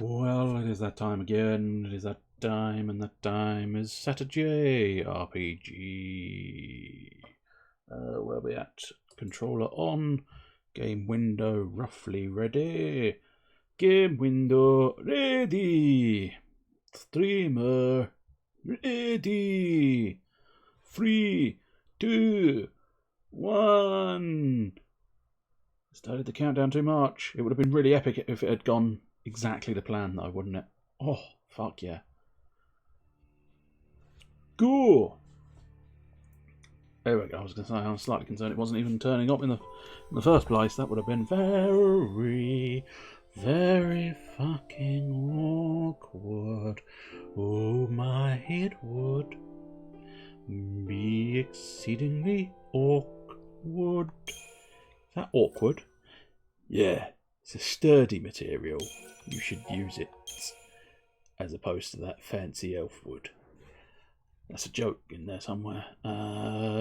Well, it is that time again. It is that time, and that time is SaturJay RPG. Where are we at? Controller on. Game window roughly ready. Game window ready. Streamer ready. 3, 2, 1. Started the countdown too much. It would have been really epic if it had gone exactly the plan, though, wouldn't it? Oh, fuck yeah. Go! There we go. I was going to say, I was slightly concerned it wasn't even turning up in the first place. That would have been very, very fucking awkward. Oh, my, it would be exceedingly awkward. Is that awkward? Yeah, it's a sturdy material. You should use it as opposed to that fancy elf wood. That's a joke in there somewhere.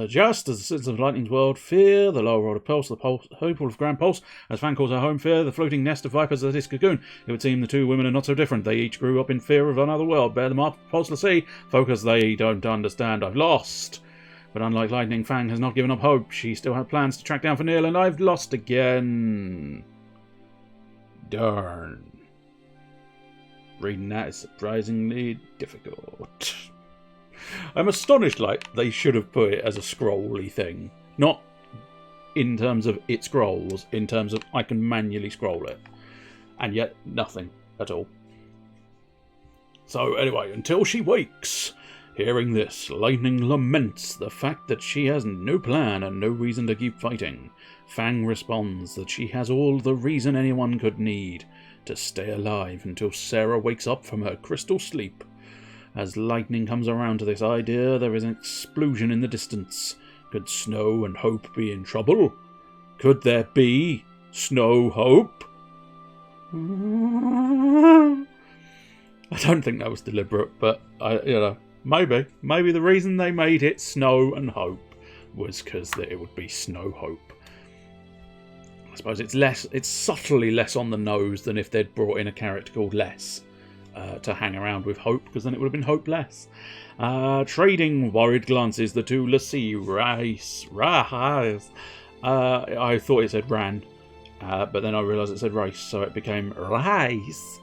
Just as the citizens of Lightning's world fear the lower world of Pulse, the hope of Grand Pulse, as Fan calls her home, fear the floating nest of vipers of this cocoon. It would seem the two women are not so different. They each grew up in fear of another world. Bear them up, Pulseless Sea. Focus, they don't understand. I've lost. But unlike Lightning, Fang has not given up hope. She still had plans to track down Fanil, and I've lost again. Darn. Reading that is surprisingly difficult. I'm astonished, like, they should have put it as a scrolly thing. Not in terms of it scrolls, in terms of I can manually scroll it. And yet, nothing at all. So, anyway, until she wakes. Hearing this, Lightning laments the fact that she has no plan and no reason to keep fighting. Fang responds that she has all the reason anyone could need to stay alive until Sarah wakes up from her crystal sleep. As Lightning comes around to this idea, there is an explosion in the distance. Could Snow and Hope be in trouble? Could there be Snow Hope? I don't think that was deliberate, but maybe the reason they made it Snow and Hope was because it would be Snow Hope. I suppose it's subtly less on the nose than if they'd brought in a character called Les to hang around with Hope, because then it would have been hopeless. Trading worried glances, the two Lassie Rice. I thought it said Ran, but then I realised it said Race, so it became Rice,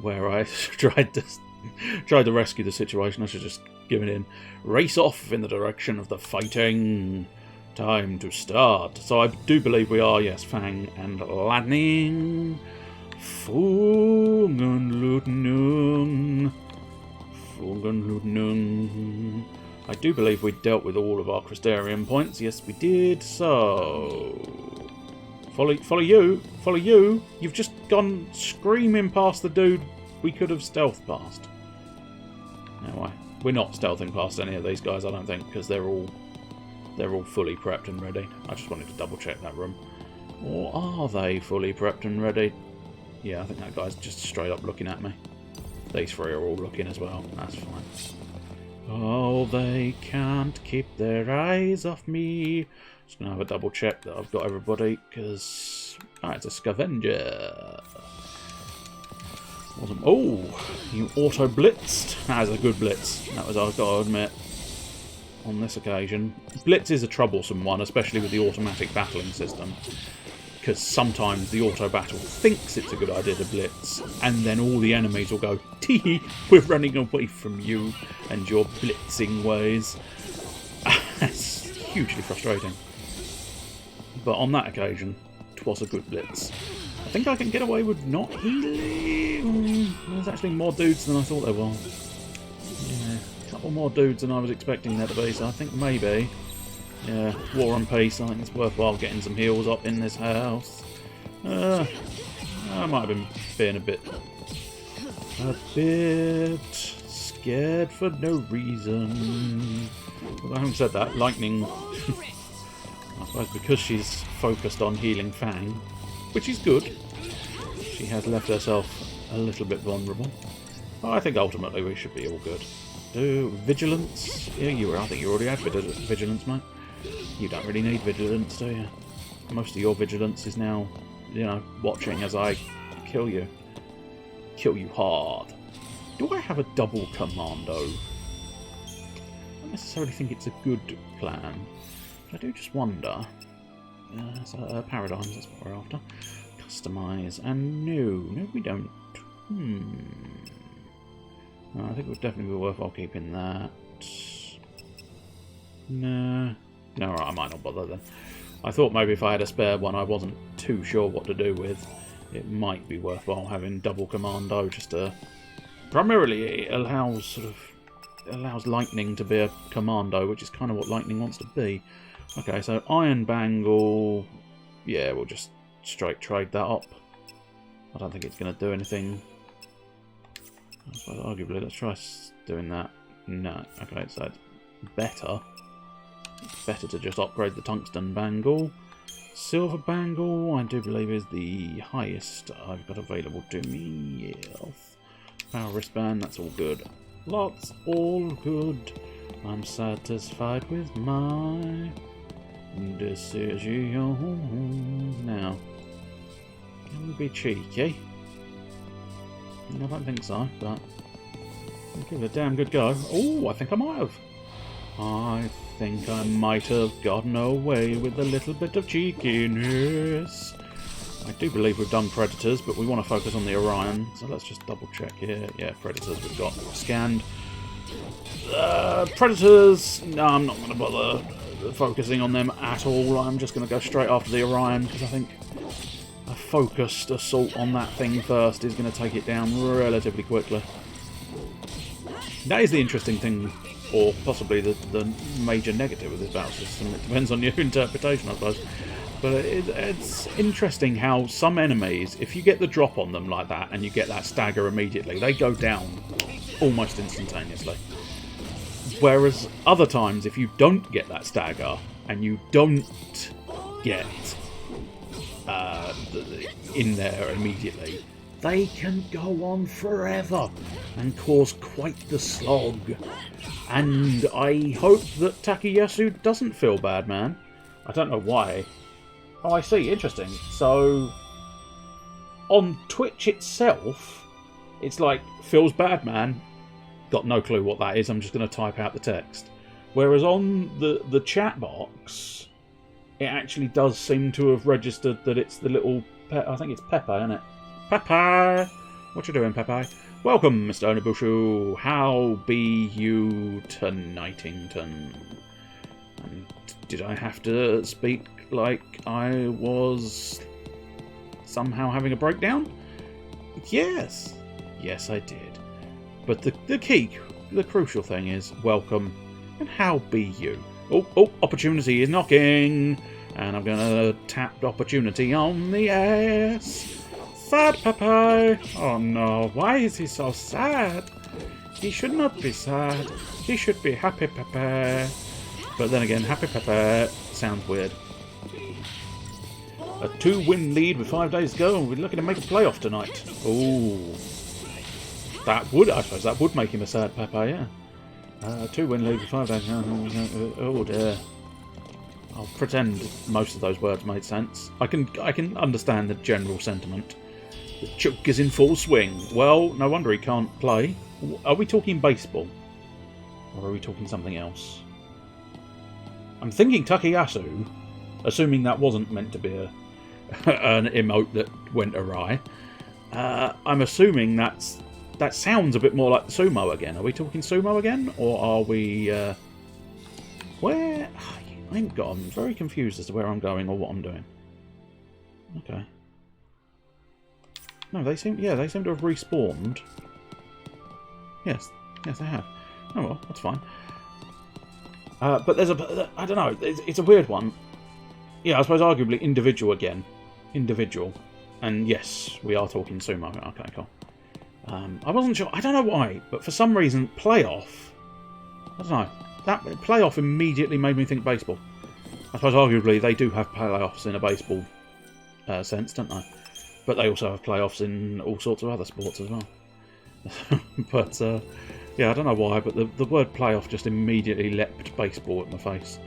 where I tried to rescue the situation. I should just give it in. Race off in the direction of the fighting. Time to start. So I do believe we are, yes, Fang and Lightning. Fungenlutnung. I do believe we dealt with all of our Crystarium points. Yes, we did. So follow you. You've just gone screaming past the dude we could have stealthed past. Anyway, we're not stealthing past any of these guys, I don't think, because they're all fully prepped and ready. I just wanted to double check that room. Or are they fully prepped and ready? Yeah, I think that guy's just straight up looking at me. These three are all looking as well. That's fine. Oh, they can't keep their eyes off me. Just going to have a double check that I've got everybody, because it's a scavenger. Oh, you auto-blitzed. That is a good blitz. That was, I've got to admit, on this occasion. Blitz is a troublesome one, especially with the automatic battling system. Because sometimes the auto-battle thinks it's a good idea to blitz, and then all the enemies will go, tee, we're running away from you and your blitzing ways. That's hugely frustrating. But on that occasion, 'twas a good blitz. I think I can get away with not healing. There's actually more dudes than I thought there were. Yeah, a couple more dudes than I was expecting there to be, so I think maybe... Yeah, War and Peace, I think it's worthwhile getting some heals up in this house. I might have been being a bit scared for no reason. But having said that, Lightning, I suppose because she's focused on healing Fang, which is good, she has left herself a little bit vulnerable. But I think ultimately we should be all good. Vigilance? Yeah, I think you already had vigilance, mate. You don't really need vigilance, do you? Most of your vigilance is now, watching as I kill you. kill you hard. Do I have a double commando? I don't necessarily think it's a good plan. But I do just wonder. Paradigms, that's what we're after. Customise. And no, we don't. I think it would definitely be worthwhile keeping that. No, right, I might not bother then. I thought maybe if I had a spare one I wasn't too sure what to do with, it might be worthwhile having double commando, just to... Primarily it allows lightning to be a commando, which is kind of what lightning wants to be. Okay, so iron bangle, yeah, we'll just straight trade that up. I don't think it's going to do anything. But arguably, let's try doing that. No, okay, so it's better. It's better to just upgrade the tungsten bangle. Silver bangle, I do believe, is the highest I've got available to me. Yes. Power wristband, that's all good. Lots all good. I'm satisfied with my decision. Now, can we be cheeky? I don't think so, but we'll give it a damn good go. Oh, I think I might have. I think I might have gotten away with a little bit of cheekiness. I do believe we've done Predators, but we want to focus on the Orion, so let's just double check here. Yeah, Predators we've got scanned. Predators, no, I'm not going to bother focusing on them at all. I'm just going to go straight after the Orion, because I think a focused assault on that thing first is going to take it down relatively quickly. That is the interesting thing, or possibly the major negative of this battle system. It depends on your interpretation, I suppose. But it's interesting how some enemies, if you get the drop on them like that and you get that stagger immediately, they go down almost instantaneously. Whereas other times, if you don't get that stagger and you don't get in there immediately, they can go on forever and cause quite the slog. And I hope that Takayasu doesn't feel bad, man. I don't know why. Oh, I see. Interesting. So, on Twitch itself, it's like, feels bad, man. Got no clue what that is. I'm just going to type out the text. Whereas on the chat box, it actually does seem to have registered that it's the little... I think it's Pepe, isn't it? Pepe! What you doing, Pepe? Welcome, Mr. Onibushu. How be you tonightington? And did I have to speak like I was somehow having a breakdown? Yes. Yes, I did. But the crucial thing is, welcome, and how be you? Oh, opportunity is knocking, and I'm going to tap opportunity on the ass. Sad Pepe! Oh no, why is he so sad? He should not be sad. He should be happy, Pepe. But then again, happy Pepe sounds weird. A 2-win lead with 5 days to go, and we're looking to make a playoff tonight. Ooh. I suppose that would make him a sad Pepe, yeah. 2-win lead with 5 days. Oh dear. I'll pretend most of those words made sense. I can understand the general sentiment. The choke is in full swing. Well, no wonder he can't play. Are we talking baseball? Or are we talking something else? I'm thinking Takayasu, assuming that wasn't meant to be an emote that went awry. I'm assuming that sounds a bit more like sumo again. Are we talking sumo again? Or are we... where... I'm very confused as to where I'm going or what I'm doing. Okay. No, they seem to have respawned. Yes, they have. Oh well, that's fine. But there's I don't know, it's a weird one. Yeah, I suppose arguably individual again. Individual. And yes, we are talking sumo. Okay, cool. I wasn't sure, I don't know why, but for some reason, playoff, I don't know, that playoff immediately made me think baseball. I suppose arguably they do have playoffs in a baseball sense, don't they? But they also have playoffs in all sorts of other sports as well. But, yeah, I don't know why, but the word playoff just immediately leapt baseball at my face.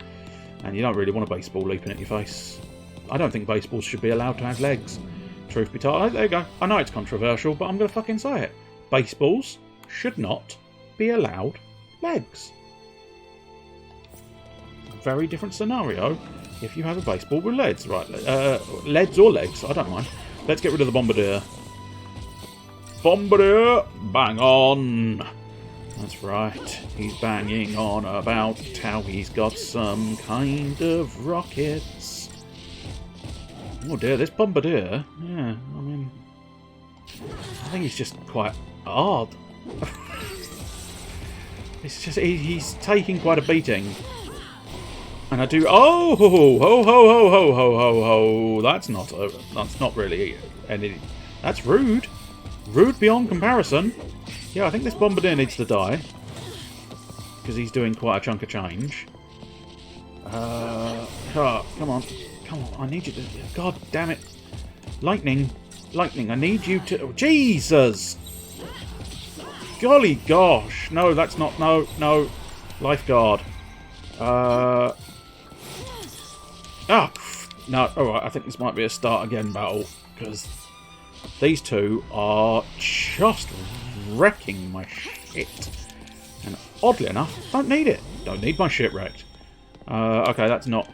And you don't really want a baseball leaping at your face. I don't think baseballs should be allowed to have legs. Truth be told, there you go. I know it's controversial, but I'm going to fucking say it. Baseballs should not be allowed legs. Very different scenario if you have a baseball with leads. Right, leads or legs, I don't mind. Let's get rid of the Bombardier. Bombardier! Bang on! That's right. He's banging on about how he's got some kind of rockets. Oh dear, this Bombardier. Yeah, I mean, I think he's just quite hard. It's just he's taking quite a beating, and I do. Oh ho ho ho ho ho ho ho ho! That's not really any. That's rude. Rude beyond comparison. Yeah, I think this Bombardier needs to die because he's doing quite a chunk of change. Come on. Come on, I need you to... God damn it. Lightning. Lightning, I need you to... Oh, Jesus! Golly gosh. No, that's not... No, no. Lifeguard. Oh, no. Alright, I think this might be a start again battle. Because these two are just wrecking my shit. And oddly enough, don't need it. Don't need my shit wrecked. Okay, that's not...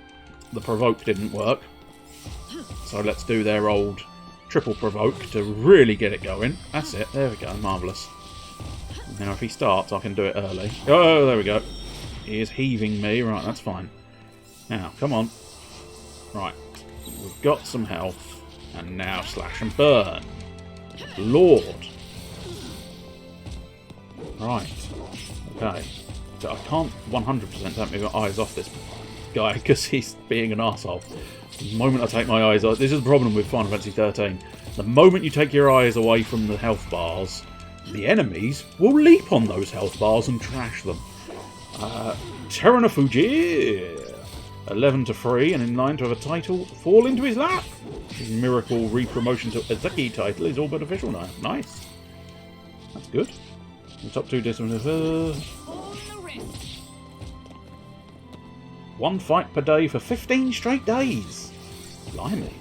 The provoke didn't work. So let's do their old triple provoke to really get it going. That's it. There we go. Marvellous. Now if he starts, I can do it early. Oh, there we go. He is heaving me. Right, that's fine. Now, come on. Right. We've got some health. And now slash and burn. Lord. Right. Okay. So I can't 100% take my eyes off this guy because he's being an arsehole. The moment I take my eyes off... This is the problem with Final Fantasy XIII. The moment you take your eyes away from the health bars, the enemies will leap on those health bars and trash them. Terrana Fuji! 11-3 and in line to have a title fall into his lap. His miracle re-promotion to Azeki title is all but official now. Nice. That's good. The top two disciplines... One fight per day for 15 straight days. Blimey.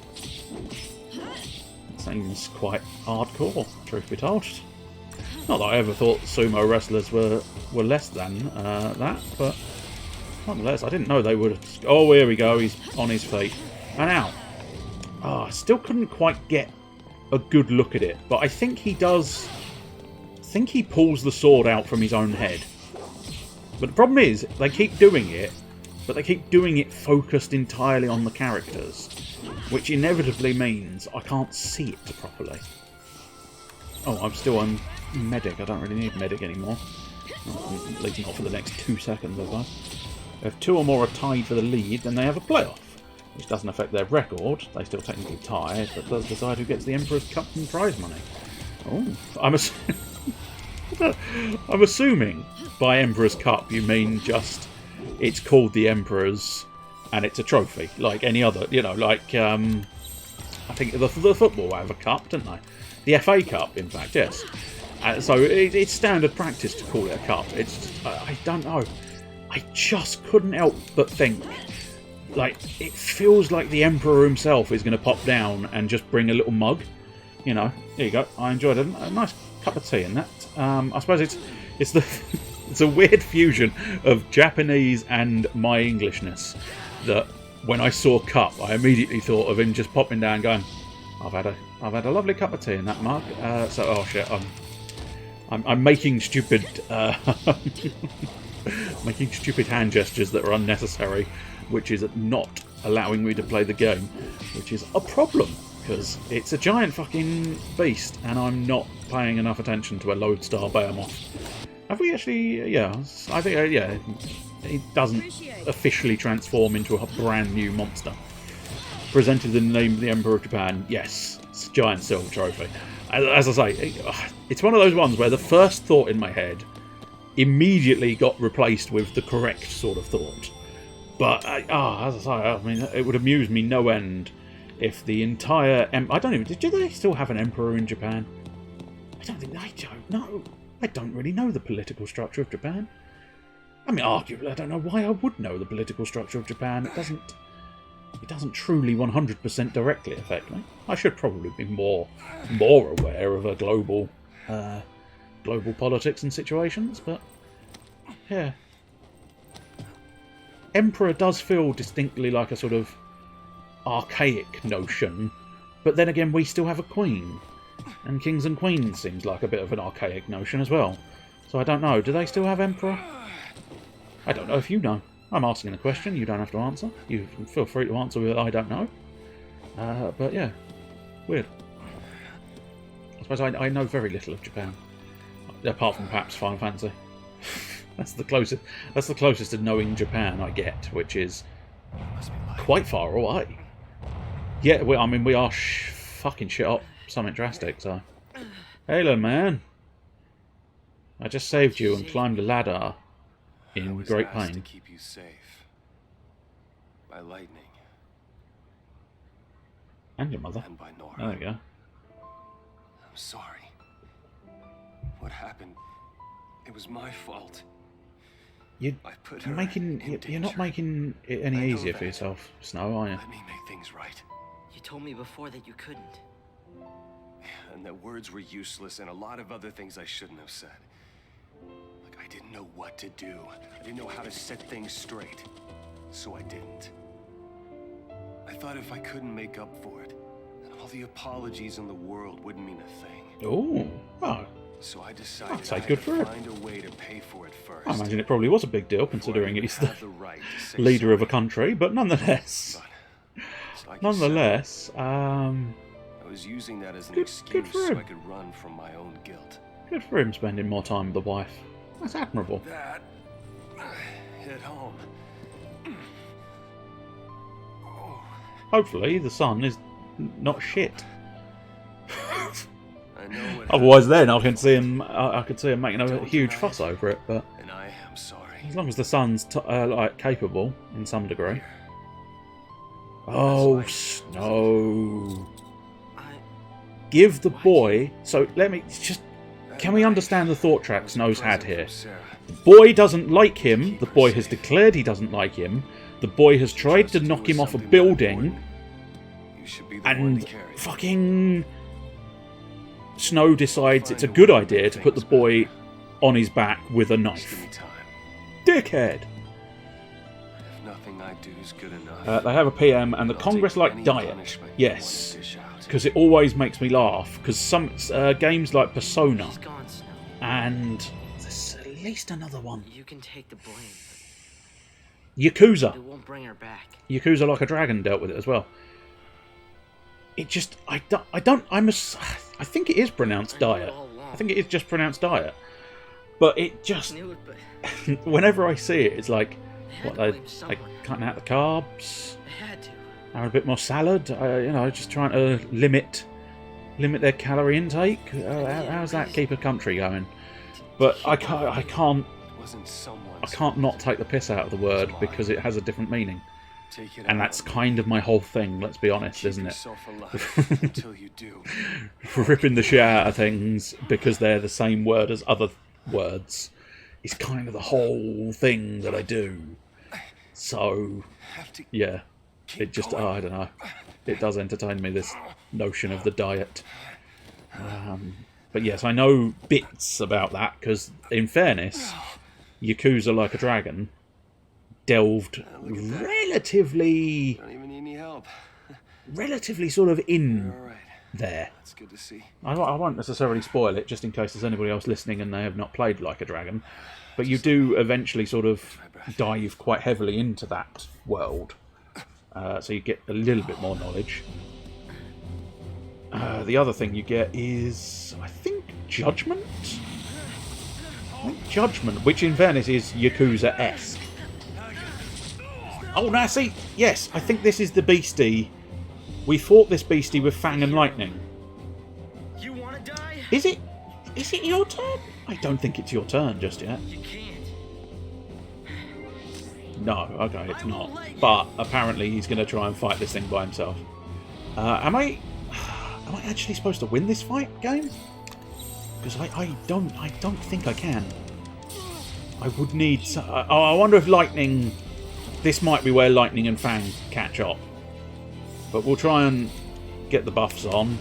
That seems quite hardcore, truth be told. Not that I ever thought sumo wrestlers were less than that, but nonetheless, I didn't know they would. Oh, here we go. He's on his feet. And out. Oh, I still couldn't quite get a good look at it, but I think he does. I think he pulls the sword out from his own head. But the problem is, they keep doing it. But they keep doing it focused entirely on the characters, which inevitably means I can't see it properly. Oh, I'm still on medic. I don't really need medic anymore. At least not for the next 2 seconds, I suppose. If 2 or more are tied for the lead, then they have a playoff, which doesn't affect their record. They still technically tie, but does decide who gets the Emperor's Cup and prize money. Oh, I'm assuming by Emperor's Cup you mean just... It's called the Emperor's, and it's a trophy, like any other, you know, like, I think the football have a cup, don't they? The FA Cup, in fact, yes. So it's standard practice to call it a cup. It's, I don't know. I just couldn't help but think, like, it feels like the Emperor himself is going to pop down and just bring a little mug. You know, there you go. I enjoyed it. A nice cup of tea in that. I suppose it's the... It's a weird fusion of Japanese and my Englishness that when I saw cup, I immediately thought of him just popping down going, I've had a lovely cup of tea in that mug. So, oh shit, I'm making stupid making stupid hand gestures that are unnecessary, which is not allowing me to play the game, which is a problem because it's a giant fucking beast and I'm not paying enough attention to a lodestar behemoth. Have we actually... Yeah, I think... yeah, it doesn't officially transform into a brand new monster. Presented in the name of the Emperor of Japan, yes, it's a giant silver trophy. As I say, it's one of those ones where the first thought in my head immediately got replaced with the correct sort of thought. But, as I say, I mean, it would amuse me no end if the entire... I don't even... Do they still have an emperor in Japan? I don't know. I don't really know the political structure of Japan. I mean, arguably, I don't know why I would know the political structure of Japan. It doesn't... it doesn't truly 100% directly affect me. I should probably be more aware of a global politics and situations, but yeah. Emperor does feel distinctly like a sort of archaic notion, but then again we still have a queen, and kings and queens seems like a bit of an archaic notion as well. So I don't know, do they still have emperor? I don't know if you know. I'm asking a question, you don't have to answer. You feel free to answer with I don't know. But yeah, weird. I suppose I know very little of Japan, apart from perhaps Final Fantasy. That's the closest to knowing Japan I get, which is quite far away. Yeah, I mean we are fucking shit up something drastic. So, hello man, I just saved you and climbed a ladder in great pain. To keep you safe by lightning And your mother. and by Nora. There we go. I'm sorry. What happened? It was my fault. You're You're not making it any easier for yourself, Snow, are you? Let me make things right. You told me before that you couldn't. And that words were useless and a lot of other things I shouldn't have said. Like I didn't know what to do. I didn't know how to set things straight. So I didn't. I thought if I couldn't make up for it, then all the apologies in the world wouldn't mean a thing. Oh. So I decided I'd say I had good to for him. find a way to pay for it first. I imagine it probably was a big deal, considering he's the Have the right to say leader of a sorry. country, but nonetheless. But, it's like you said, Nonetheless, I was using that as an good excuse for so him. I could run from my own guilt. good for him spending more time with the wife. That's admirable. That hit home. Oh, Hopefully the son is not shit. I know what Otherwise then I could see him making a huge fuss over it, but happened, and I am sorry. as long as the son's like capable in some degree. Oh, Snow. Give the boy... So, let me just... Can we understand the thought track Snow's had here? The boy doesn't like him. The boy has declared he doesn't like him. The boy has tried to knock him off a building. And fucking... Snow decides it's a good idea to put the boy on his back with a knife. Dickhead! Nothing I do is good enough. They have a PM and the Congress like diet. Yes. Because it always makes me laugh. Because some games like Persona She's gone, Snow. and there's at least another one. You can take the blame. Yakuza. It won't bring her back. Yakuza Like a Dragon dealt with it as well. It just... I think it is pronounced diet. I think it is just pronounced diet. But it just... Knew it, but Whenever I see it, it's like... they What, had to they blame someone. cutting out the carbs? They had to. Having a bit more salad? You know, just trying to limit their calorie intake? How's that keep a country going? But I can't not take the piss out of the word because it has a different meaning. And that's kind of my whole thing, let's be honest, isn't it? Until you do. Ripping the shit out of things because they're the same word as other words is kind of the whole thing that I do. So, yeah, it just, I don't know, it does entertain me, this notion of the diet. But yes, I know bits about that because, in fairness, Yakuza Like a Dragon delved relatively Don't even need any help. sort of in All right. there. That's good to see. I won't necessarily spoil it, just in case there's anybody else listening and they have not played Like a Dragon. But you do eventually sort of dive quite heavily into that world. So you get a little bit more knowledge. The other thing you get is, I think, Judgment? Judgment, which in fairness is Yakuza-esque. Oh, now see, yes, I think this is the beastie. We fought this beastie with Fang and Lightning. You want to die? Is it your turn? I don't think it's your turn just yet. You can't. No, okay, it's not. But apparently he's going to try and fight this thing by himself. Am I actually supposed to win this fight game? Because I don't think I can. I would need... I wonder if Lightning... This might be where Lightning and Fang catch up. But we'll try and get the buffs on,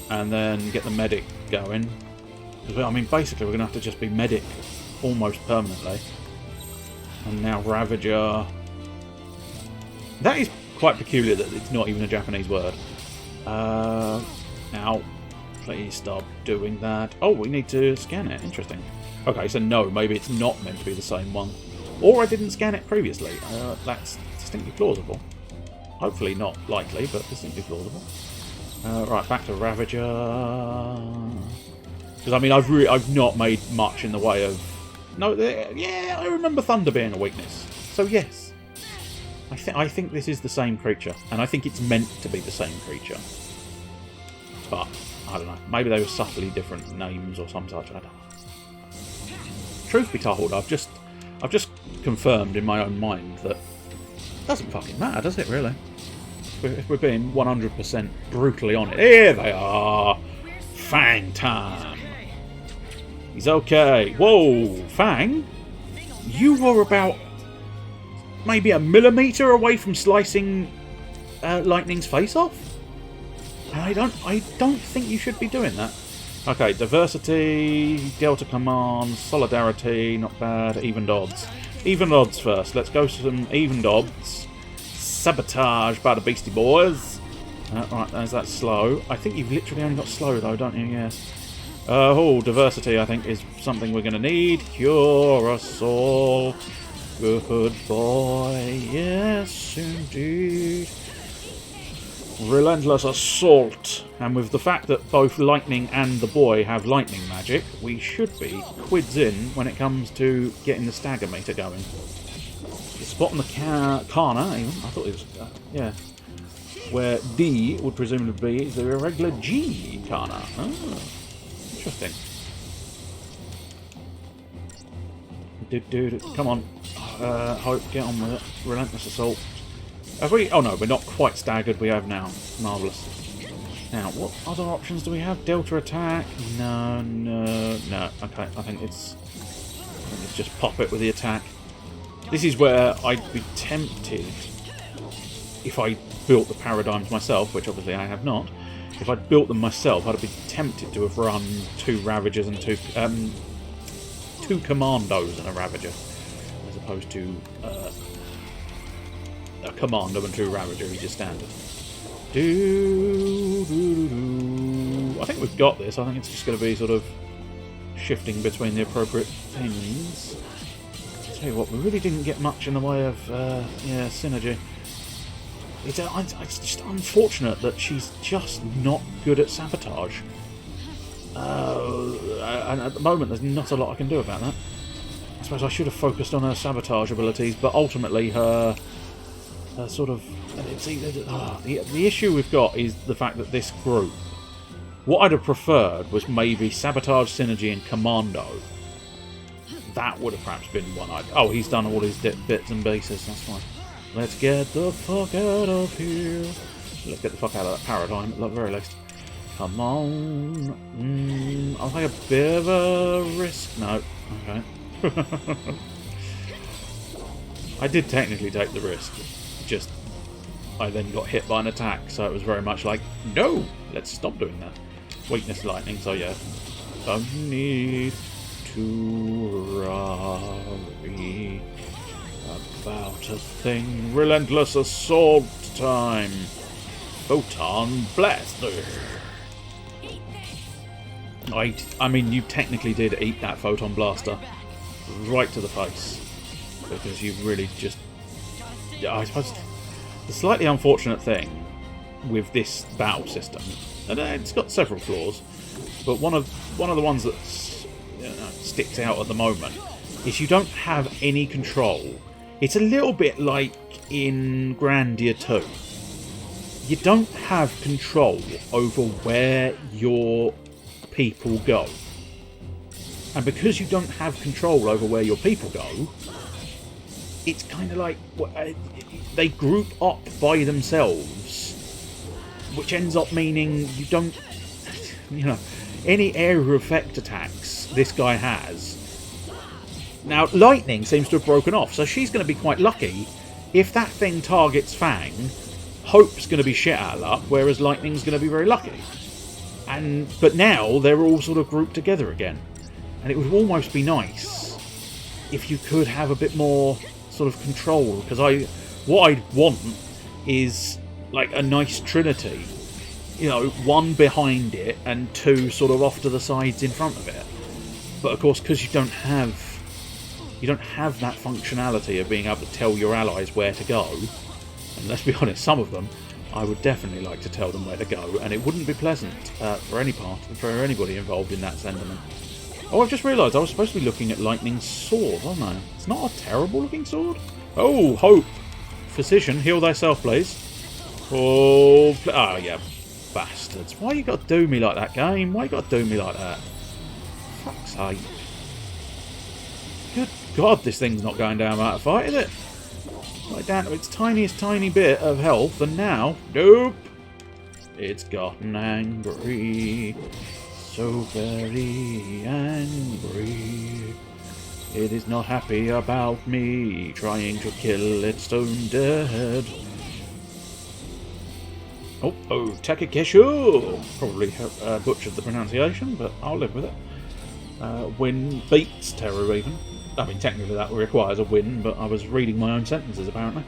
and then get the medic going. I mean, basically, we're going to have to just be medic almost permanently. And now Ravager. That is quite peculiar that it's not even a Japanese word. Now, please stop doing that. Oh, we need to scan it. Interesting. Okay, so no, maybe it's not meant to be the same one. Or I didn't scan it previously. That's distinctly plausible. Hopefully not likely, but distinctly plausible. Right, back to Ravager. Because I mean, I've not made much in the way of. No, yeah, I remember Thunder being a weakness. So yes, I think this is the same creature, and I think it's meant to be the same creature. But I don't know. Maybe they were subtly different names or some such. I don't know. Truth be told, I've just confirmed in my own mind that it doesn't fucking matter, does it? Really? If we're being 100% brutally honest. Here they are! Fang time! He's okay. Whoa! Fang? You were about maybe a millimetre away from slicing Lightning's face off? I don't think you should be doing that. Okay, diversity, Delta Command, solidarity, not bad, evened odds. Evened odds first. Let's go to some evened odds. Sabotage by the Beastie Boys. Right, there's that slow. I think you've literally only got slow though, don't you? Yes. Oh, diversity I think is something we're going to need. Cure us all. Good boy. Yes, indeed. Relentless Assault. And with the fact that both Lightning and the boy have lightning magic, we should be quids in when it comes to getting the stagger meter going. Spot on the Kana, even. I thought it was, yeah. Where D would presumably be the irregular G Kana. Oh, interesting. Come on. Hope, get on with it. Relentless Assault. Have we? Oh no, we're not quite staggered. We have now. Marvellous. Now, what other options do we have? Delta attack? No. Okay, I think it's just pop it with the attack. This is where I'd be tempted, if I built the paradigms myself, which obviously I have not. If I'd built them myself, I'd be tempted to have run 2 Ravagers and 2 Commandos and a Ravager, as opposed to a Commando and 2 Ravager, which is standard. I think we've got this. I think it's just going to be sort of shifting between the appropriate things. I'll tell you what, we really didn't get much in the way of synergy. It's just unfortunate that she's just not good at sabotage. And at the moment, there's not a lot I can do about that. I suppose I should have focused on her sabotage abilities, but ultimately her sort of... the issue we've got is the fact that this group... What I'd have preferred was maybe Sabotage, Synergy and Commando. That would have perhaps been one I'd... Oh, he's done all his bits and pieces, that's fine. Let's get the fuck out of here. Let's get the fuck out of that paradigm, at the very least. Come on. I'll take a bit of a risk. No. Okay. I did technically take the risk. Just, I then got hit by an attack, so it was very much like, no, let's stop doing that. Weakness lightning, so yeah. Don't need to worry about a thing. Relentless Assault time. Photon Blaster. I mean, you technically did eat that Photon Blaster right to the face, because you really just... I suppose the slightly unfortunate thing with this battle system, and it's got several flaws, but one of the ones that sticks out at the moment is you don't have any control. It's a little bit like in Grandia 2. You don't have control over where your people go. And because you don't have control over where your people go, it's kind of like they group up by themselves, which ends up meaning you don't, any area effect attacks this guy has. Now, Lightning seems to have broken off, so she's going to be quite lucky if that thing targets Fang Hope's going to be shit out of luck, whereas Lightning's going to be very lucky. But now they're all sort of grouped together again. And it would almost be nice if you could have a bit more sort of control. Because what I'd want is like a nice trinity. You know, one behind it and two sort of off to the sides in front of it. But of course, because you don't have that functionality of being able to tell your allies where to go. And let's be honest, some of them, I would definitely like to tell them where to go, and it wouldn't be pleasant for anybody involved in that sentiment. Oh, I've just realised I was supposed to be looking at Lightning's sword, wasn't I? It's not a terrible looking sword. Oh, Hope! Physician, heal thyself, please. Oh, yeah, bastards. Why you got to do me like that, game? Why you got to do me like that? Fuck's sake. Good God, this thing's not going down without a fight, is it? Right down to its tiniest tiny bit of health, and now, nope, it's gotten angry, so very angry. It is not happy about me trying to kill its own dead. Oh, Takekeshu! Probably butchered the pronunciation, but I'll live with it. Win beats Teru even. I mean, technically that requires a win, but I was reading my own sentences, apparently.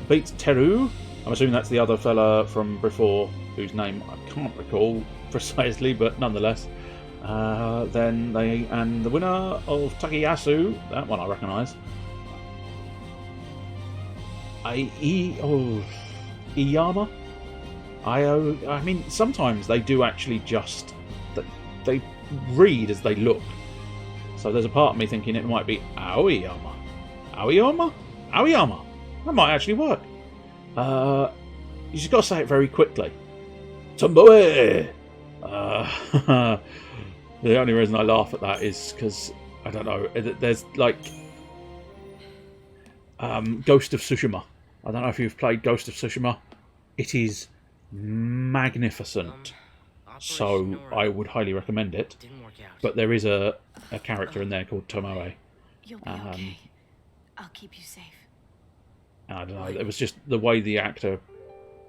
Beats Teru. I'm assuming that's the other fella from before, whose name I can't recall precisely, but nonetheless. And the winner of Takayasu, that one I recognise. Iyama? I mean, sometimes they do actually just... They read as they look. So there's a part of me thinking it might be Aoyama. Aoyama? Aoyama. That might actually work. You just got to say it very quickly. Tumboe! The only reason I laugh at that is because, I don't know, there's like... Ghost of Tsushima. I don't know if you've played Ghost of Tsushima. It is magnificent. So I would highly recommend it. But there is a character in there called Tomoe. You'll be okay. I'll keep you safe. I don't know. It was just the way the actor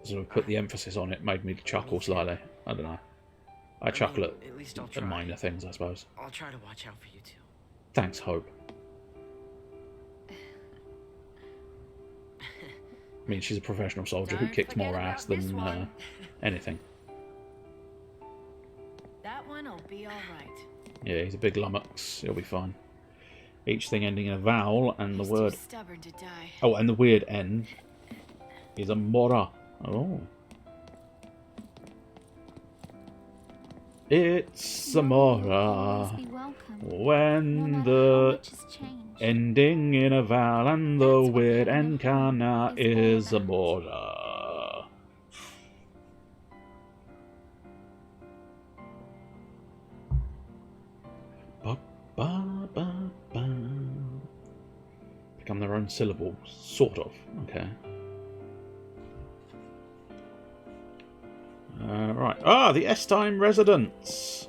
sort of put the emphasis on it made me chuckle slightly. I don't know. I chuckle at minor things, I suppose. I'll try to watch out for you too. Thanks, Hope. I mean, she's a professional soldier who kicks more ass than anything. That one'll be all right. Yeah, he's a big lummox. He'll be fine. Each thing ending in a vowel and the word... Too stubborn to die. Oh, and the weird N is a mora. Oh. It's a mora. When the ending in a vowel and the weird N kana is a mora. Become their own syllables, sort of. Okay. Right. The S-Time residents.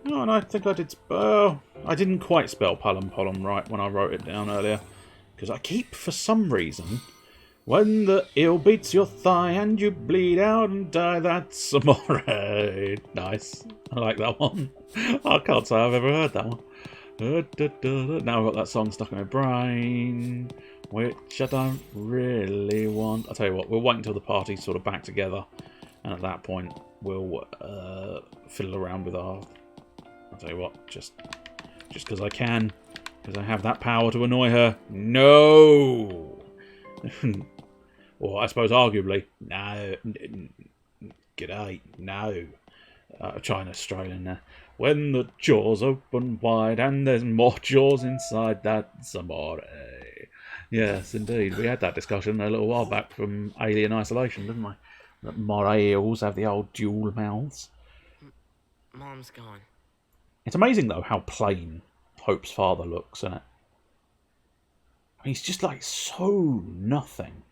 Oh, and I think I did. I didn't quite spell Palom Polom right when I wrote it down earlier, because I keep, for some reason, when the eel beats your thigh and you bleed out and die, that's amore. Nice. I like that one. I can't say I've ever heard that one. Now I've got that song stuck in my brain, which I don't really want. I'll tell you what, we'll wait until the party's sort of back together, and at that point we'll fiddle around with our... I'll tell you what, just because I can, because I have that power to annoy her. No! Or I suppose arguably, no. G'day, no. Trying Australian there. When the jaws open wide and there's more jaws inside, that's amore. Yes, indeed. We had that discussion a little while back from Alien Isolation, didn't we? That moray eels have the old dual mouths. Mom's gone. It's amazing, though, how plain Hope's father looks, isn't it? He's just, like, so nothing.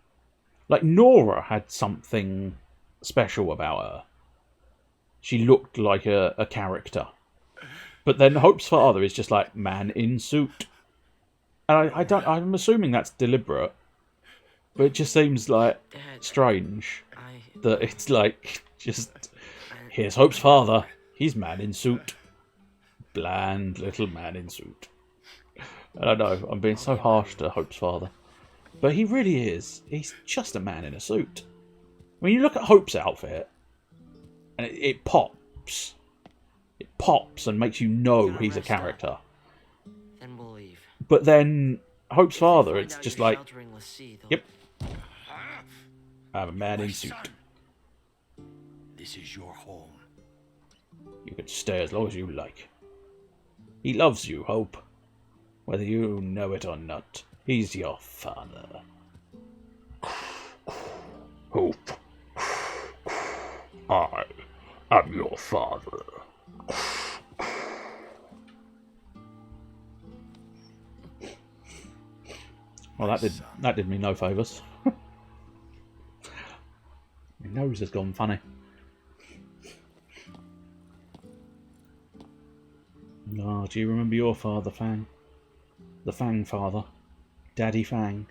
Like, Nora had something special about her. She looked like a character. But then Hope's father is just like, man in suit. And I'm assuming that's deliberate. But it just seems like Dad, strange I... that it's like just here's Hope's father. He's man in suit, bland little man in suit. I don't know. I'm being so harsh to Hope's father, but he really is. He's just a man in a suit. When you look at Hope's outfit, and it pops. It pops and makes you know he's a character. Then we'll leave. But then Hope's father, Find it's out just you're like, sheltering Lassie, they'll- yep, I'm a man in suit. This is your home. You can stay as long as you like. He loves you, Hope. Whether you know it or not, he's your father. Hope, I am your father. Well, that did me no favours. My nose has gone funny. Oh, do you remember your father, Fang? The Fang father. Daddy Fang.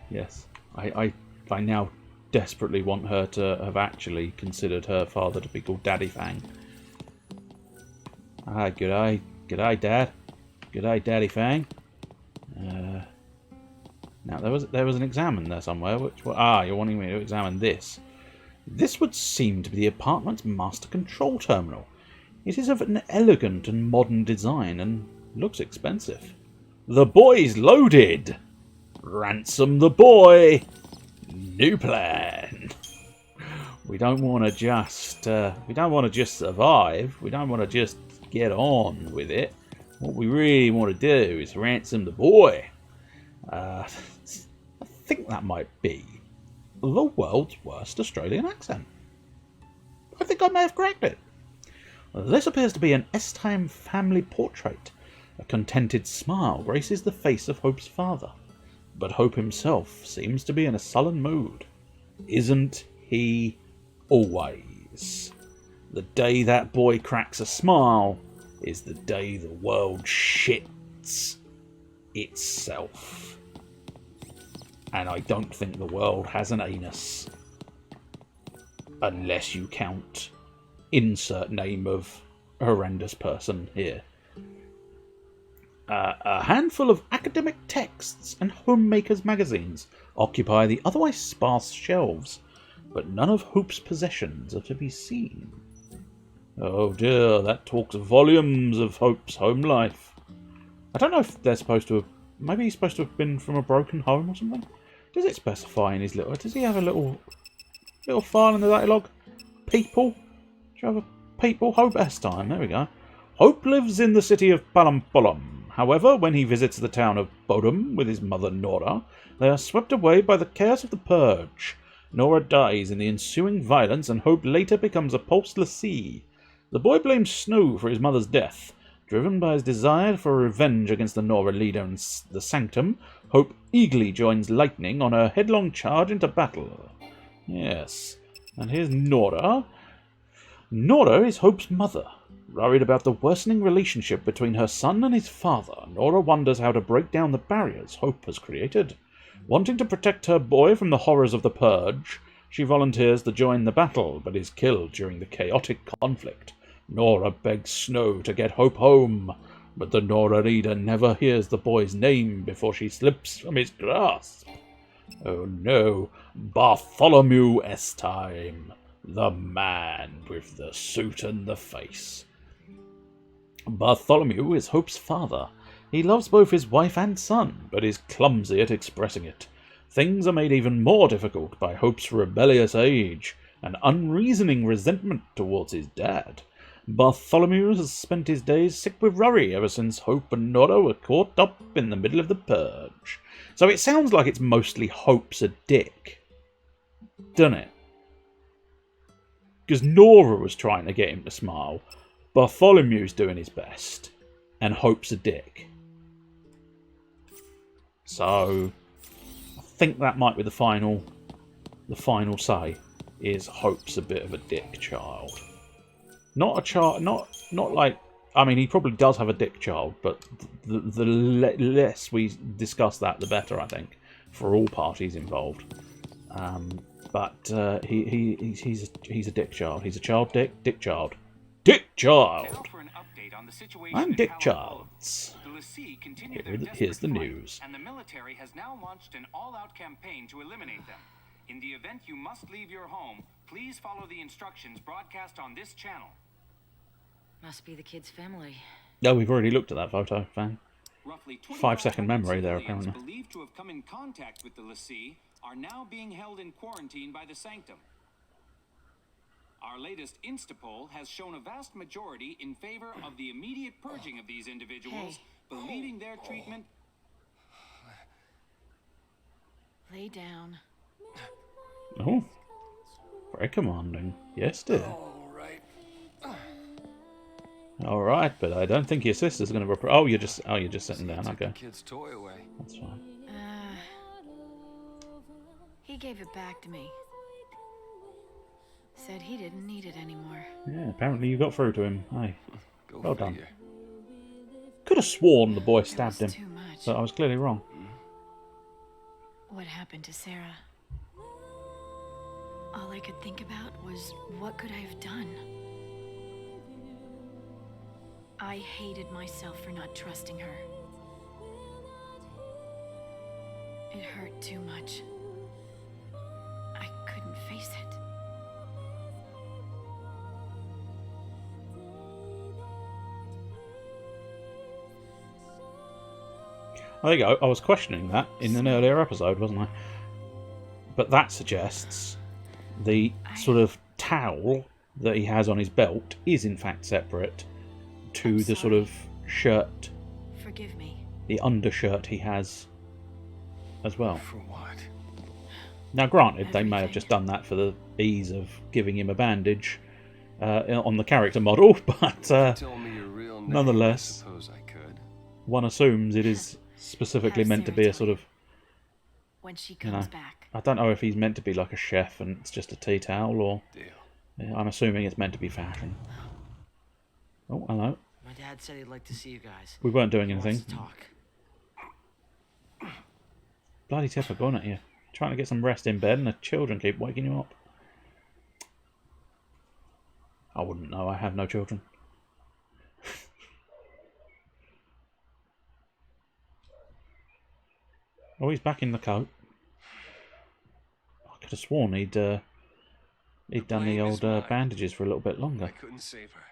Yes. I now desperately want her to have actually considered her father to be called Daddy Fang. Ah, g'day. G'day, Dad. G'day, Daddy Fang. Now, there was an exam in there somewhere. You're wanting me to examine this. This would seem to be the apartment's master control terminal. It is of an elegant and modern design and looks expensive. The boy's loaded! Ransom the boy! New plan! We don't want to just survive. We don't want to just get on with it. What we really want to do is ransom the boy. I think that might be the world's worst Australian accent. I think I may have cracked it. This appears to be an XIII family portrait. A contented smile graces the face of Hope's father, but Hope himself seems to be in a sullen mood. Isn't he always? The day that boy cracks a smile is the day the world shits itself. And I don't think the world has an anus. Unless you count insert name of horrendous person here. A handful of academic texts and homemakers' magazines occupy the otherwise sparse shelves, but none of Hope's possessions are to be seen. Oh dear, that talks volumes of Hope's home life. I don't know if they're supposed to have... Maybe he's supposed to have been from a broken home or something? Does it specify in his little... Does he have a little file in the dialogue? People? Do you have a people? Hope XIII. There we go. Hope lives in the city of Palampolam. However, when he visits the town of Bodum with his mother Nora, they are swept away by the chaos of the Purge. Nora dies in the ensuing violence, and Hope later becomes a Pulse-Lassie. The boy blames Snow for his mother's death. Driven by his desire for revenge against the Nora leader and the Sanctum, Hope eagerly joins Lightning on her headlong charge into battle. Yes, and here's Nora. Nora is Hope's mother. Worried about the worsening relationship between her son and his father, Nora wonders how to break down the barriers Hope has created. Wanting to protect her boy from the horrors of the Purge, she volunteers to join the battle, but is killed during the chaotic conflict. Nora begs Snow to get Hope home, but the Nora leader never hears the boy's name before she slips from his grasp. Oh no, Bartholomew XIII, the man with the suit and the face. Bartholomew is Hope's father. He loves both his wife and son, but is clumsy at expressing it. Things are made even more difficult by Hope's rebellious age and unreasoning resentment towards his dad. Bartholomew has spent his days sick with worry ever since Hope and Nora were caught up in the middle of the Purge. So it sounds like it's mostly Hope's a dick, doesn't it? Because Nora was trying to get him to smile, Bartholomew's doing his best, and Hope's a dick. So I think that might be the final say, is Hope's a bit of a dick child. Not a child, not like I mean, he probably does have a dick child, but the less we discuss that, the better, I think, for all parties involved. But he's a dick child. He's a child dick child. Dick child! I'm Dick Childs. Here's the news. And the military has now launched an all-out campaign to eliminate them. In the event you must leave your home, please follow the instructions broadcast on this channel. Must be the kid's family. No, we've already looked at that photo, Fang. Roughly 5-second memory there, civilians apparently. believed to have come in contact with the lessee are now being held in quarantine by the Sanctum. Our latest Instapoll has shown a vast majority in favor of the immediate purging of these individuals, believing their treatment... Lay down. Oh, very commanding. Yes, dear. All right, but I don't think your sister's going to. Oh, you're just sitting down. Okay. Kid's toy away. That's fine. He gave it back to me. Said he didn't need it anymore. Yeah, apparently you got through to him. Hey, Go well done. figure. Could have sworn the boy It stabbed him, was too much. but I was clearly wrong. What happened to Sarah? All I could think about was, what could I have done? I hated myself for not trusting her. It hurt too much. I couldn't face it. There you go. I was questioning that in an earlier episode, wasn't I? But that suggests the sort of towel that he has on his belt is in fact separate to the sort of shirt, Forgive me. the undershirt he has as well. For what? Now, granted, they may have Everything. just done that for the ease of giving him a bandage on the character model, but Tell me your real name. nonetheless, I suppose I could. one assumes it is specifically Have meant to Sarah be a tell sort you. of, When she you comes know, back. I don't know if he's meant to be like a chef and it's just a tea towel, or Deal. yeah, I'm assuming it's meant to be fashion. Oh, hello. My dad said he'd like to see you guys. We weren't doing He wants anything. to talk. Bloody Tipper going at you. Trying to get some rest in bed and the children keep waking you up. I wouldn't know, I have no children. Oh, he's back in the coat. I could have sworn he'd done the old bandages for a little bit I longer. couldn't save her.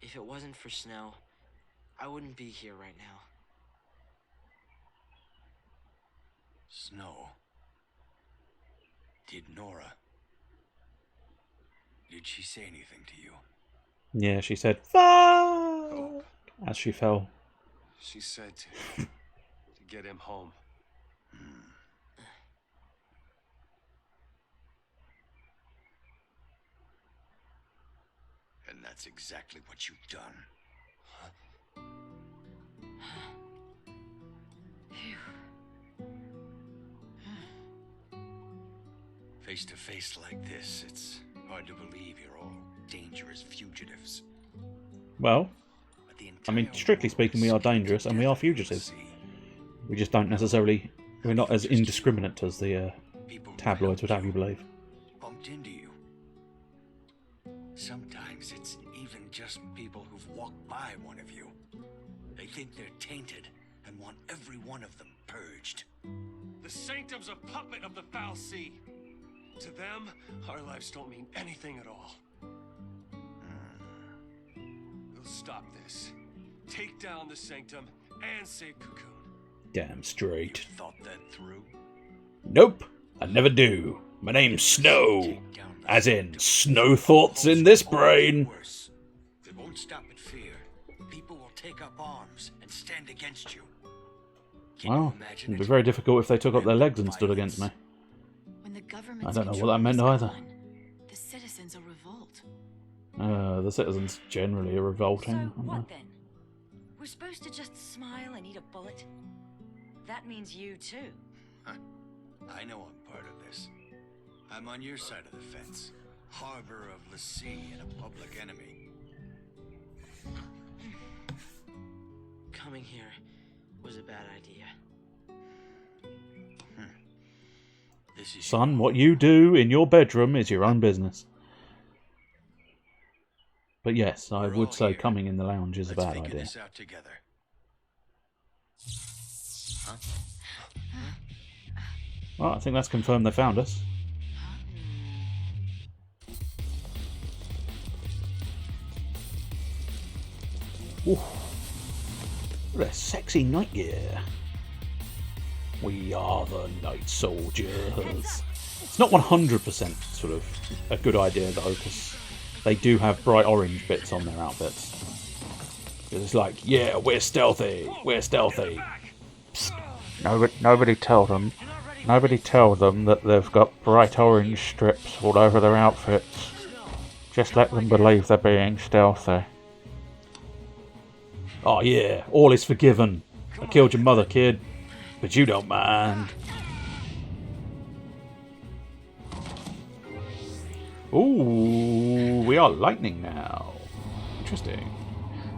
If it wasn't for Snow, I wouldn't be here right now. Snow. Did Nora... Did she say anything to you? Yeah, she said, "Fuck!" as she fell. She said to get him home. And that's exactly what you've done. Face to face like this, it's hard to believe you're all dangerous fugitives. Well, But the I mean, entire strictly world speaking, we are is skating dangerous and we are together, you fugitives. see. We just don't necessarily... We're not as indiscriminate as the People who tabloids would helped have you believe. bumped into you. Sometimes it's even just people who've walked by one of you. They think they're tainted and want every one of them purged. The Sanctum's a puppet of the Foul Sea. To them, our lives don't mean anything at all. We'll stop this. Take down the Sanctum and save Cocoon. Damn straight. Thought that through? Nope, I never do. My name's Snow. Take down the As in, Sanctum. snow thoughts in this brain. Worse. It won't stop at fear. People will take up arms and stand against you. Can you Well, imagine it'd be it? very difficult if they took up their legs and stood against me. When the government I don't know what that meant either. The citizens will revolt. The citizens generally are revolting. So aren't what they? then? We're supposed to just smile and eat a bullet? That means you too. I know I'm part of this. I'm on your side of the fence. harbor of the sea and a public enemy. Coming here was a bad idea. This is Son, what you do in your bedroom is your own business. But yes, I would say coming in the lounge is a bad idea. This out together. Well, I think that's confirmed they found us. Ooh. What a sexy night gear. We are the night soldiers. It's not 100% sort of a good idea though, because they do have bright orange bits on their outfits. Because it's like, yeah, we're stealthy, we're stealthy. Psst. Nobody tell them that they've got bright orange strips all over their outfits. Just let them believe they're being stealthy. Oh yeah, all is forgiven. I killed your mother, kid, but you don't mind. Ooh, we are lightning now. Interesting.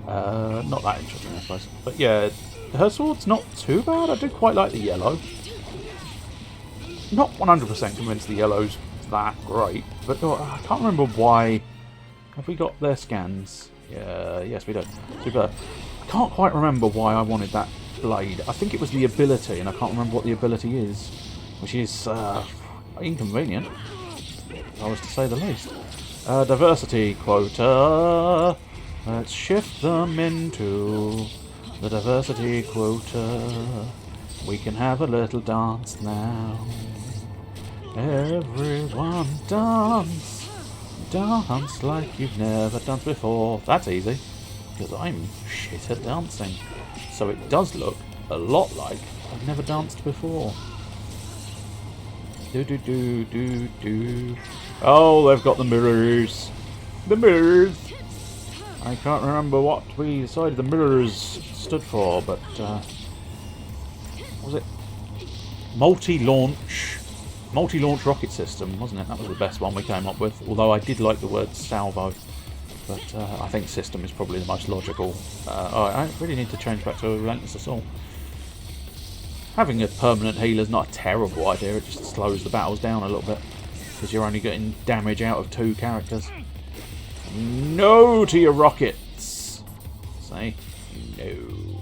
Not that interesting, I suppose. But yeah, her sword's not too bad. I do quite like the yellow. Not 100% convinced the yellow's that great, but I can't remember why. Have we got their scans? Yeah, yes we do. Super. I can't quite remember why I wanted that blade. I think it was the ability, and I can't remember what the ability is, which is inconvenient, if I was to say the least. Diversity quota. Let's shift them into the diversity quota. We can have a little dance now. Everyone dance. Dance like you've never danced before. That's easy, because I'm shit at dancing. So it does look a lot like I've never danced before. Do do do do do. Oh, they've got the mirrors. The mirrors. I can't remember what we decided the mirrors stood for, but what was it? Multi-launch rocket system, wasn't it? That was the best one we came up with. Although I did like the word salvo, but I think system is probably the most logical. I really need to change back to a relentless assault. Having a permanent healer is not a terrible idea. It just slows the battles down a little bit because you're only getting damage out of 2 characters. No to your rockets. Say no.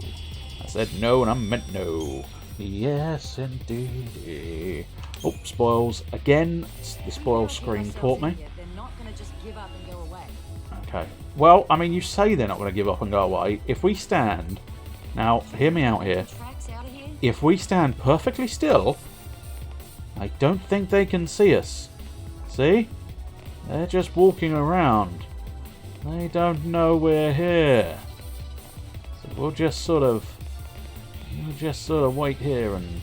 I said no and I meant no. Yes, indeed. Oh, spoils again. The spoil screen caught me. Okay. Well, I mean, you say they're not going to give up and go away. If we stand... Now, hear me out here. If we stand perfectly still, I don't think they can see us. See? They're just walking around. They don't know we're here. So we'll just sort of wait here and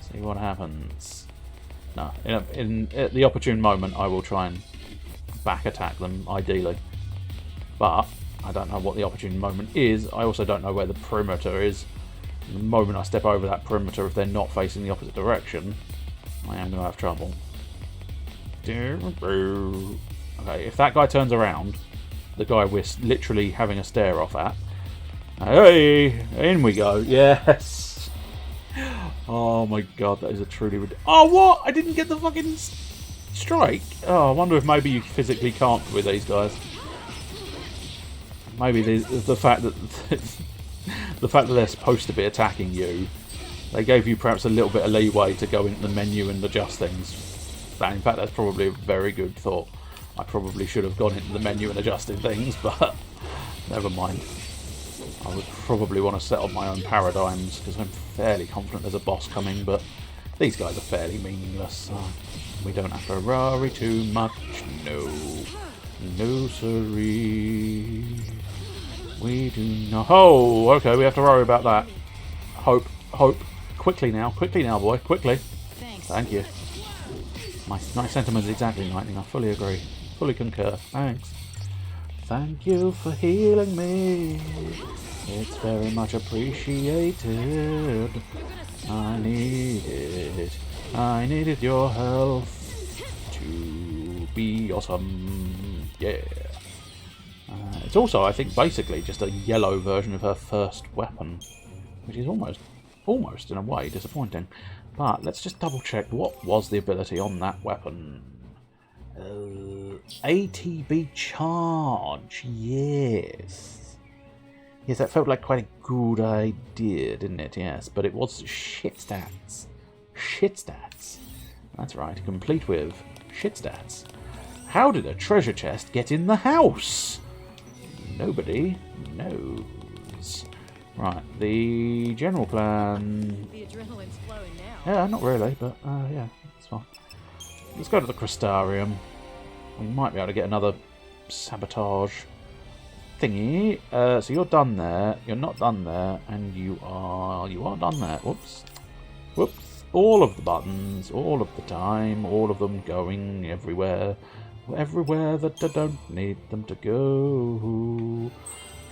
see what happens. No, at the opportune moment I will try and back attack them, ideally. But I don't know what the opportune moment is. I also don't know where the perimeter is. The moment I step over that perimeter, if they're not facing the opposite direction, I am going to have trouble. Okay, if that guy turns around, the guy we're literally having a stare off at. Hey, in we go. Yes. Oh my god, that is a truly ridiculous. Oh, what? I didn't get the fucking strike. Oh, I wonder if maybe you physically can't with these guys. Maybe the fact that the fact that they're supposed to be attacking you, they gave you perhaps a little bit of leeway to go into the menu and adjust things. In fact, that's probably a very good thought. I probably should have gone into the menu and adjusted things, but never mind. I would probably want to set up my own paradigms, because I'm fairly confident there's a boss coming, but these guys are fairly meaningless, so we don't have to worry too much. No. No siree. We do not. Oh, okay, we have to worry about that. Hope. Quickly now, boy, quickly. Thanks. Thank you. My sentiments exactly, Lightning. I fully agree. Fully concur. Thanks. Thank you for healing me. It's very much appreciated. I needed your help to be awesome. Yeah. It's also, I think, basically just a yellow version of her first weapon, which is almost in a way disappointing. But let's just double check what was the ability on that weapon. ATB charge, yes. Yes, that felt like quite a good idea, didn't it? Yes, but it was shit stats. Shit stats. That's right, complete with shit stats. How did a treasure chest get in the house? Nobody knows. Right, the general plan... The adrenaline's flowing now. Yeah, not really, but yeah, it's fine. Let's go to the Crystarium. We might be able to get another sabotage thingy. So you're done there, you're not done there, and you are done there. Whoops. Whoops. All of the buttons, all of the time, all of them going everywhere. Everywhere that I don't need them to go.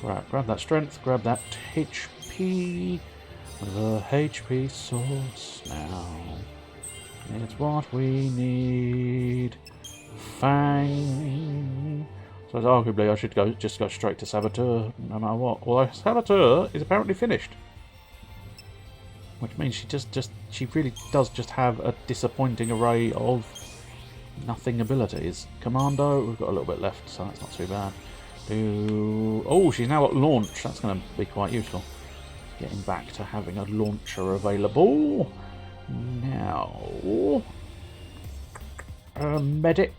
Right, grab that strength, grab that HP. The HP source now. It's what we need. Fang. So arguably I should just go straight to Saboteur, no matter what. Although Saboteur is apparently finished. Which means she really does just have a disappointing array of nothing abilities. Commando, we've got a little bit left, so that's not too bad. Oh, she's now got launch. That's going to be quite useful. Getting back to having a launcher available. Now, medic.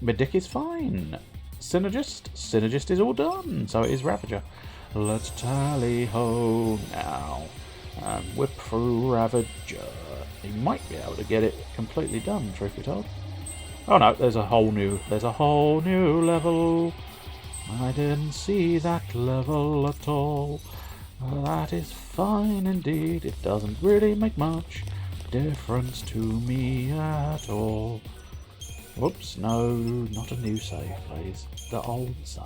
Medic is fine. Synergist is all done. So it is Ravager. Let's tally ho now. And whip through Ravager. He might be able to get it completely done, truth be told. Oh no, there's a whole new level. I didn't see that level at all. That is fine indeed. It doesn't really make much difference to me at all. Whoops, no, not a new save, please. The old save.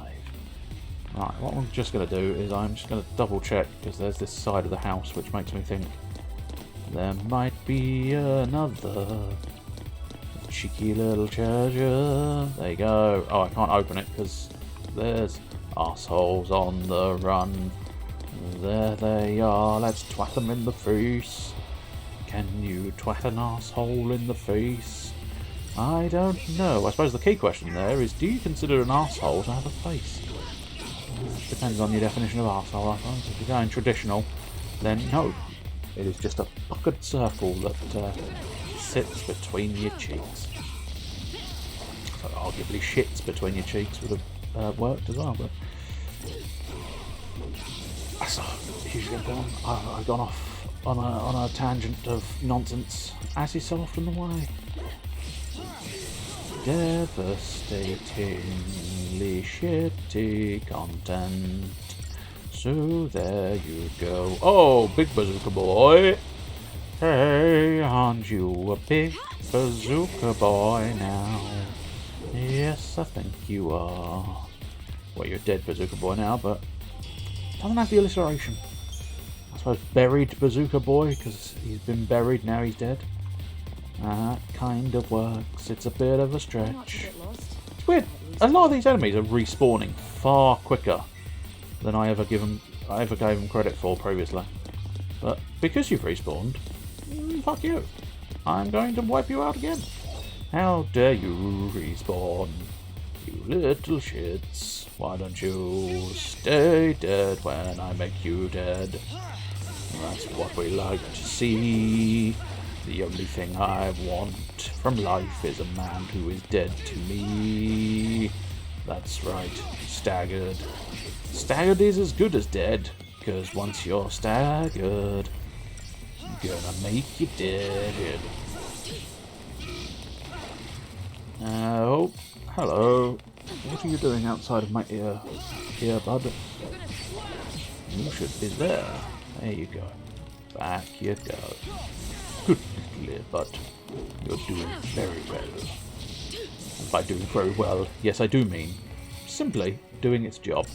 Right, what I'm just going to do is I'm just going to double check, because there's this side of the house which makes me think there might be another cheeky little treasure. There you go. Oh, I can't open it because there's assholes on the run. There they are. Let's twat them in the face. Can you twat an asshole in the face? I don't know. I suppose the key question there is, do you consider an asshole to have a face? Depends on your definition of arsehole, I suppose. If you're going traditional, then no. It is just a bucket circle that sits between your cheeks. So arguably shits between your cheeks would have worked as well, but... So, I've gone off on a tangent of nonsense, as is so often the way. Devastatingly shitty content. So there you go. Oh, big bazooka boy. Hey, aren't you a big bazooka boy now? Yes, I think you are. Well, you're a dead bazooka boy now, but doesn't have the alliteration. I suppose buried bazooka boy, because he's been buried, now he's dead. That kind of works. It's a bit of a stretch. It's weird. A lot of these enemies are respawning far quicker than I ever gave them credit for previously. But because you've respawned, fuck you. I'm going to wipe you out again. How dare you respawn, you little shits. Why don't you stay dead when I make you dead? That's what we like to see. The only thing I want from life is a man who is dead to me. That's right, staggered. Staggered is as good as dead, because once you're staggered, I'm gonna make you dead. Oh, hello. What are you doing outside of my ear, bud? You should be there. There you go. Back you go. Good little ear bud. You're doing very well. And by doing very well, yes, I do mean simply doing its job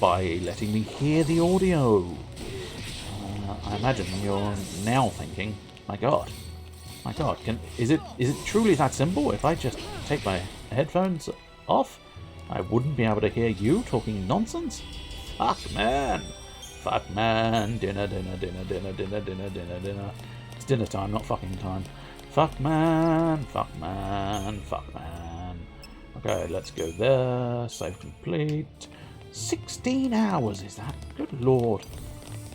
by letting me hear the audio. I imagine you're now thinking, my god, My God, is it truly that simple? If I just take my headphones off, I wouldn't be able to hear you talking nonsense? Fuck, man. Fuck, man. Dinner. It's dinner time, not fucking time. Fuck, man. Fuck, man. Fuck, man. Okay, let's go there. Save complete. 16 hours is that? Good lord.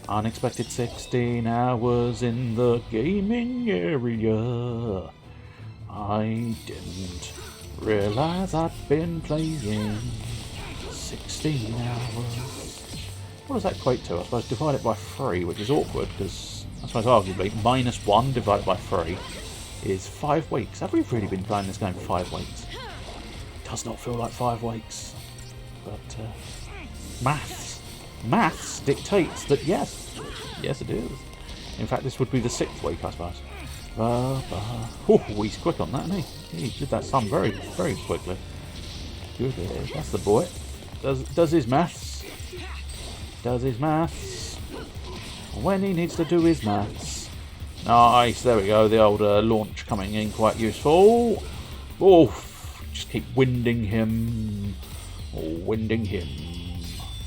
Unexpected 16 hours in the gaming area. I didn't realise I'd been playing 16 hours. What does that equate to? I suppose divide it by 3, which is awkward, because I suppose arguably -1 divided by 3 is 5 weeks. Have we really been playing this game for 5 weeks? It does not feel like 5 weeks. But maths dictates that yes it is. In fact, this would be the 6th week, I suppose. Oh, he's quick on that, isn't he? He did that sum very, very quickly. Good, that's the boy. Does his maths. Does his maths. When he needs to do his maths. Nice, there we go. The old launch coming in, quite useful. Oh, just keep winding him. Winding him.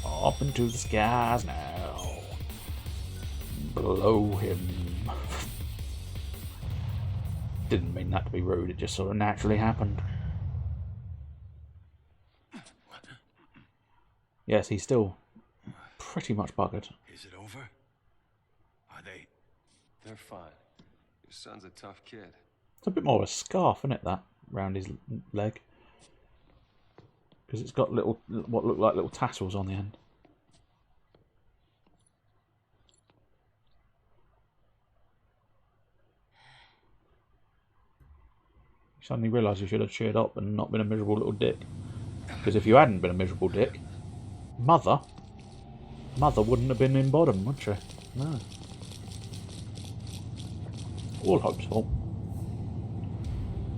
Up into the skies now. Blow him. Didn't mean that to be rude, it just sort of naturally happened. Yes, he's still pretty much buggered. Is it over? Are they? They're fine. Your son's a tough kid. It's a bit more of a scarf, isn't it, that, round his leg? Because it's got little, what look like little tassels on the end. Suddenly realised you should have cheered up and not been a miserable little dick. Because if you hadn't been a miserable dick, Mother wouldn't have been in bottom, would she? No. All hopeful.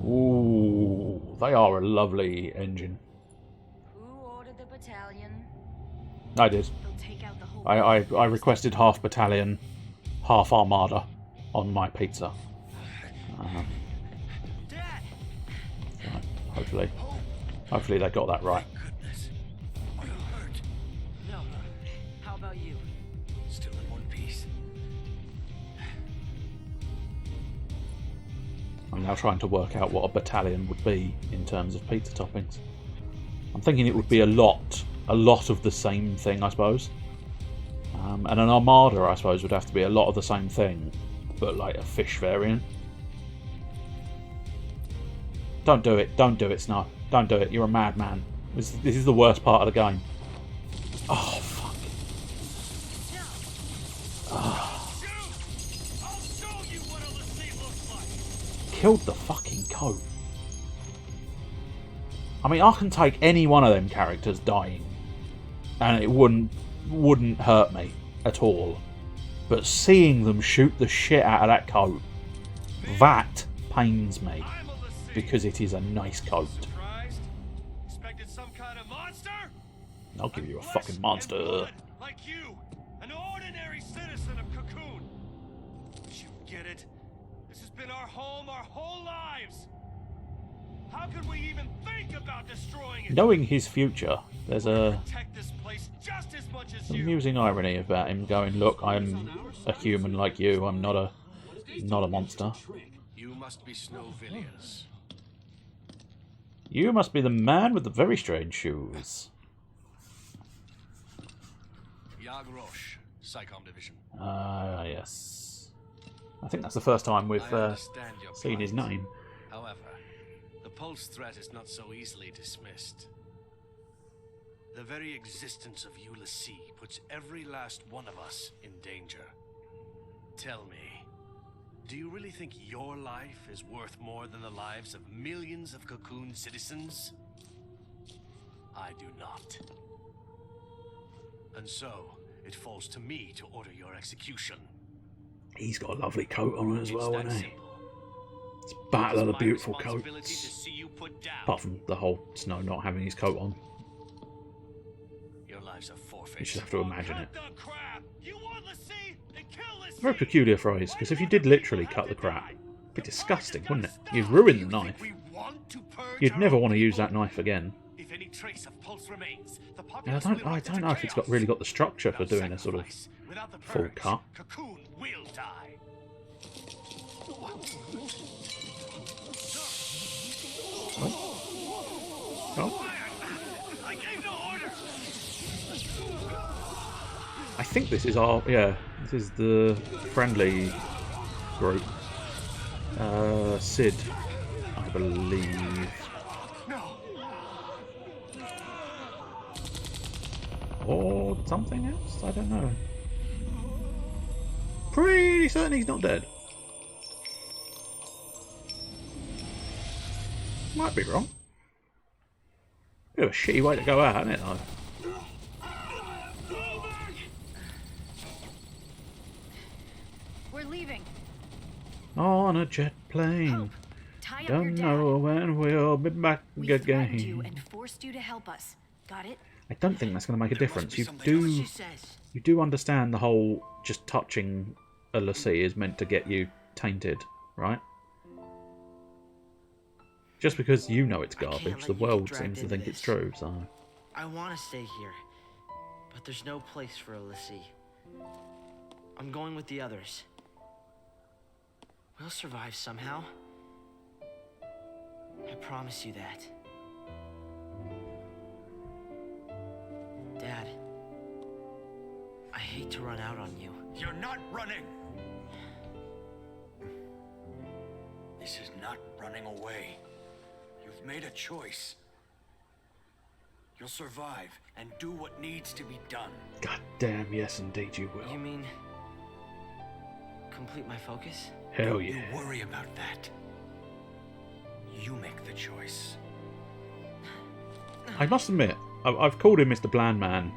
Ooh, they are a lovely engine. Who ordered the battalion? I did. I requested half battalion, half armada on my pizza. Hopefully they got that right. Goodness. Are you hurt? No. How about you? Still in one piece. I'm now trying to work out what a battalion would be in terms of pizza toppings. I'm thinking it would be a lot of the same thing, I suppose. And an armada, I suppose, would have to be a lot of the same thing, but like a fish variant. Don't do it, Snow. Don't do it, you're a madman. This is the worst part of the game. Oh, fuck. Killed the fucking coat. I mean, I can take any one of them characters dying, and it wouldn't hurt me at all. But seeing them shoot the shit out of that coat, that pains me, because it is a nice coat. Expected some kind of monster? I'll give you a fucking monster. Like you, an ordinary citizen of Cocoon. You get it? This has been our home our whole lives. How could we even think about destroying it? Knowing his future, there's a Protect this place just as much as you. amusing irony about him going, "Look, I'm a human like you. I'm not a monster. You must be Snowvillians. You must be the man with the very strange shoes." Yag Rosh, Psychom Division. Yes. I think that's the first time we've I understand your seen his plight. name. However, the Pulse threat is not so easily dismissed. The very existence of Ulysses puts every last one of us in danger. Tell me, do you really think your life is worth more than the lives of millions of Cocoon citizens? I do not. And so, it falls to me to order your execution. He's got a lovely coat on as well, It's that hasn't he? simple. It's Battle of the It's my Beautiful responsibility Coats. to see you put down. Apart from the whole Snow not having his coat on. Your lives are forfeit. You just have to imagine it. Cut the crap! You want Lassie? Then kill Lassie! Very peculiar phrase, because if you did literally cut the crap, be disgusting, wouldn't it? You'd ruin the knife. We want to purge You'd our never own want to use people? that knife again. If any trace of pulse remains, the And populace I will don't erupt know if it's got into really got the chaos. structure for Without doing a sort of sacrifice, without the full purge, cut. Cocoon will die. Oh. I gave no order. I think this is our this is the friendly group. Sid, I believe. No. Or something else? I don't know. Pretty certain he's not dead. Might be wrong. Bit of a shitty way to go out, isn't it, though? We're leaving. On a jet plane. Hope, tie up your Don't dad. know when we'll be back We threatened you again. and forced you to help us. Got it? I don't think that's going to make a difference. be You something do, She says. you do understand the whole just touching a lassie is meant to get you tainted, right? Just because you know it's I can't garbage, let the you get world dragged seems to into think it's this. true. So I want to stay here, but there's no place for Alyssa. I'm going with the others. We'll survive somehow. I promise you that. Dad, I hate to run out on you. You're not running. This is not running away. You've made a choice. You'll survive and do what needs to be done. god damn, yes, indeed you will. You mean complete my focus? Hell You yeah. worry about that. You make the choice. I must admit, I've called him Mr. Blandman,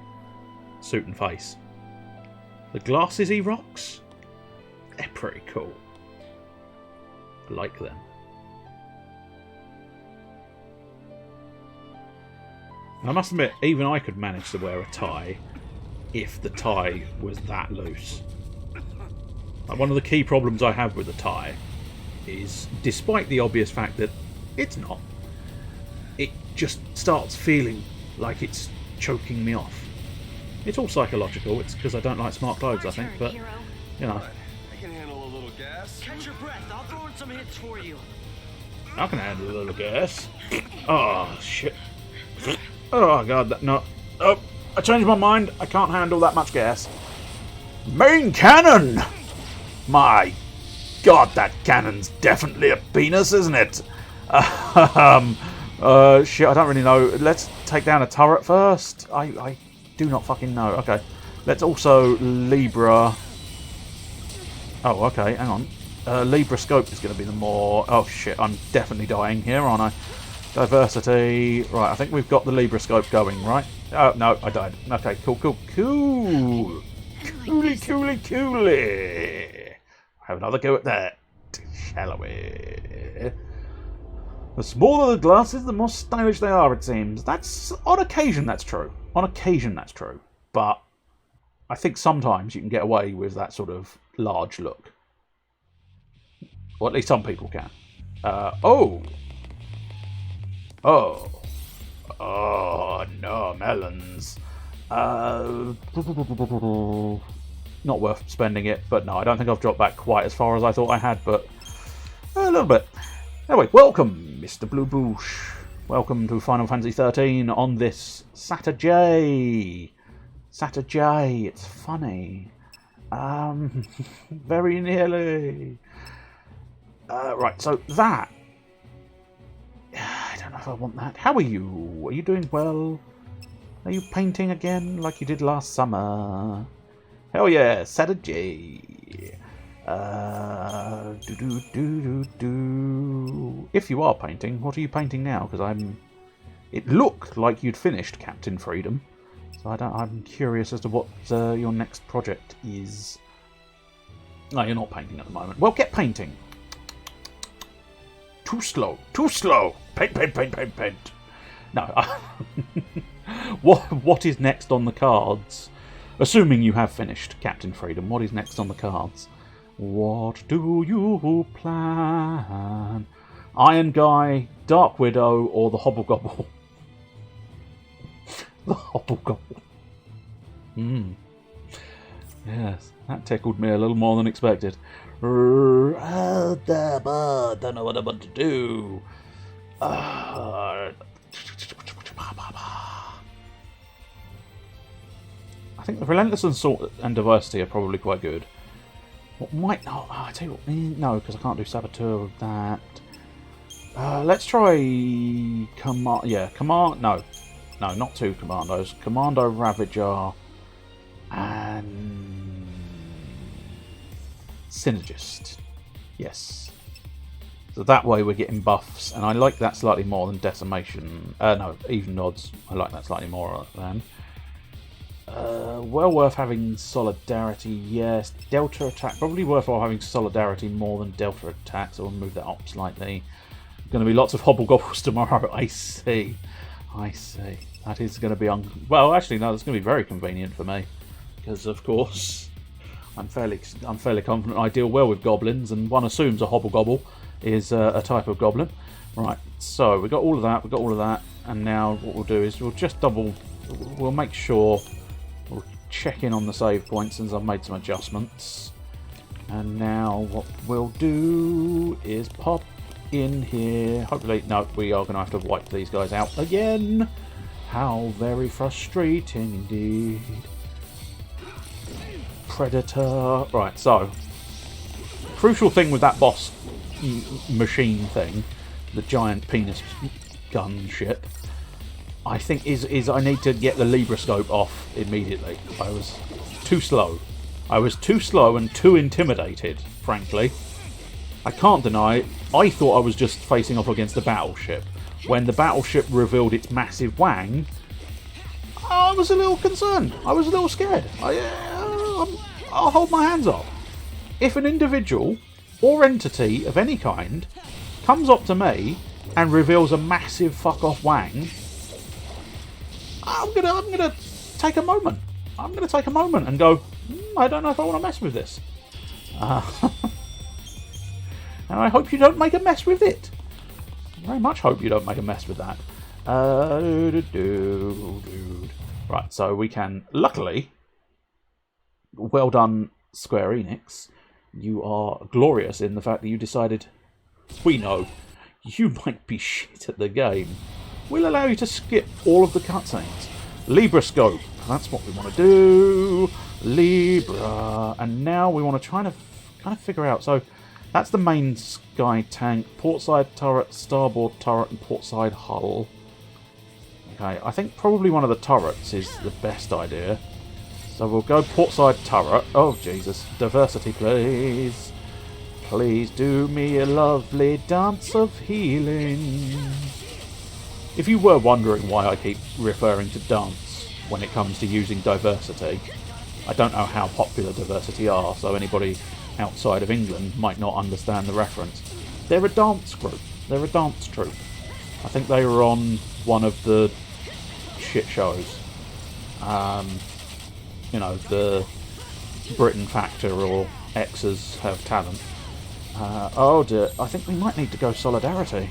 suit and face. The glasses he rocks, they're pretty cool. I like them. I must admit, even I could manage to wear a tie if the tie was that loose. Like, one of the key problems I have with a tie is, despite the obvious fact that it's not, it just starts feeling like it's choking me off. It's all psychological. It's because I don't like smart clothes, I think, but, Hero. you know, I can handle a little gas. Catch your breath. I'll throw in some hits for you. I can handle a little gas. Oh, shit. Oh, God, no. Oh, I changed my mind. I can't handle that much gas. Main cannon! My God, that cannon's definitely a penis, isn't it? Shit, I don't really know. Let's take down a turret first. I do not fucking know. Okay. Let's also Libra... Oh, okay, hang on. Libra scope is going to be the more... Oh, shit, I'm definitely dying here, aren't I? Diversity... Right, I think we've got the Libra scope going, right? Oh, no, I died. Okay, cool. Cooly. Have another go at that, shall we? The smaller the glasses, the more stylish they are, it seems. That's... On occasion, that's true. But I think sometimes you can get away with that sort of large look. Or at least some people can. Oh, no, melons. Not worth spending it, but no, I don't think I've dropped back quite as far as I thought I had, but a little bit. Anyway, welcome, Mr. Blue Boosh. Welcome to Final Fantasy XIII on this SaturJay. SaturJay, it's funny. Very nearly. Right, so that... I don't know if I want that. How are you? Are you doing well? Are you painting again like you did last summer? Hell yeah, SaturJay. If you are painting, what are you painting now? Because it looked like you'd finished Captain Freedom, so I'm curious as to what your next project is. No, you're not painting at the moment. Well, get painting. Too slow. Paint. No. What is next on the cards? Assuming you have finished Captain Freedom, what is next on the cards? What do you plan? Iron Guy, Dark Widow, or the Hobblegobble? The Hobblegobble. Yes, that tickled me a little more than expected. Don't know what I'm about to do. I think the Relentless and Diversity are probably quite good. What might not? Oh, I tell you what, no, because I can't do Saboteur with that. Let's try Command. Yeah, Command. No, not two Commandos. Commando Ravager and Synergist. Yes. So that way we're getting buffs, and I like that slightly more than Decimation. No, Even Odds. I like that slightly more than. Well worth having Solidarity, yes. Delta Attack, probably worthwhile having Solidarity more than Delta Attack, so we'll move that up slightly. Going to be lots of Hobblegobbles tomorrow, I see. That is going to be well, actually, no, that's going to be very convenient for me. Because, of course, I'm fairly confident I deal well with goblins, and one assumes a Hobblegobble is a type of goblin. Right, so we've got all of that, and now what we'll do is we'll just we'll make sure, we'll check in on the save point since I've made some adjustments. And now what we'll do is pop in here. Hopefully, no, we are going to have to wipe these guys out again. How very frustrating indeed. Predator. Right, so crucial thing with that boss machine thing, the giant penis gun ship, I think is I need to get the Libroscope off immediately. I was too slow. And too intimidated, frankly. I can't deny, I thought I was just facing off against a battleship. When the battleship revealed its massive wang, I was a little concerned. I was a little scared. I'll hold my hands up. If an individual or entity of any kind comes up to me and reveals a massive fuck off wang, I'm gonna take a moment. I'm gonna take a moment and go, I don't know if I want to mess with this. And I hope you don't make a mess with it. I very much hope you don't make a mess with that. Right, so we can, luckily, well done Square Enix. You are glorious in the fact that you decided, we know, you might be shit at the game. We'll allow you to skip all of the cutscenes. Libroscope, that's what we want to do. Libra, and now we want to try to kind of figure out, so that's the main sky tank, portside turret, starboard turret, and portside hull. Okay, I think probably one of the turrets is the best idea. So we'll go portside turret. Oh, Jesus. Diversity, please. Please do me a lovely dance of healing. If you were wondering why I keep referring to dance when it comes to using diversity, I don't know how popular diversity are, so anybody outside of England might not understand the reference. They're a dance group. They're a dance troupe. I think they were on one of the shit shows. You know, the Britain Factor or X's Have Talent. Oh dear, I think we might need to go Solidarity.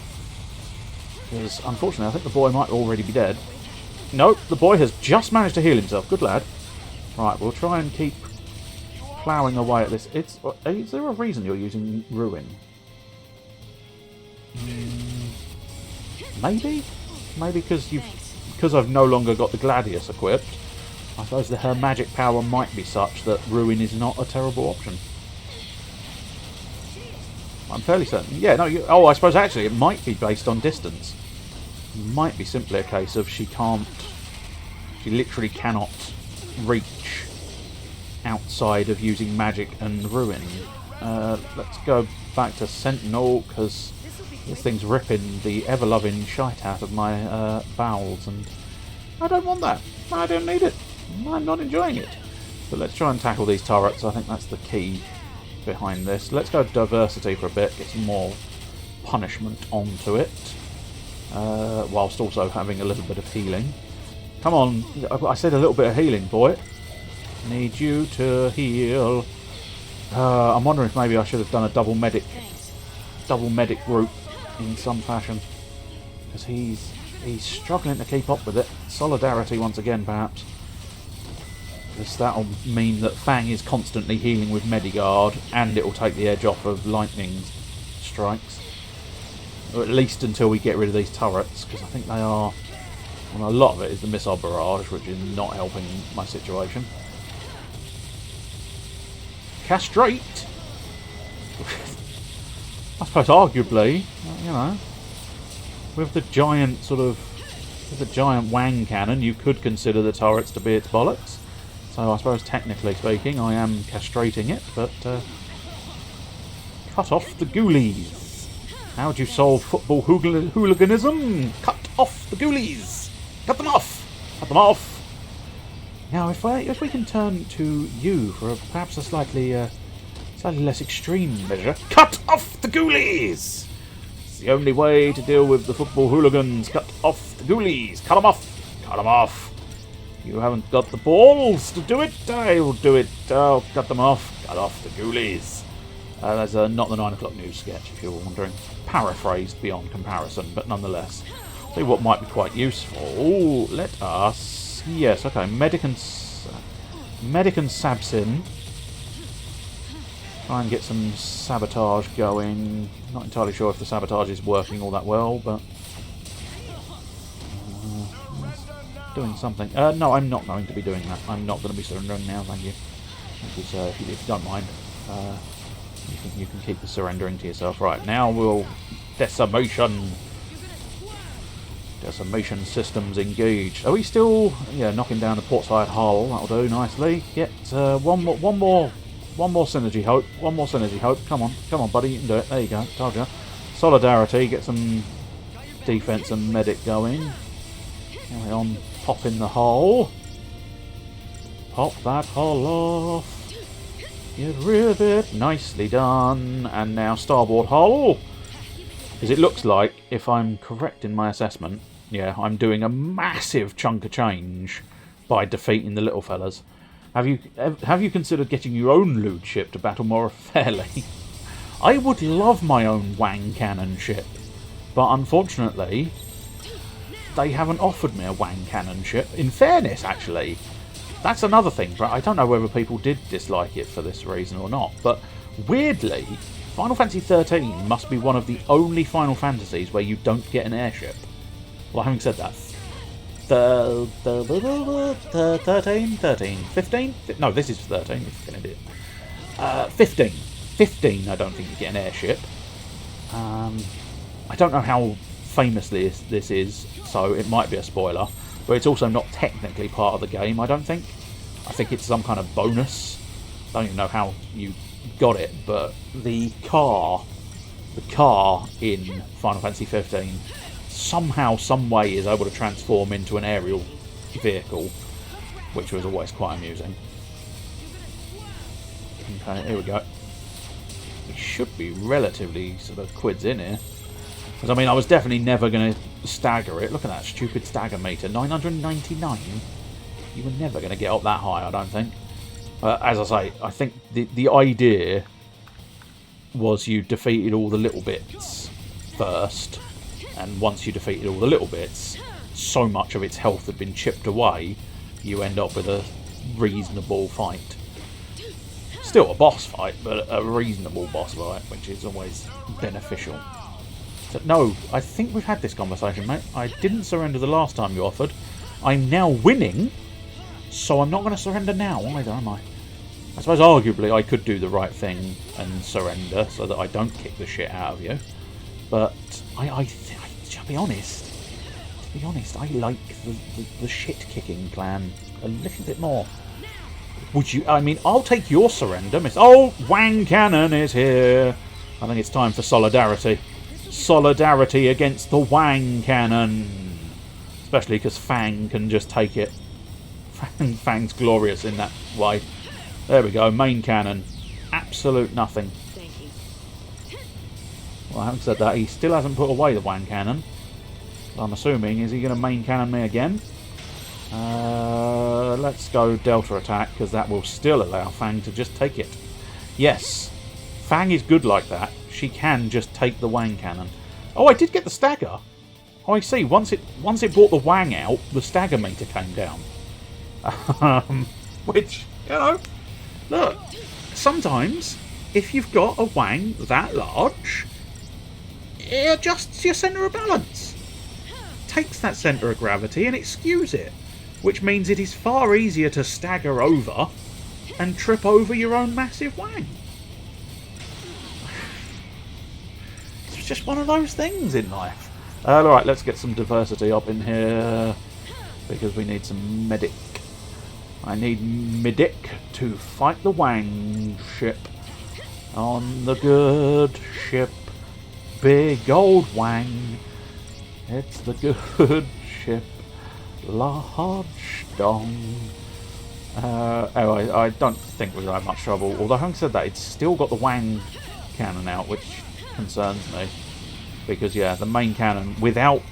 Because, unfortunately, I think the boy might already be dead. Nope, the boy has just managed to heal himself. Good lad. Right, we'll try and keep ploughing away at this. Is there a reason you're using Ruin? Maybe? Maybe because I've no longer got the Gladius equipped. I suppose her magic power might be such that Ruin is not a terrible option. I'm fairly certain. Yeah, no. Oh, I suppose actually it might be based on distance. It might be simply a case of she literally cannot reach outside of using magic and Ruin. Let's go back to Sentinel, because this thing's ripping the ever-loving shite out of my bowels, and I don't want that. I don't need it. I'm not enjoying it. But let's try and tackle these turrets. I think that's the key behind this. Let's go Diversity for a bit, get some more punishment onto it, whilst also having a little bit of healing. Come on, I said a little bit of healing, boy. Need you to heal. I'm wondering if maybe I should have done a double medic route in some fashion, because he's struggling to keep up with it. Solidarity once again, perhaps, because that'll mean that Fang is constantly healing with Medigard, and it will take the edge off of lightning strikes, or at least until we get rid of these turrets, because I think they are. Well, a lot of it is the missile barrage, which is not helping my situation. Castrate! I suppose arguably, you know, with the giant Wang cannon, you could consider the turrets to be its bollocks. So I suppose technically speaking, I am castrating it, but cut off the ghoulies. How do you solve football hooliganism? Cut off the ghoulies! Cut them off! Cut them off! Now, if we can turn to you for perhaps a slightly less extreme measure, cut off the ghoulies! It's the only way to deal with the football hooligans. Cut off the ghoulies! Cut them off! Cut them off! You haven't got the balls to do it. I will do it. I'll cut them off. Cut off the ghoulies. That's not the 9 o'clock news sketch, if you're wondering. Paraphrased beyond comparison, but nonetheless. See what might be quite useful. Let us. Yes, okay. Medic and Sabsin. Try and get some sabotage going. Not entirely sure if the sabotage is working all that well, but doing something. No, I'm not going to be doing that. I'm not going to be surrendering now. Thank you. Thank you, sir. If you don't mind, you can keep the surrendering to yourself. Right now, we'll decimation. Decimation systems engaged. Are we still? Yeah, knocking down the port side hull. That'll do nicely. Get one more synergy hope. One more synergy hope. Come on, buddy. You can do it. There you go. Told you. Solidarity. Get some defense and medic going. Carry on. Pop in the hull. Pop that hull off. Get rid of it. Nicely done. And now starboard hull. Because it looks like, if I'm correct in my assessment, yeah, I'm doing a massive chunk of change by defeating the little fellas. Have you considered getting your own lewd ship to battle more fairly? I would love my own Wang cannon ship, but unfortunately, they haven't offered me a Wang cannon ship. In fairness, actually, that's another thing. But I don't know whether people did dislike it for this reason or not. But weirdly, Final Fantasy XIII must be one of the only Final Fantasies where you don't get an airship. Well, having said that, 15? No, this is 13. It's an idiot. 15. 15, I don't think you get an airship. I don't know how famous this is, so it might be a spoiler. But it's also not technically part of the game, I don't think. I think it's some kind of bonus. I don't even know how you got it, but the car in Final Fantasy 15 somehow, some way is able to transform into an aerial vehicle, which was always quite amusing. Okay, here we go. We should be relatively sort of quids in here, because I mean I was definitely never going to stagger it. Look at that stupid stagger meter, 999. You were never going to get up that high, I don't think. As I say, I think the idea was you defeated all the little bits first, and once you defeated all the little bits, so much of its health had been chipped away, you end up with a reasonable fight. Still a boss fight, but a reasonable boss fight, which is always beneficial. So, no, I think we've had this conversation, mate. I didn't surrender the last time you offered. I'm now winning, so I'm not going to surrender now either, am I? I suppose arguably I could do the right thing and surrender so that I don't kick the shit out of you. But to be honest, I like the shit kicking plan a little bit more. Would you? I mean, I'll take your surrender, Miss. Oh, Wang Cannon is here. I think it's time for solidarity. Solidarity against the Wang Cannon. Especially because Fang can just take it. Fang's glorious in that way. There we go, main cannon. Absolute nothing. Thank you. Well, having said that, he still hasn't put away the Wang cannon. So I'm assuming, is he going to main cannon me again? Let's go Delta attack, because that will still allow Fang to just take it. Yes, Fang is good like that. She can just take the Wang cannon. Oh, I did get the stagger. Oh, I see. Once it brought the Wang out, the stagger meter came down. Which, you know, look, sometimes if you've got a Wang that large, it adjusts your centre of balance. Takes that centre of gravity and it skews it, which means it is far easier to stagger over and trip over your own massive Wang. It's just one of those things in life. Alright, let's get some diversity up in here, because we need some medic. I need medic to fight the Wang ship. On the good ship, big old Wang. It's the good ship, large dong. Anyway, I don't think we're going to have much trouble. Although, having said that, it's still got the Wang cannon out, which concerns me. Because, yeah, the main cannon, without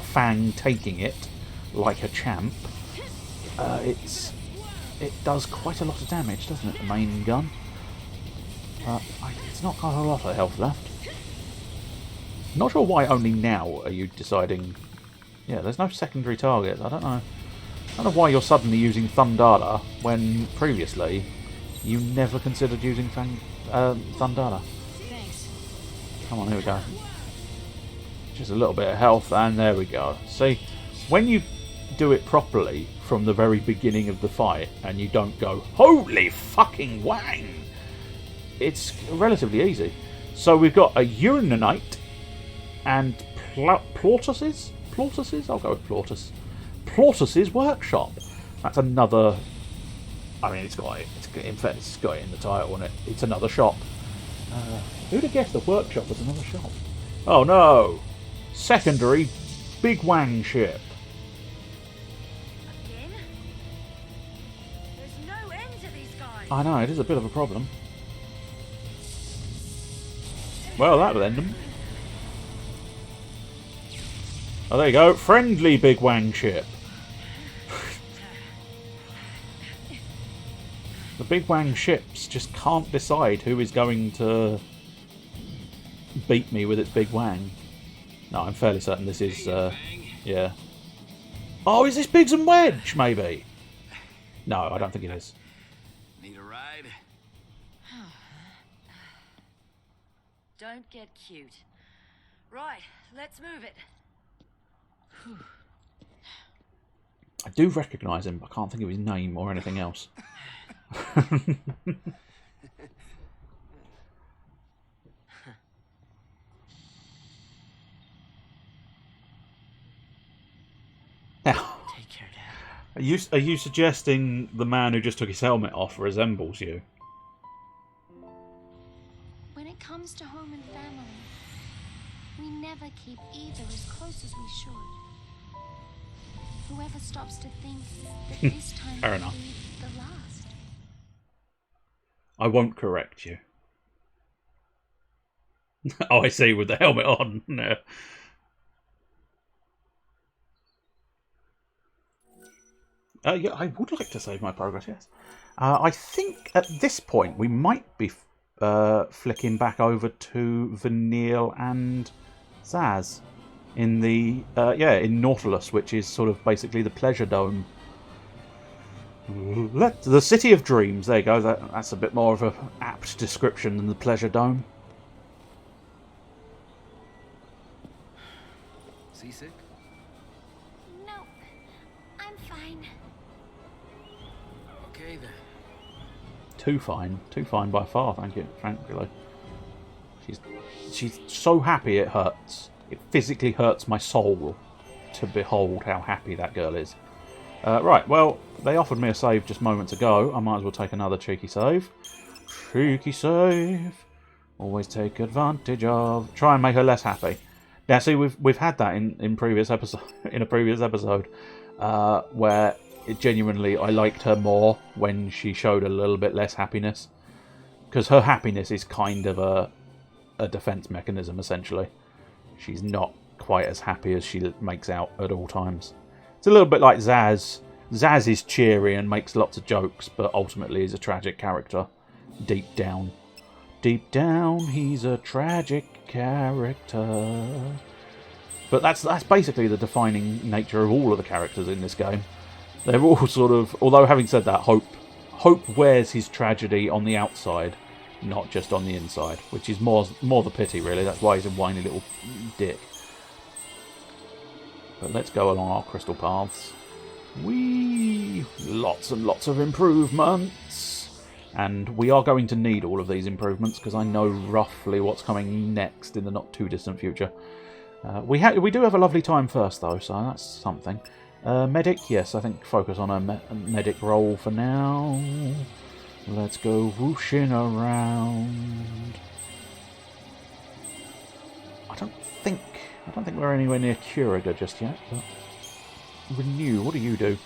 Fang taking it like a champ, it does quite a lot of damage, doesn't it, the main gun? It's not got a lot of health left. Not sure why only now are you deciding... Yeah, there's no secondary targets. I don't know why you're suddenly using Thundara when previously you never considered using Thundara. Thanks. Come on, here we go. Just a little bit of health, and there we go. See, when you do it properly from the very beginning of the fight, and you don't go, holy fucking Wang! It's relatively easy. So we've got a Uranite and Plautus's? I'll go with Plautus. Plautus's workshop. That's another... I mean, in fact, it's got it in the title, and it's another shop. Who'd have guessed the workshop was another shop? Oh no! Secondary Big Wang ship. Again? There's no end to these guys. I know, it is a bit of a problem. Well, that'll end them. Oh, there you go. Friendly Big Wang ship. The Big Wang ships just can't decide who is going to beat me with its Big Wang. No, I'm fairly certain this is, yeah. Oh, is this Biggs and Wedge, maybe? No, I don't think it is. Need a ride? Don't get cute. Right, let's move it. I do recognise him, but I can't think of his name or anything else. Now, Take care, Dad. are you suggesting the man who just took his helmet off resembles you? When it comes to home and family, we never keep either as close as we should. Whoever stops to think that this time Fair will enough. be the last. I won't correct you. Oh, I see, with the helmet on. No. Yeah, I would like to save my progress, yes. I think at this point we might be flicking back over to Vanille and Zaz in the in Nautilus, which is sort of basically the pleasure dome. The City of Dreams. There you go. That's a bit more of an apt description than the pleasure dome. Seasick? No, I'm fine. Okay then. Too fine by far. Thank you, frankly. She's so happy it hurts. It physically hurts my soul to behold how happy that girl is. Right, well, they offered me a save just moments ago. I might as well take another cheeky save. Cheeky save. Always take advantage of. Try and make her less happy. Now, see, we've had that in previous episode, in a previous episode, where it genuinely I liked her more when she showed a little bit less happiness, because her happiness is kind of a defense mechanism essentially. She's not quite as happy as she makes out at all times. It's a little bit like Zaz. Zaz is cheery and makes lots of jokes, but ultimately is a tragic character. deep down. Deep down, he's a tragic character. But that's basically the defining nature of all of the characters in this game. They're all sort of... Although, having said that, Hope wears his tragedy on the outside, not just on the inside, which is more the pity, really. That's why he's a whiny little dick. But let's go along our crystal paths. Whee! Lots and lots of improvements. And we are going to need all of these improvements, because I know roughly what's coming next in the not-too-distant future. We do have a lovely time first, though, so that's something. Medic, yes, I think focus on a medic role for now. Let's go whooshing around. I don't think we're anywhere near Curaga just yet, but renew, what do you do?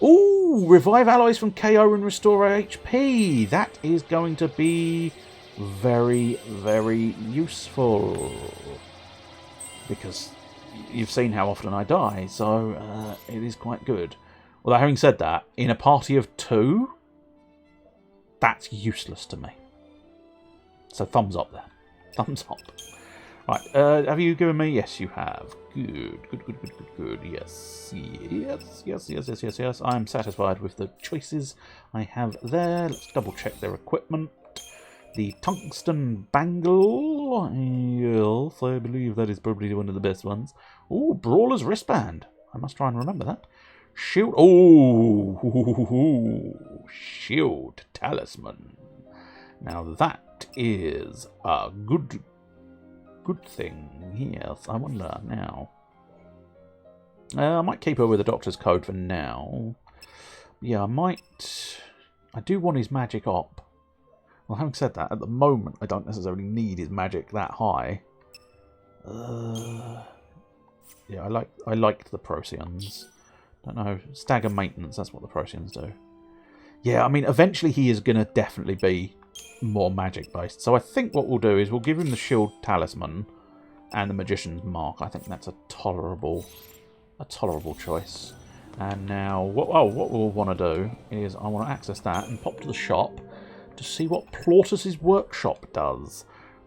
Ooh, revive alloys from KO and restore HP. That is going to be very, very useful. Because you've seen how often I die, so it is quite good. Although, having said that, in a party of 2, that's useless to me. So thumbs up there. Thumbs up. Right, have you given me? Yes, you have. Good. Yes. I'm satisfied with the choices I have there. Let's double check their equipment. The tungsten bangle. Yes, I believe that is probably one of the best ones. Ooh, Brawler's wristband. I must try and remember that. Shield. Oh, shield talisman. Now that is a good thing. Yes, I wonder now. I might keep her with the doctor's code for now. Yeah, I do want his magic op. Well, having said that, at the moment, I don't necessarily need his magic that high. Yeah, I liked the Procyon. Don't know, stagger maintenance, that's what the Procyon do. Yeah, I mean, eventually he is going to definitely be more magic-based. So I think what we'll do is we'll give him the Shield Talisman and the Magician's Mark. I think that's a tolerable choice. And now, what we'll want to do is I want to access that and pop to the shop to see what Plautus's workshop does.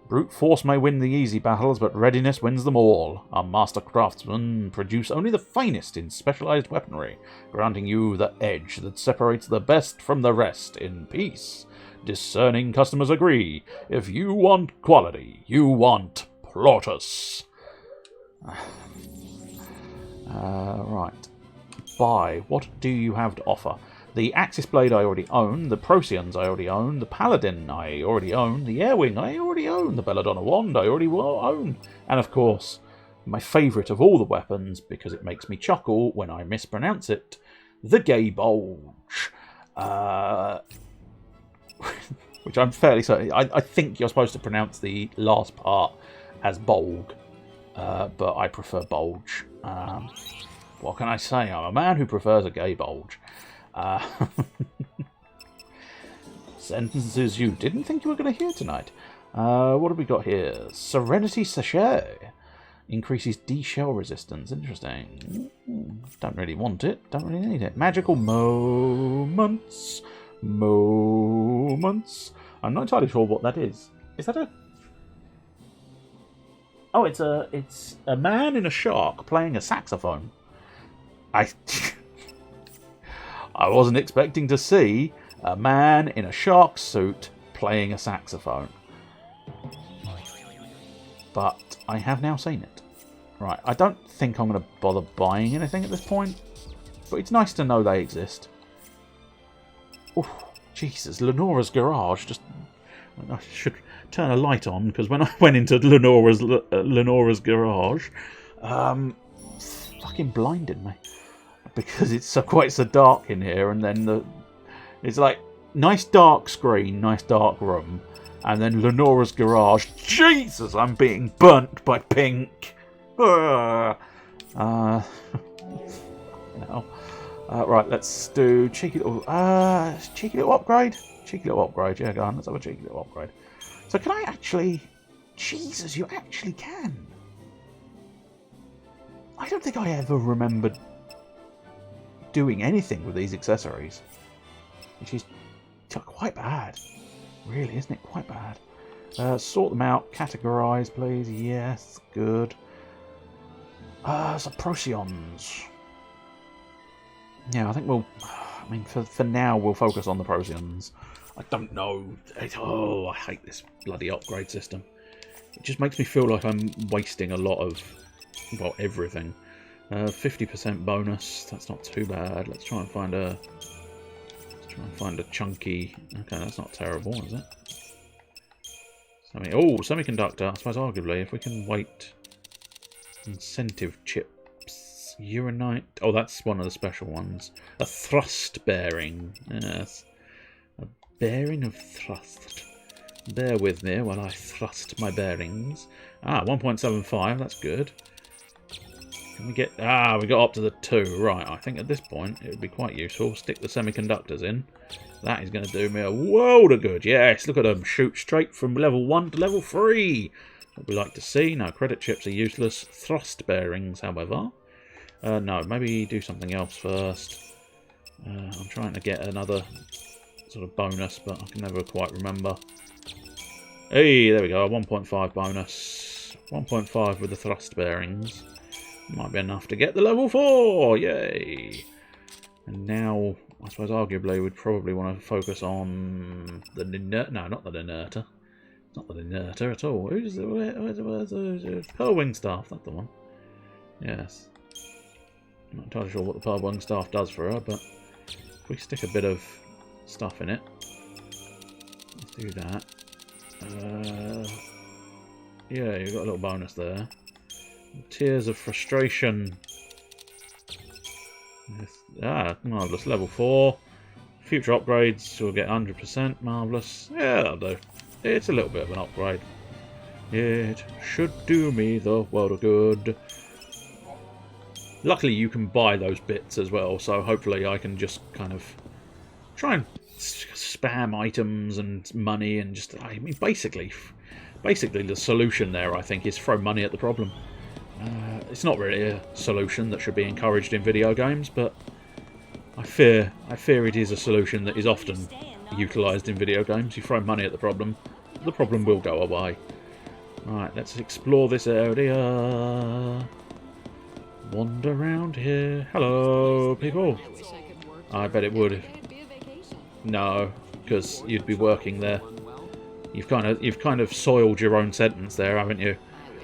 Brute force may win the easy battles, but readiness wins them all. Our master craftsmen produce only the finest in specialized weaponry, granting you the edge that separates the best from the rest in peace. Discerning customers agree. If you want quality, you want Plautus. Right. Buy. What do you have to offer? The Axis Blade I already own, the Procyons I already own, the Paladin I already own, the Airwing I already own, the Belladonna Wand I already own, and of course, my favourite of all the weapons, because it makes me chuckle when I mispronounce it, the Gay Bulge. Which I'm fairly certain, I think you're supposed to pronounce the last part as Bolg, but I prefer Bulge. What can I say? I'm a man who prefers a Gay Bulge. Sentences you didn't think you were going to hear tonight. What have we got here? Serenity Sachet. Increases D-shell resistance. Interesting. Don't really want it. Don't really need it. Magical moments. Moments. I'm not entirely sure what that is. Is that a... Oh, it's a man in a shark playing a saxophone. I wasn't expecting to see a man in a shark suit playing a saxophone. But I have now seen it. Right, I don't think I'm going to bother buying anything at this point. But it's nice to know they exist. Oh, Jesus, Lenora's garage. I should turn a light on, because when I went into Lenora's garage, fucking blinded me. Because it's quite so dark in here, and then it's like nice dark screen, nice dark room, and then Lenora's garage. Jesus, I'm being burnt by pink. No. Right, let's do cheeky little upgrade. Cheeky little upgrade. Yeah, go on. Let's have a cheeky little upgrade. So can I actually? Jesus, you actually can. I don't think I ever remembered doing anything with these accessories, which is quite bad. Really, isn't it quite bad? Sort them out. Categorise, please. Yes, good. So Procyon. Yeah, I think we'll... I mean, for now, we'll focus on the Procyon. I don't know. Oh, I hate this bloody upgrade system. It just makes me feel like I'm wasting a lot of, well, everything. 50% bonus. That's not too bad. Let's try and find a... chunky... Okay, that's not terrible, is it? Semiconductor. I suppose arguably, if we can wait... Incentive chips. Uranite. Oh, that's one of the special ones. A thrust bearing. Yes. A bearing of thrust. Bear with me while I thrust my bearings. 1.75. That's good. Can we get... we got up to the 2. Right, I think at this point it would be quite useful. Stick the semiconductors in. That is going to do me a world of good. Yes, look at them. Shoot straight from level 1 to level 3. What we like to see. No, credit chips are useless. Thrust bearings, however. No, maybe do something else first. I'm trying to get another sort of bonus, but I can never quite remember. Hey, there we go. 1.5 bonus. 1.5 with the thrust bearings. Might be enough to get the level 4. Yay! And now, I suppose arguably we'd probably want to focus on the inerter. No, not the inerter. Not the inerter at all. Where's the Pearl Wing Staff? That's the one. Yes. I'm not entirely sure what the Pearl Wing Staff does for her, but if we stick a bit of stuff in it, let's do that. Yeah, you've got a little bonus there. Tears of Frustration. Yes. Marvellous. Level 4. Future upgrades will get 100%. Marvellous. Yeah, that'll do. It's a little bit of an upgrade. It should do me the world of good. Luckily you can buy those bits as well, so hopefully I can just kind of try and spam items and money and just... I mean, basically the solution there, I think, is throw money at the problem. It's not really a solution that should be encouraged in video games, but I fear it is a solution that is often utilised in video games. You throw money at the problem will go away. Right, let's explore this area. Wander around here. Hello, people. I bet it would. No, because you'd be working there. You've kind of soiled your own sentence there, haven't you?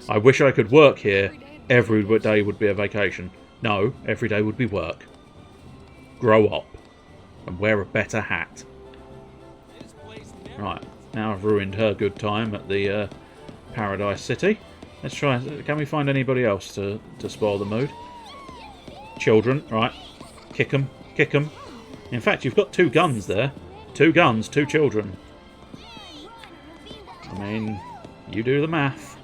I wish I could work here. Every day would be a vacation. No, every day would be work. Grow up and wear a better hat. Right, now I've ruined her good time at the Paradise City. Let's try. Can we find anybody else to spoil the mood? Children, right? Kick them, kick them. In fact, you've got 2 guns there. 2 guns, 2 children. I mean, you do the math.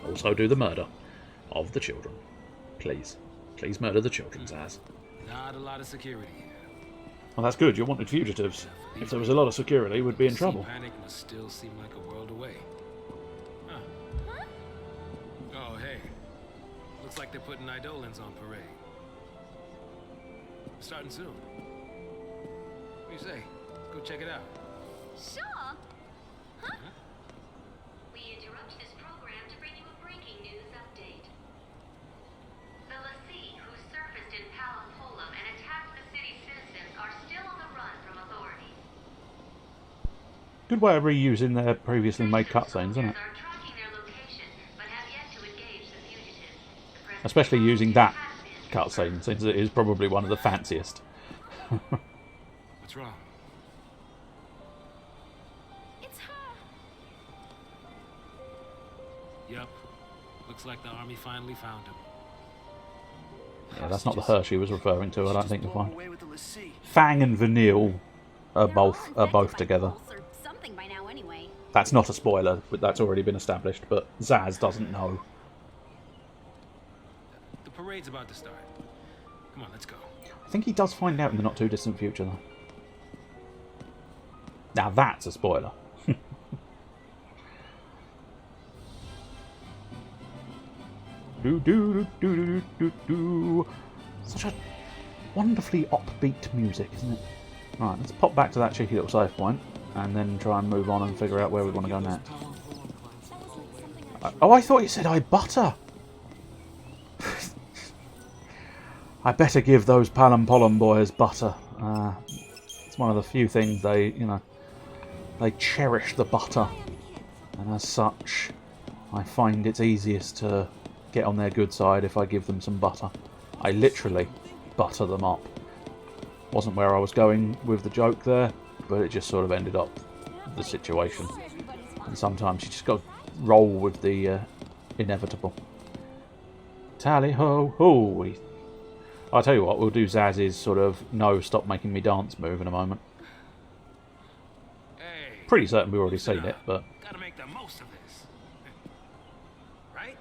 Also do the murder of the children. Please. Please murder the children, Zaz. Not a lot of security here. Well, that's good. You're wanted fugitives. If there was a lot of security, we'd be in trouble. Panic must still seem like a world away. Huh. Oh, hey. Looks like they're putting Eidolons on parade. Starting soon. What do you say? Let's go check it out. Sure. Huh? We interrupt this program to bring you a breaking news update. The Lassie who surfaced in Palapolum and attacked the city's citizens are still on the run from authorities. Good way of reusing their previously made cutscenes, isn't it? Especially using that cutscene, since it is probably one of the fanciest. What's wrong? It's her. Yep. Looks like the army finally found him. Yeah, that's not the her she was referring to, I don't think you'll find. Fang and Vanille are both together. That's not a spoiler, but that's already been established, but Zaz doesn't know. The parade's about to start. Come on, let's go. I think he does find out in the not too distant future, though. Now that's a spoiler. Such a wonderfully upbeat music, isn't it? Right, let's pop back to that cheeky little save point. and then try and move on and figure out where we want to go next. Oh, I thought you said I butter. I better give those Palom Polom boys butter. It's one of the few things they, you know, they cherish the butter, and as such, I find it's easiest to get on their good side if I give them some butter. I literally butter them up. Wasn't where I was going with the joke there, but it just sort of ended up the situation. And sometimes you just got to roll with the inevitable. Tally ho ho! I'll tell you what, we'll do Zaz's sort of no, stop making me dance move in a moment. Pretty certain we've already seen it, but gotta make the most of this. Right?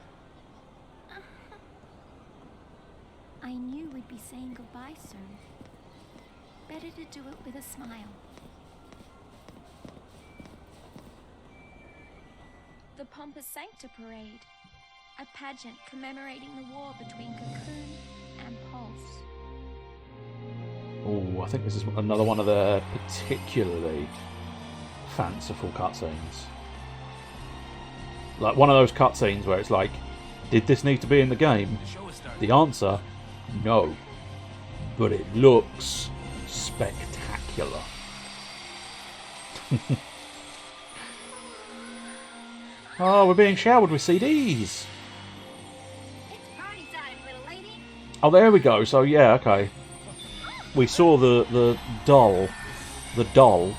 I knew we'd be saying goodbye soon. Better to do it with a smile. The Pompous Sancta Parade. A pageant commemorating the war between Cocoon and Pulse. oh, I think this is another one of their particularly fanciful cutscenes. Like one of those cutscenes where it's like, did this need to be in the game? The answer, no. But it looks spectacular. Oh, we're being showered with CDs. It's party time, little lady. Oh, there we go. So yeah, okay. We saw the doll. The doll.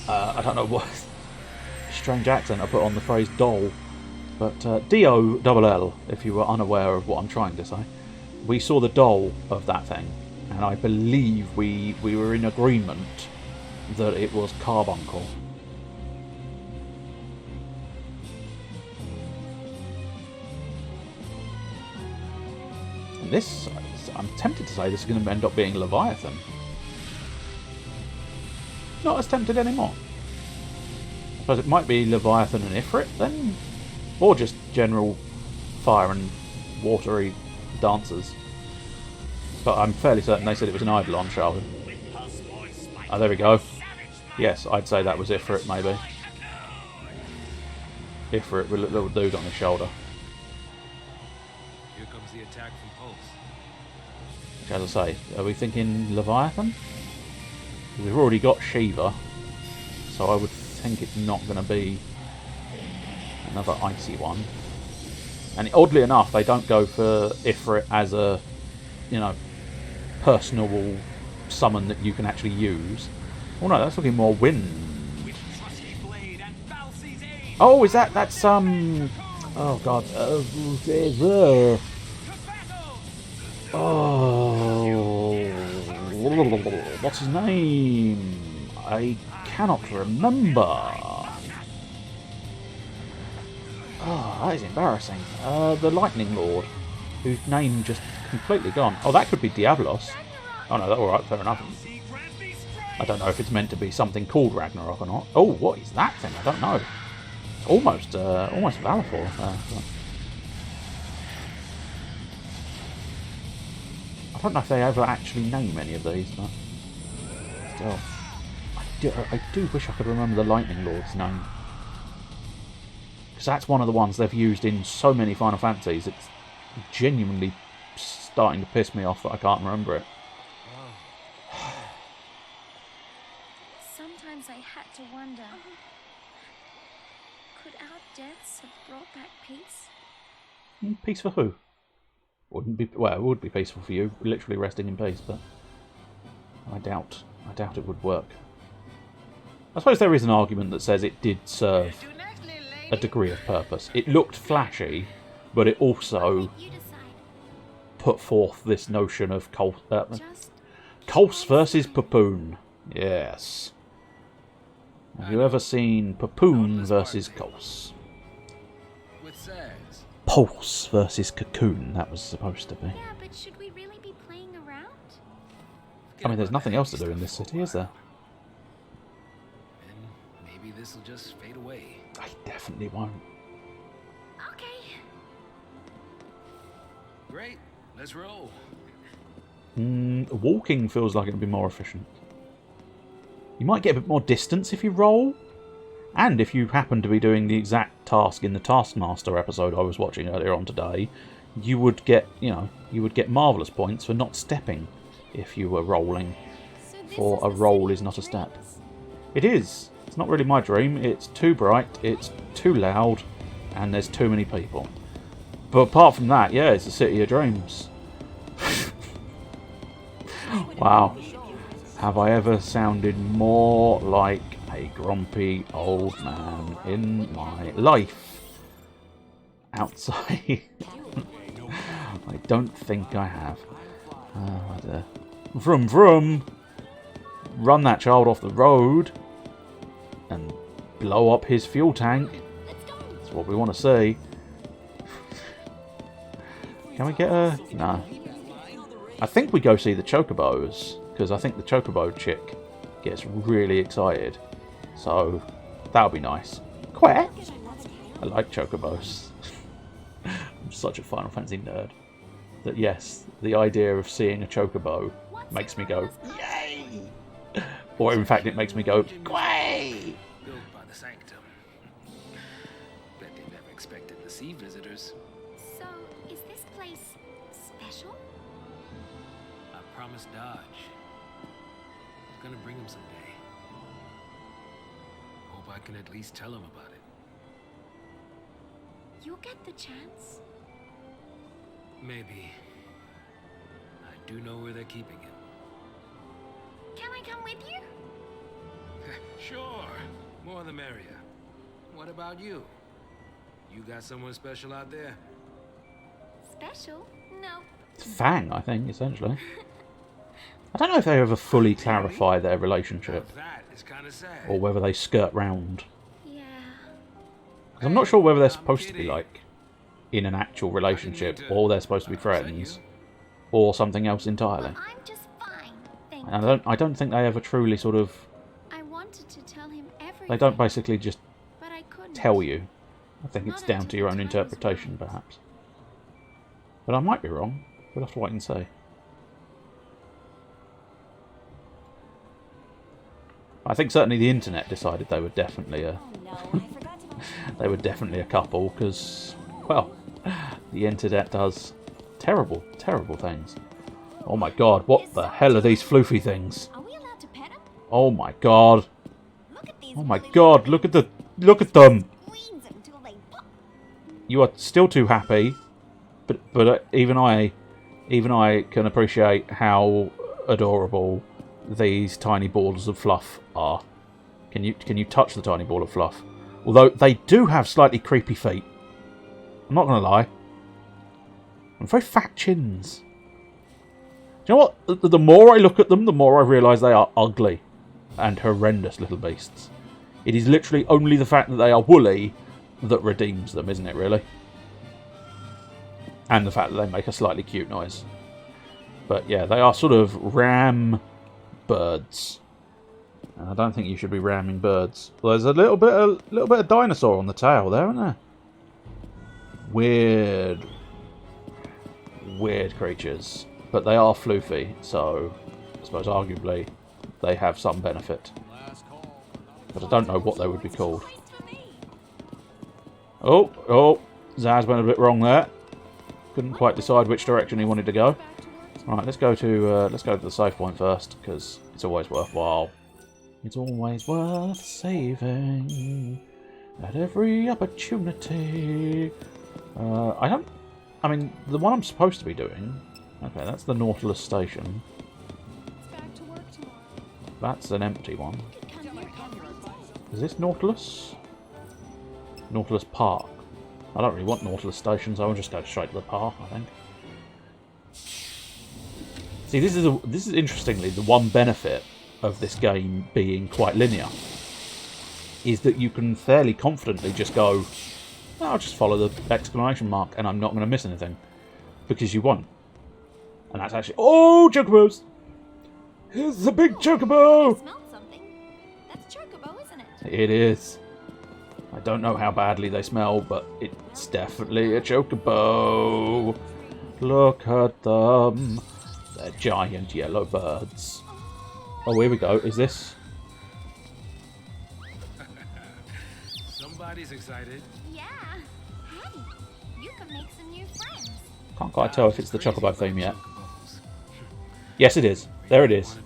I don't know what strange accent I put on the phrase doll. But D-O-double-L, if you were unaware of what I'm trying to say. We saw the doll of that thing, and I believe we were in agreement that it was Carbuncle. And this, I'm tempted to say this is going to end up being Leviathan. Not as tempted anymore. I suppose it might be Leviathan and Ifrit then? Or just general fire and watery dancers. But I'm fairly certain they said it was an Eidolon show. Oh, there we go. Yes, I'd say that was Ifrit, maybe. Ifrit with a little dude on his shoulder. Here comes the attack from Pulse. Which, as I say, are we thinking Leviathan? Because we've already got Shiva, so I would think it's not going to be another icy one. And oddly enough, they don't go for Ifrit as a, you know, personal summon that you can actually use. Oh no, that's looking more wind. Oh, is that's oh god. Oh, what's his name? I cannot remember. Oh, that is embarrassing. The Lightning Lord, whose name just completely gone. Oh, that could be Diablos. Oh no, that's alright, fair enough. I don't know if it's meant to be something called Ragnarok or not. Oh, what is that thing? I don't know. Almost Valafor. I don't know if they ever actually name any of these, but still. I do wish I could remember the Lightning Lord's name. Because that's one of the ones they've used in so many Final Fantasies, it's genuinely starting to piss me off that I can't remember it. Sometimes I had to wonder, could our deaths have brought back peace? Peace for who? Wouldn't be, well, it would be peaceful for you, literally resting in peace, but I doubt it would work. I suppose there is an argument that says it did serve a degree of purpose. It looked flashy, but it also put forth this notion of Colts versus Papoon. Yes. Have you ever seen Papoon versus Colts? Pulse versus Cocoon, that was supposed to be. Yeah, but should we really be playing around? I mean, there's nothing else to do in this city, is there? And maybe this will just fade away. I definitely won't. Okay. Great, let's roll. Walking feels like it'd be more efficient. You might get a bit more distance if you roll. And if you happen to be doing the exact task in the Taskmaster episode I was watching earlier on today, you would get, you would get marvellous points for not stepping if you were rolling. For a roll is not a step. It is. It's not really my dream. It's too bright, it's too loud, and there's too many people. But apart from that, yeah, it's a city of dreams. Wow. Have I ever sounded more like a grumpy old man in my life? Outside. I don't think I have. Vroom vroom. Run that child off the road and blow up his fuel tank. That's what we want to see. Can we get a... No. I think we go see the Chocobos, because I think the Chocobo chick gets really excited. So, that'll be nice. Quack! I like Chocobos. I'm such a Final Fantasy nerd. That yes, the idea of seeing a Chocobo makes me go, yay! Or in fact, it makes me go, quay! Built by the Sanctum. Bet they never expected to see visitors. So, is this place special? I promised Dodge. I was gonna bring him someday. Hope I can at least tell him about it. You'll get the chance. Maybe. I do know where they're keeping him. Can I come with you? Sure. More the merrier. What about you? You got someone special out there? Special? No. It's Fang, I think, essentially. I don't know if they ever fully clarify their relationship. That is kind of sad. Or whether they skirt round. Yeah. 'Cause I'm not sure whether they're supposed to be, like, in an actual relationship, or they're supposed to be friends, or something else entirely. Well, I'm just fine. Thank And I don't think they ever truly sort of... I wanted to tell him everything. They don't basically just but I couldn't. tell you. I think it's down to your own interpretation, perhaps. But I might be wrong. We'll have to wait and see. I think certainly the internet decided they were definitely a... they were definitely a couple, because, well, the internet does terrible, terrible things. Oh my god, what the hell are these floofy things? Are we allowed to pet him? Oh my god. Oh my god, look at them. You are still too happy, but even I can appreciate how adorable these tiny balls of fluff are. Can you touch the tiny ball of fluff? Although they do have slightly creepy feet. I'm not going to lie. And very fat chins. Do you know what? The more I look at them, the more I realise they are ugly and horrendous little beasts. It is literally only the fact that they are woolly that redeems them, isn't it, really? And the fact that they make a slightly cute noise. But yeah, they are sort of ram birds. And I don't think you should be ramming birds. Well, there's a little bit of dinosaur on the tail there, isn't there? Weird creatures. But they are floofy, so I suppose arguably they have some benefit. But I don't know what they would be called. Oh, Zaz went a bit wrong there. Couldn't quite decide which direction he wanted to go. Right, let's go to the save point first, because it's always worthwhile. It's always worth saving at every opportunity. I mean, the one I'm supposed to be doing. Okay, that's the Nautilus station. That's an empty one. Is this Nautilus? Nautilus Park. I don't really want Nautilus stations. I will just go straight to the park, I think. See, this is interestingly the one benefit of this game being quite linear, is that you can fairly confidently just go, oh, I'll just follow the exclamation mark and I'm not going to miss anything, because you won't. And that's actually... Oh, chocobos! Here's the big chocobo! I smelled something. That's chocobo, isn't it? It is. I don't know how badly they smell, but it's definitely a chocobo. Look at them. They're giant yellow birds. Oh, here we go. Is this He's excited. Yeah. Hey, you can make some new friends. Can't quite tell if it's the Chocobo theme yet. Yes, it is. There it is.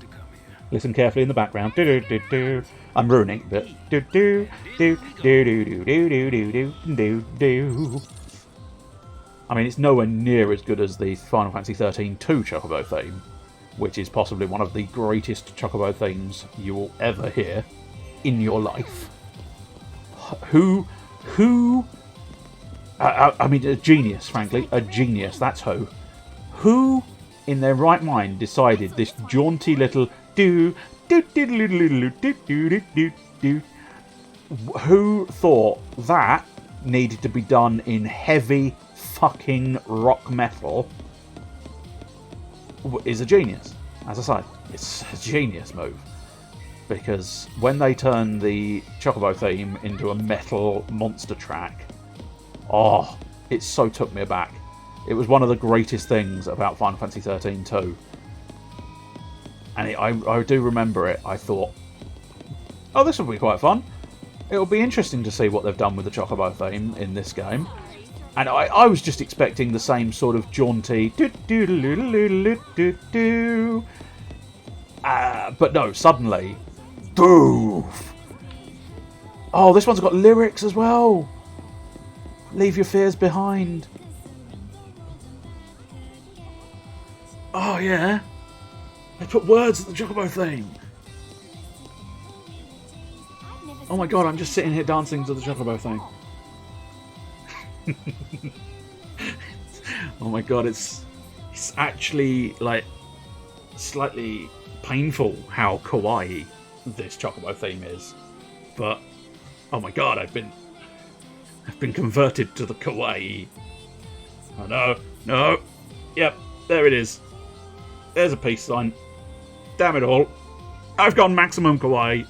Listen carefully in the background. Do do do do. I'm ruining it, but do do do do do do do do do do do. I mean, it's nowhere near as good as the Final Fantasy XIII 2 Chocobo theme, which is possibly one of the greatest Chocobo themes you will ever hear in your life. I mean, a genius, frankly. A genius, that's who. Who, in their right mind, decided this jaunty little do do do do do do do do do? Who thought that needed to be done in heavy fucking rock metal is a genius. As I say, it's a genius move. Because when they turn the Chocobo theme into a metal monster track, oh, it so took me aback. It was one of the greatest things about Final Fantasy XIII 2. And I do remember it. I thought, oh, this will be quite fun. It'll be interesting to see what they've done with the Chocobo theme in this game. And I was just expecting the same sort of jaunty do-do-do-do-do-do-do. But no, suddenly, doof. Oh, this one's got lyrics as well. Leave your fears behind. Oh yeah, they put words at the Chocobo theme. Oh my god, I'm just sitting here dancing to the Chocobo theme. Oh my god, it's actually like slightly painful how kawaii this Chocobo theme is. But oh my god, I've been converted to the kawaii. Oh no. Yep, there it is. There's a peace sign. Damn it all. I've gone maximum kawaii.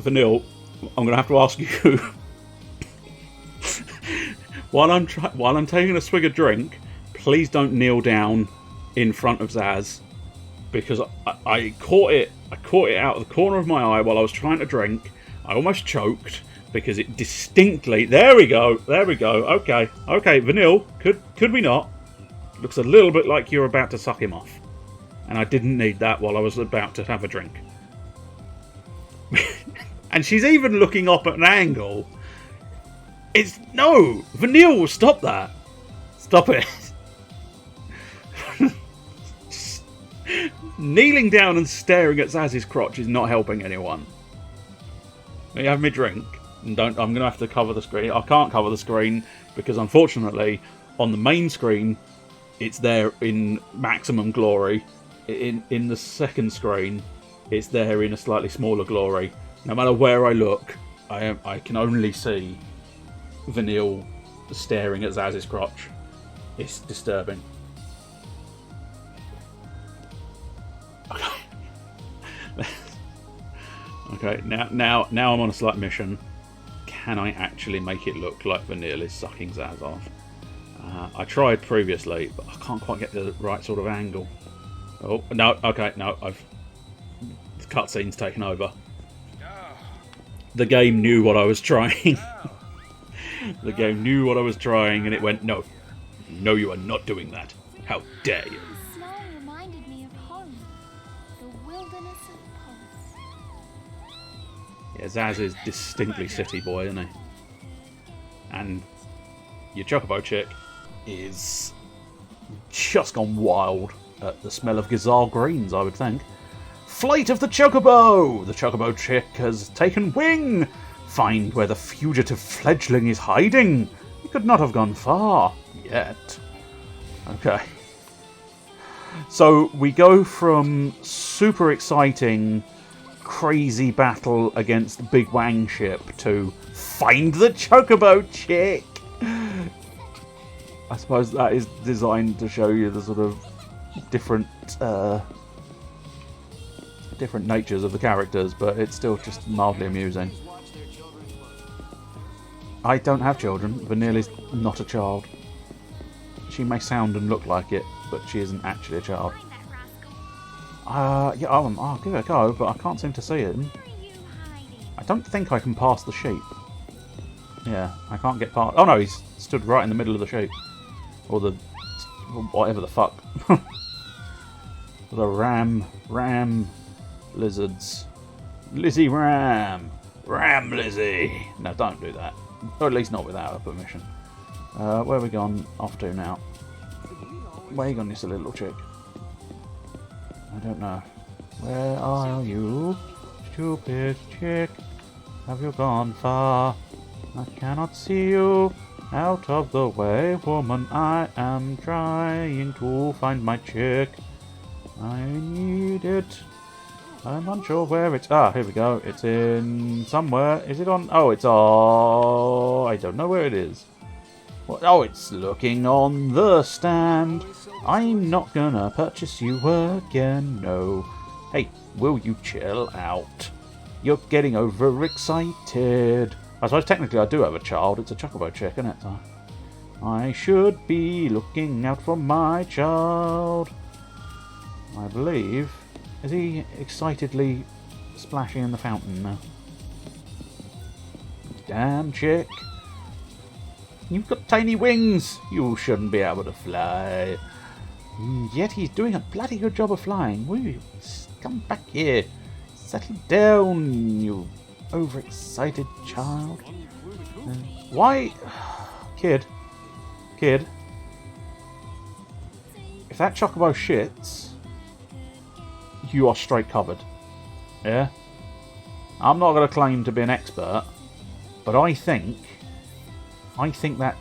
Vanille, I'm going to have to ask you while I'm taking a swig of drink, please don't kneel down in front of Zaz, because I caught it out of the corner of my eye while I was trying to drink. I almost choked because it distinctly. There we go. Okay, Vanille, could we not? Looks a little bit like you're about to suck him off, and I didn't need that while I was about to have a drink. And she's even looking up at an angle. No! Vanille, stop that! Stop it! Kneeling down and staring at Zaz's crotch is not helping anyone. Let me have my drink. And I'm going to have to cover the screen. I can't cover the screen because, unfortunately, on the main screen, it's there in maximum glory. In the second screen, it's there in a slightly smaller glory. No matter where I look, I can only see Vanille staring at Zaz's crotch. It's disturbing. Okay, now I'm on a slight mission. Can I actually make it look like Vanille is sucking Zaz off? I tried previously, but I can't quite get the right sort of angle. Oh no! Okay, no, the cutscene's taken over. The game knew what I was trying. The game knew what I was trying, and it went, no, you are not doing that. How dare you? The snow reminded me of home, the wilderness of Pulse. Yeah, Zaz is distinctly city boy, isn't he? And your Chocobo chick is just gone wild at the smell of Gazal greens, I would think. Flight of the Chocobo! The Chocobo chick has taken wing! Find where the fugitive fledgling is hiding! He could not have gone far yet. Okay. So we go from super exciting, crazy battle against Big Wang ship to find the Chocobo chick! I suppose that is designed to show you the sort of different natures of the characters, but it's still just mildly amusing. I don't have children. Vanille's not a child. She may sound and look like it, but she isn't actually a child. Yeah, I'll give it a go, but I can't seem to see it. I don't think I can pass the sheep. Yeah, I can't get past... Oh no, he's stood right in the middle of the sheep. Or the... whatever the fuck. The ram lizards. Lizzie Ram! Ram Lizzie! No, don't do that. Or at least not without her permission. Where have we gone off to now? Where you gone, you silly little chick? I don't know. Where are you, stupid chick? Have you gone far? I cannot see you. Out of the way, woman. I am trying to find my chick. I need it. I'm unsure where it's... Ah, here we go. It's in... somewhere. Is it on... Oh, it's on... I don't know where it is. What? Oh, it's looking on the stand. I'm not gonna purchase you again, no. Hey, will you chill out? You're getting overexcited. I suppose technically I do have a child. It's a chocobo chick, isn't it? So I should be looking out for my child. I believe... Is he excitedly splashing in the fountain now? Damn chick. You've got tiny wings. You shouldn't be able to fly. Yet he's doing a bloody good job of flying. Will you come back here? Settle down, you overexcited child. Why? Kid. If that chocobo shits... you are straight covered. Yeah? I'm not going to claim to be an expert, but I think that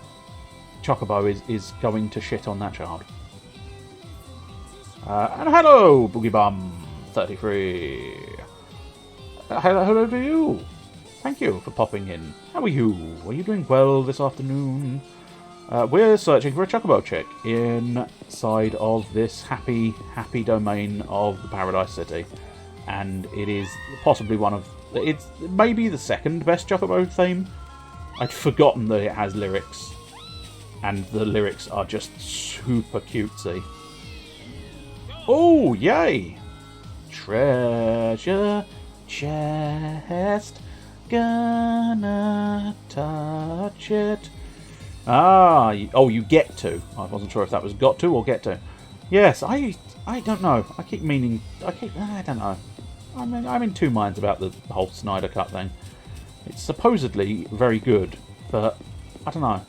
chocobo is going to shit on that child. And hello, Boogie Bum 33. Hello to you. Thank you for popping in. How are you? Are you doing well this afternoon? We're searching for a chocobo chick inside of this happy domain of the Paradise City, and it is possibly one of... it's maybe the second best chocobo theme. I'd forgotten that it has lyrics, and the lyrics are just super cutesy. Oh, yay! Treasure chest, gonna touch it. Ah, you get to. I wasn't sure if that was got to or get to. Yes, I don't know. I don't know. I'm in two minds about the whole Snyder Cut thing. It's supposedly very good, but I don't know.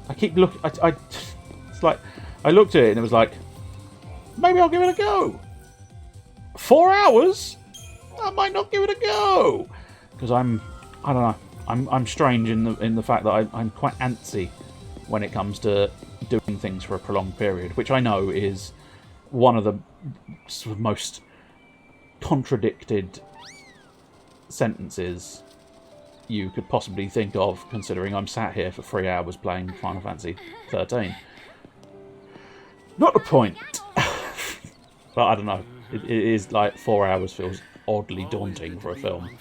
I keep looking. It's like I looked at it and it was like, maybe I'll give it a go. 4 hours? I might not give it a go because I don't know. I'm strange in the fact that I'm quite antsy when it comes to doing things for a prolonged period, which I know is one of the sort of most contradicted sentences you could possibly think of, considering I'm sat here for 3 hours playing Final Fantasy XIII. Not the point. But I don't know. It is like 4 hours feels oddly daunting for a film.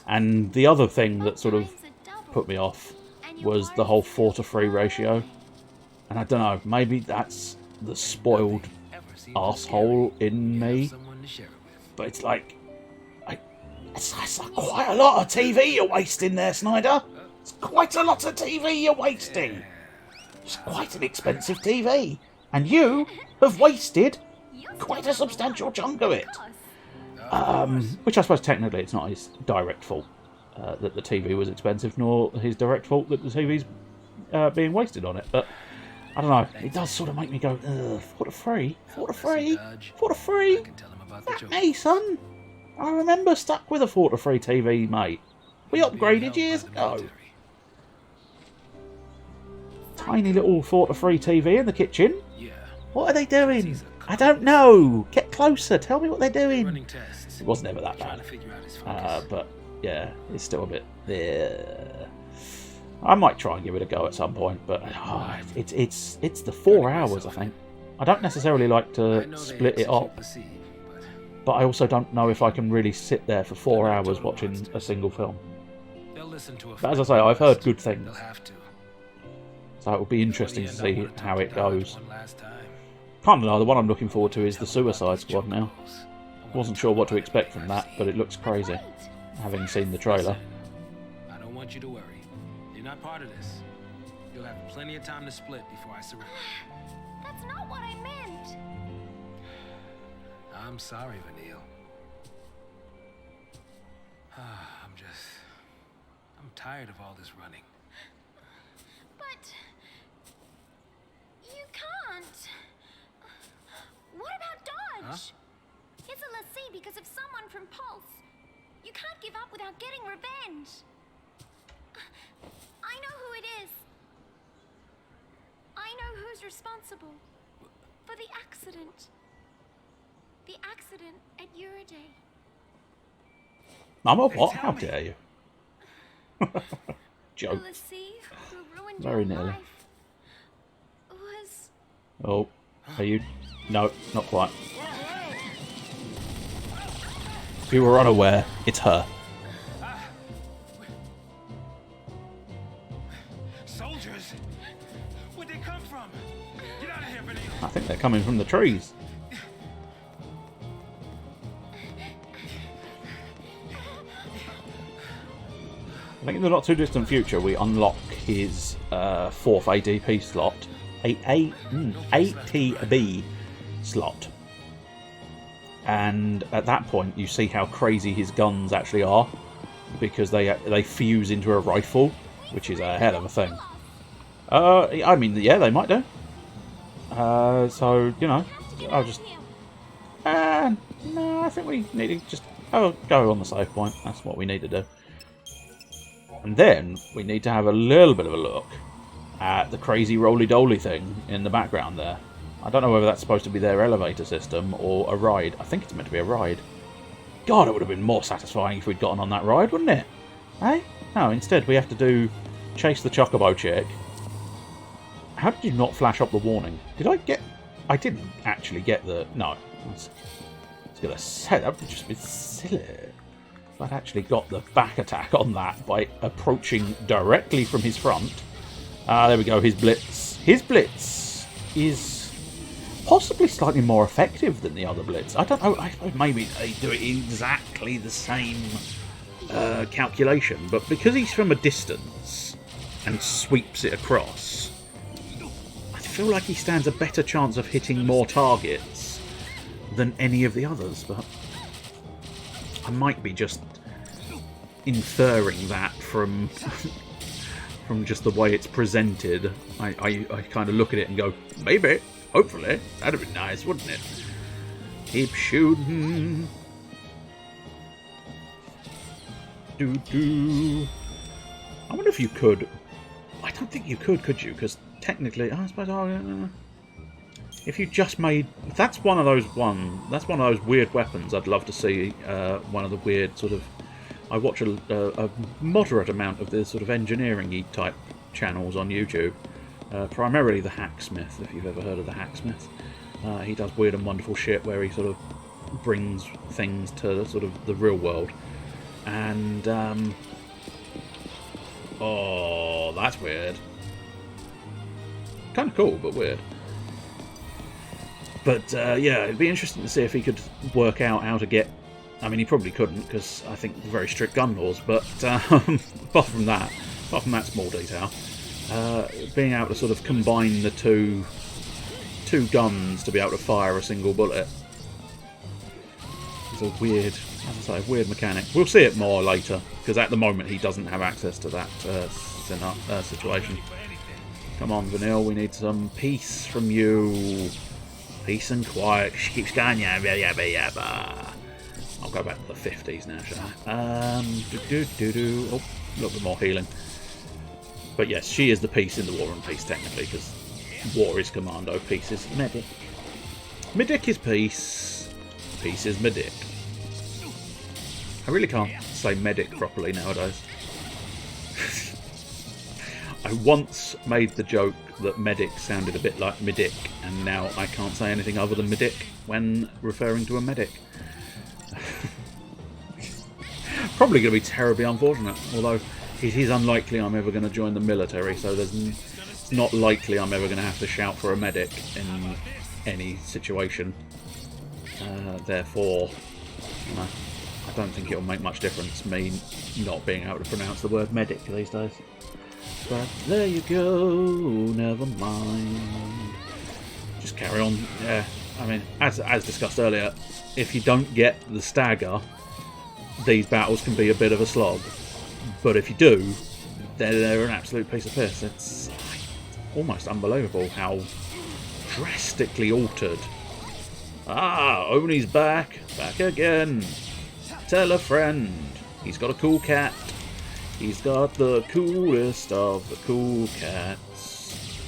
And the other thing that sort of put me off was the whole 4:3 ratio. And I don't know, maybe that's the spoiled arsehole in me. But it's like, it's quite a lot of TV you're wasting there, Snyder. It's quite a lot of TV you're wasting. It's quite an expensive TV. And you have wasted quite a substantial chunk of it. Which I suppose technically it's not his direct fault that the TV was expensive, nor his direct fault that the TV's being wasted on it. But I don't know, it does sort of make me go, ugh, 4:3? 4:3? 4:3? Fuck me, son. I remember stuck with a 4:3 TV, mate. We upgraded years ago. Tiny little 4:3 TV in the kitchen. What are they doing? I don't know. Get closer. Tell me what they're doing. It was never that bad. But yeah, it's still a bit there. I might try and give it a go at some point, but it's the 4 hours, I think. I don't necessarily like to split it up, but I also don't know if I can really sit there for 4 hours watching a single film. listen to a But as I say, I've heard good things. They'll have to. So it will be interesting to Before the see end, I how wanna it talk to goes. Donald one last time. Can't deny the one I'm looking forward to is the Tell him about Suicide these Squad now. chocobos. I wanna Wasn't talk sure what to about expect from that, but it looks crazy, having seen the trailer. I don't want you to worry. You're not part of this. You'll have plenty of time to split before I surrender. That's not what I meant. I'm sorry, Vanille. I'm tired of all this running. But you can't. What about Dodge? Huh? He's a lessee because of someone from Pulse. You can't give up without getting revenge. I know who it is. I know who's responsible for the accident. The accident at Unedited. I'm a what? How dare you? Joke. The lessee who ruined Very your nearly. life was... Oh, are you? No, not quite. If you were unaware, it's her. Soldiers? Where'd they come from? Get out of here, Vanille. I think they're coming from the trees. I think in the not too distant future we unlock his 4th ADP slot, ATB slot, and at that point you see how crazy his guns actually are, because they fuse into a rifle, which is a hell of a thing. I mean, yeah, they might do. So you know, I'll just. No, I think we need to just go on the save point. That's what we need to do. And then we need to have a little bit of a look at the crazy roly-doly thing in the background there. I don't know whether that's supposed to be their elevator system or a ride. I think it's meant to be a ride. God, it would have been more satisfying if we'd gotten on that ride, wouldn't it? Eh? No, instead we have to chase the chocobo chick. How did you not flash up the warning? Did I get... I didn't actually get the... No. I was going to say, that would just be silly. I'd actually got the back attack on that by approaching directly from his front. There we go, his blitz. His blitz is possibly slightly more effective than the other blitz. I don't know, I suppose maybe they do it exactly the same calculation, but because he's from a distance and sweeps it across, I feel like he stands a better chance of hitting more targets than any of the others, but I might be just inferring that from just the way it's presented. I kind of look at it and go, maybe, hopefully, that'd be nice, wouldn't it? Keep shooting. I wonder if you could. I don't think you could you? Because technically, I suppose. If you just made... That's one of those weird weapons I'd love to see. One of the weird sort of... I watch a moderate amount of the sort of engineering-y type channels on YouTube. Primarily the Hacksmith, if you've ever heard of the Hacksmith. He does weird and wonderful shit where he sort of brings things to sort of the real world. And... oh, that's weird. Kind of cool, but weird. But yeah, it'd be interesting to see if he could work out how to get... I mean, he probably couldn't, because I think very strict gun laws, but apart from that small detail, being able to sort of combine the two guns to be able to fire a single bullet is a weird, as I say, weird mechanic. We'll see it more later, because at the moment he doesn't have access to that situation. Come on, Vanille, we need some peace from you. Peace and quiet. She keeps going, yeah. I'll go back to the 50s now, shall I? Oh, a little bit more healing. But yes, she is the peace in the War and Peace, technically, because War is Commando, Peace is Medic. Medic is Peace, Peace is Medic. I really can't say Medic properly nowadays. I once made the joke that Medic sounded a bit like Medic, and now I can't say anything other than Medic when referring to a medic. Probably going to be terribly unfortunate, although it is unlikely I'm ever going to join the military, so it's not likely I'm ever going to have to shout for a medic in any situation. Therefore, I don't think it'll make much difference, me not being able to pronounce the word medic these days. But there you go, never mind. Just carry on. Yeah, I mean, as discussed earlier, if you don't get the stagger, these battles can be a bit of a slog. But if you do, they're an absolute piece of piss. It's almost unbelievable how drastically altered. Ah, Oni's back again. Tell a friend, he's got a cool cat. He's got the coolest of the cool cats.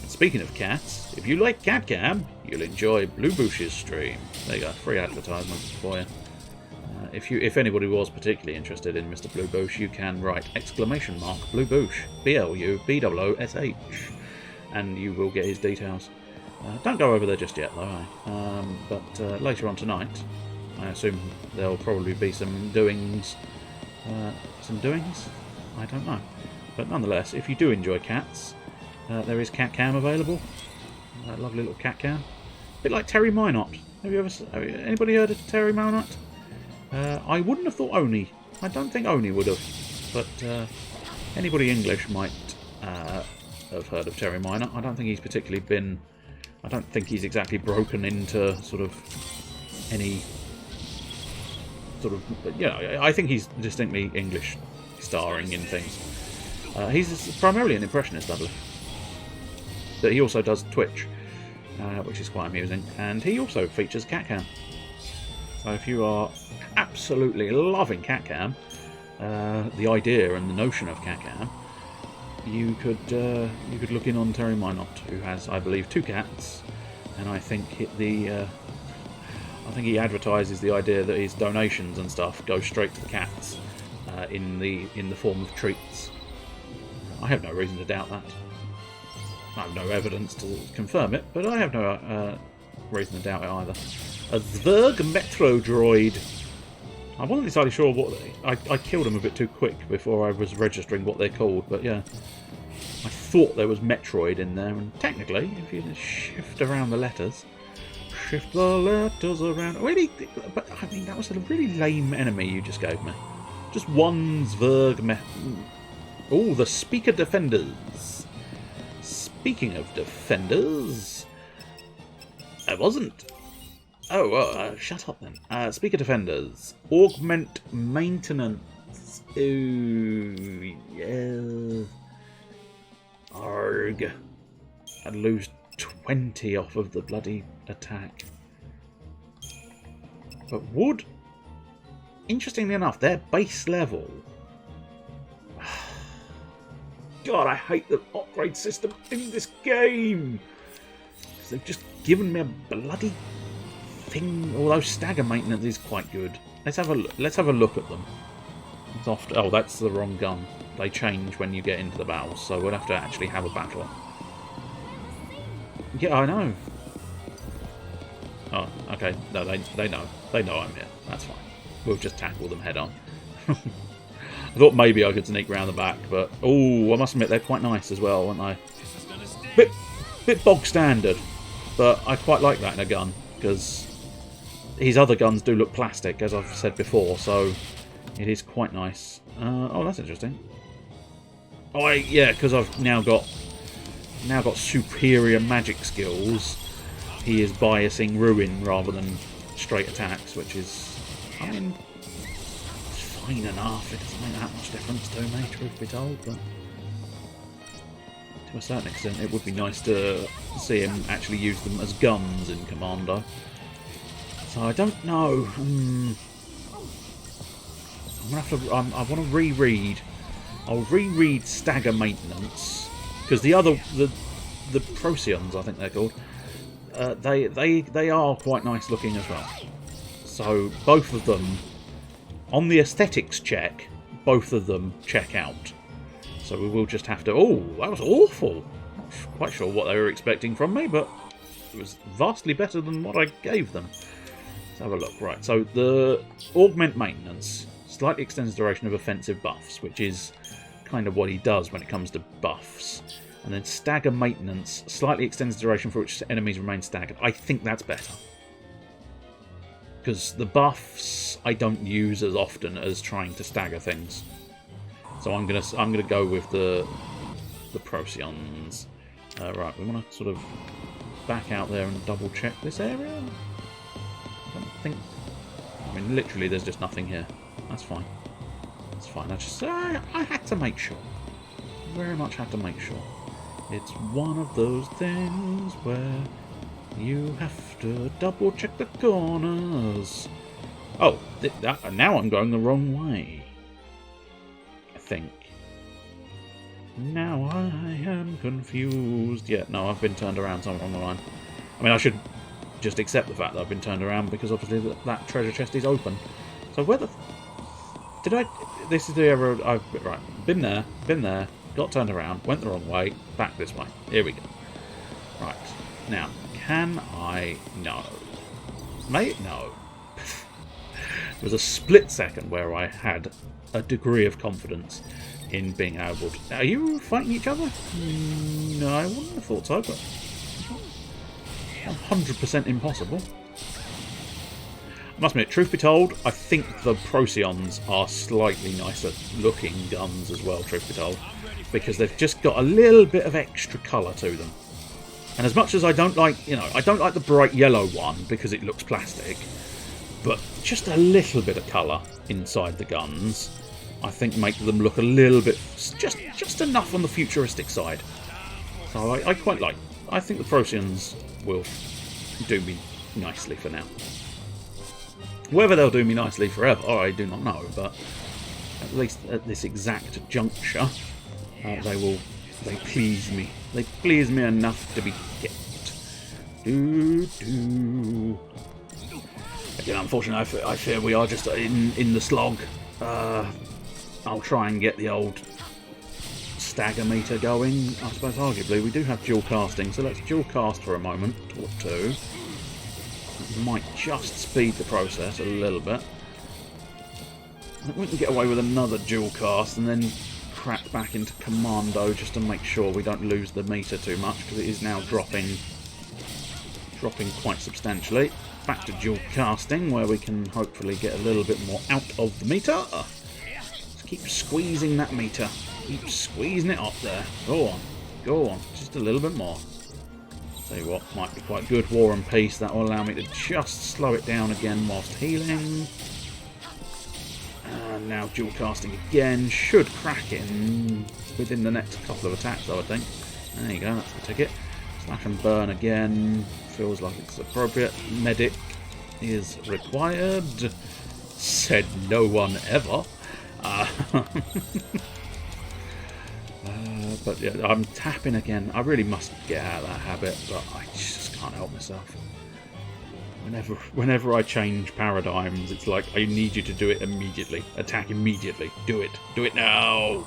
Speaking of cats, if you like cat cam, you'll enjoy Blue Bush's stream. There you go, free advertisement for you. If anybody was particularly interested in Mr. Blue Bush, you can write !Blue Bush, BLUBOOSH, and you will get his details. Don't go over there just yet, though. But later on tonight, I assume there'll probably be some doings. I don't know. But nonetheless, if you do enjoy cats, there is cat cam available. That lovely little cat cam. A bit like Terry Minot. Anybody heard of Terry Minot? I wouldn't have thought Oni. I don't think Oni would have. But anybody English might have heard of Terry Minot. I don't think he's particularly been... I don't think he's exactly broken into sort of any sort of... I think he's distinctly English starring in things. He's primarily an impressionist, I believe. But he also does Twitch, which is quite amusing. And he also features catcam. So if you are absolutely loving catcam, the idea and the notion of catcam, you could look in on Terry Minot, who has, I believe, 2 cats, and I think he advertises the idea that his donations and stuff go straight to the cats in the form of treats. I have no reason to doubt that. I have no evidence to confirm it, but I have no reason to doubt it either. A Zwerg Metro Droid. I wasn't entirely sure what I killed them a bit too quick before I was registering what they're called, but yeah. I thought there was Metroid in there, and technically, if you just shift around the letters, shift the letters around. Really, but I mean, that was a really lame enemy you just gave me. Just one Zwerg Oh, the Speaker Defenders. Speaking of defenders, I wasn't. Oh, well, shut up then. Speaker Defenders. Augment maintenance. Ooh, yeah. Arg. I'd lose 20 off of the bloody attack. But would... Interestingly enough, their base level... God, I hate the upgrade system in this game! Because they've just given me a bloody... thing, although stagger maintenance is quite good. Let's have a look at them. Oh, that's the wrong gun. They change when you get into the battles, so we'll have to actually have a battle. Yeah, I know. Oh, okay. No, they know. They know I'm here. That's fine. We'll just tackle them head on. I thought maybe I could sneak round the back, but oh, I must admit they're quite nice as well, aren't they? Bit bog standard, but I quite like that in a gun because his other guns do look plastic, as I've said before, so it is quite nice. Oh, that's interesting. Oh, yeah, because I've now got superior magic skills. He is biasing ruin rather than straight attacks, which is, I mean, it's fine enough. It doesn't make that much difference to me, truth be told, but to a certain extent, it would be nice to see him actually use them as guns in Commando. So I don't know. I'm gonna have to. I want to reread. I'll reread Stagger Maintenance because the Procyon, I think they're called. They are quite nice looking as well. So both of them, on the aesthetics check, both of them check out. So we will just have to... Oh, that was awful. Not quite sure what they were expecting from me, but it was vastly better than what I gave them. Let's have a look. Right, so the augment maintenance slightly extends the duration of offensive buffs, which is kind of what he does when it comes to buffs. And then stagger maintenance slightly extends the duration for which enemies remain staggered. I think that's better. Because the buffs I don't use as often as trying to stagger things. So I'm gonna go with the Procyon. Right, we want to sort of back out there and double check this area. I don't think. I mean, literally, there's just nothing here. That's fine. That's fine. I had to make sure. Very much had to make sure. It's one of those things where you have to double check the corners. Oh, now I'm going the wrong way. I think. Now I am confused. Yeah, no, I've been turned around somewhere on the line. I mean, I should just accept the fact that I've been turned around because obviously that treasure chest is open. So where the... Did I... This is the area I've... Right, been there, got turned around, went the wrong way, back this way. Here we go. Right, now, can I... No. Mate, no. There was a split second where I had a degree of confidence in being able to... Are you fighting each other? No, I wouldn't have thought so, but... 100% impossible. I must admit, truth be told, I think the Procyons are slightly nicer looking guns as well, truth be told. Because they've just got a little bit of extra colour to them. And as much as I don't like, I don't like the bright yellow one because it looks plastic. But just a little bit of colour inside the guns, I think make them look a little bit, just enough on the futuristic side. So I quite like. I think the Procyons will do me nicely for now. Whether they'll do me nicely forever, I do not know. But at least at this exact juncture, they please me. They please me enough to be kept. Again, unfortunately, I fear we are just in the slog. I'll try and get the old stagger meter going. I suppose arguably we do have dual casting, so let's dual cast for a moment or two. It might just speed the process a little bit. We can get away with another dual cast and then crack back into commando just to make sure we don't lose the meter too much, because it is now dropping quite substantially. Back to dual casting, where we can hopefully get a little bit more out of the meter. Just keep squeezing that meter. Keep squeezing it up there. Go on. Go on. Just a little bit more. Tell you what, might be quite good. War and Peace. That will allow me to just slow it down again whilst healing. And now dual casting again. Should crack in within the next couple of attacks, I would think. There you go. That's the ticket. Slash and burn again. Feels like it's appropriate. Medic is required. Said no one ever. But yeah, I'm tapping again. I really must get out of that habit, but I just can't help myself. Whenever I change paradigms, it's like I need you to do it immediately. Attack immediately. Do it. Do it now.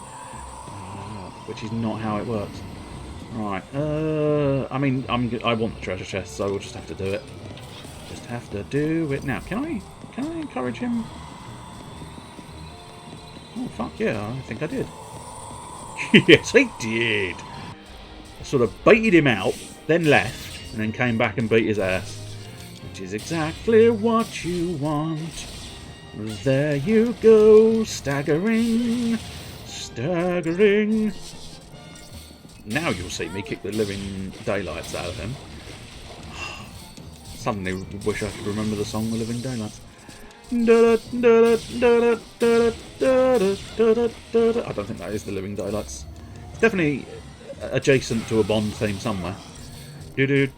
Which is not how it works. Right. I mean, I want the treasure chest, so we'll just have to do it. Just have to do it now. Can I encourage him? Oh fuck yeah! I think I did. Yes, I did. I sort of baited him out, then left, and then came back and beat his ass. Which is exactly what you want. There you go, staggering. Staggering. Now you'll see me kick the living daylights out of him. Suddenly wish I could remember the song The Living Daylights. I don't think that is The Living Daylights. It's definitely adjacent to a Bond theme somewhere. It's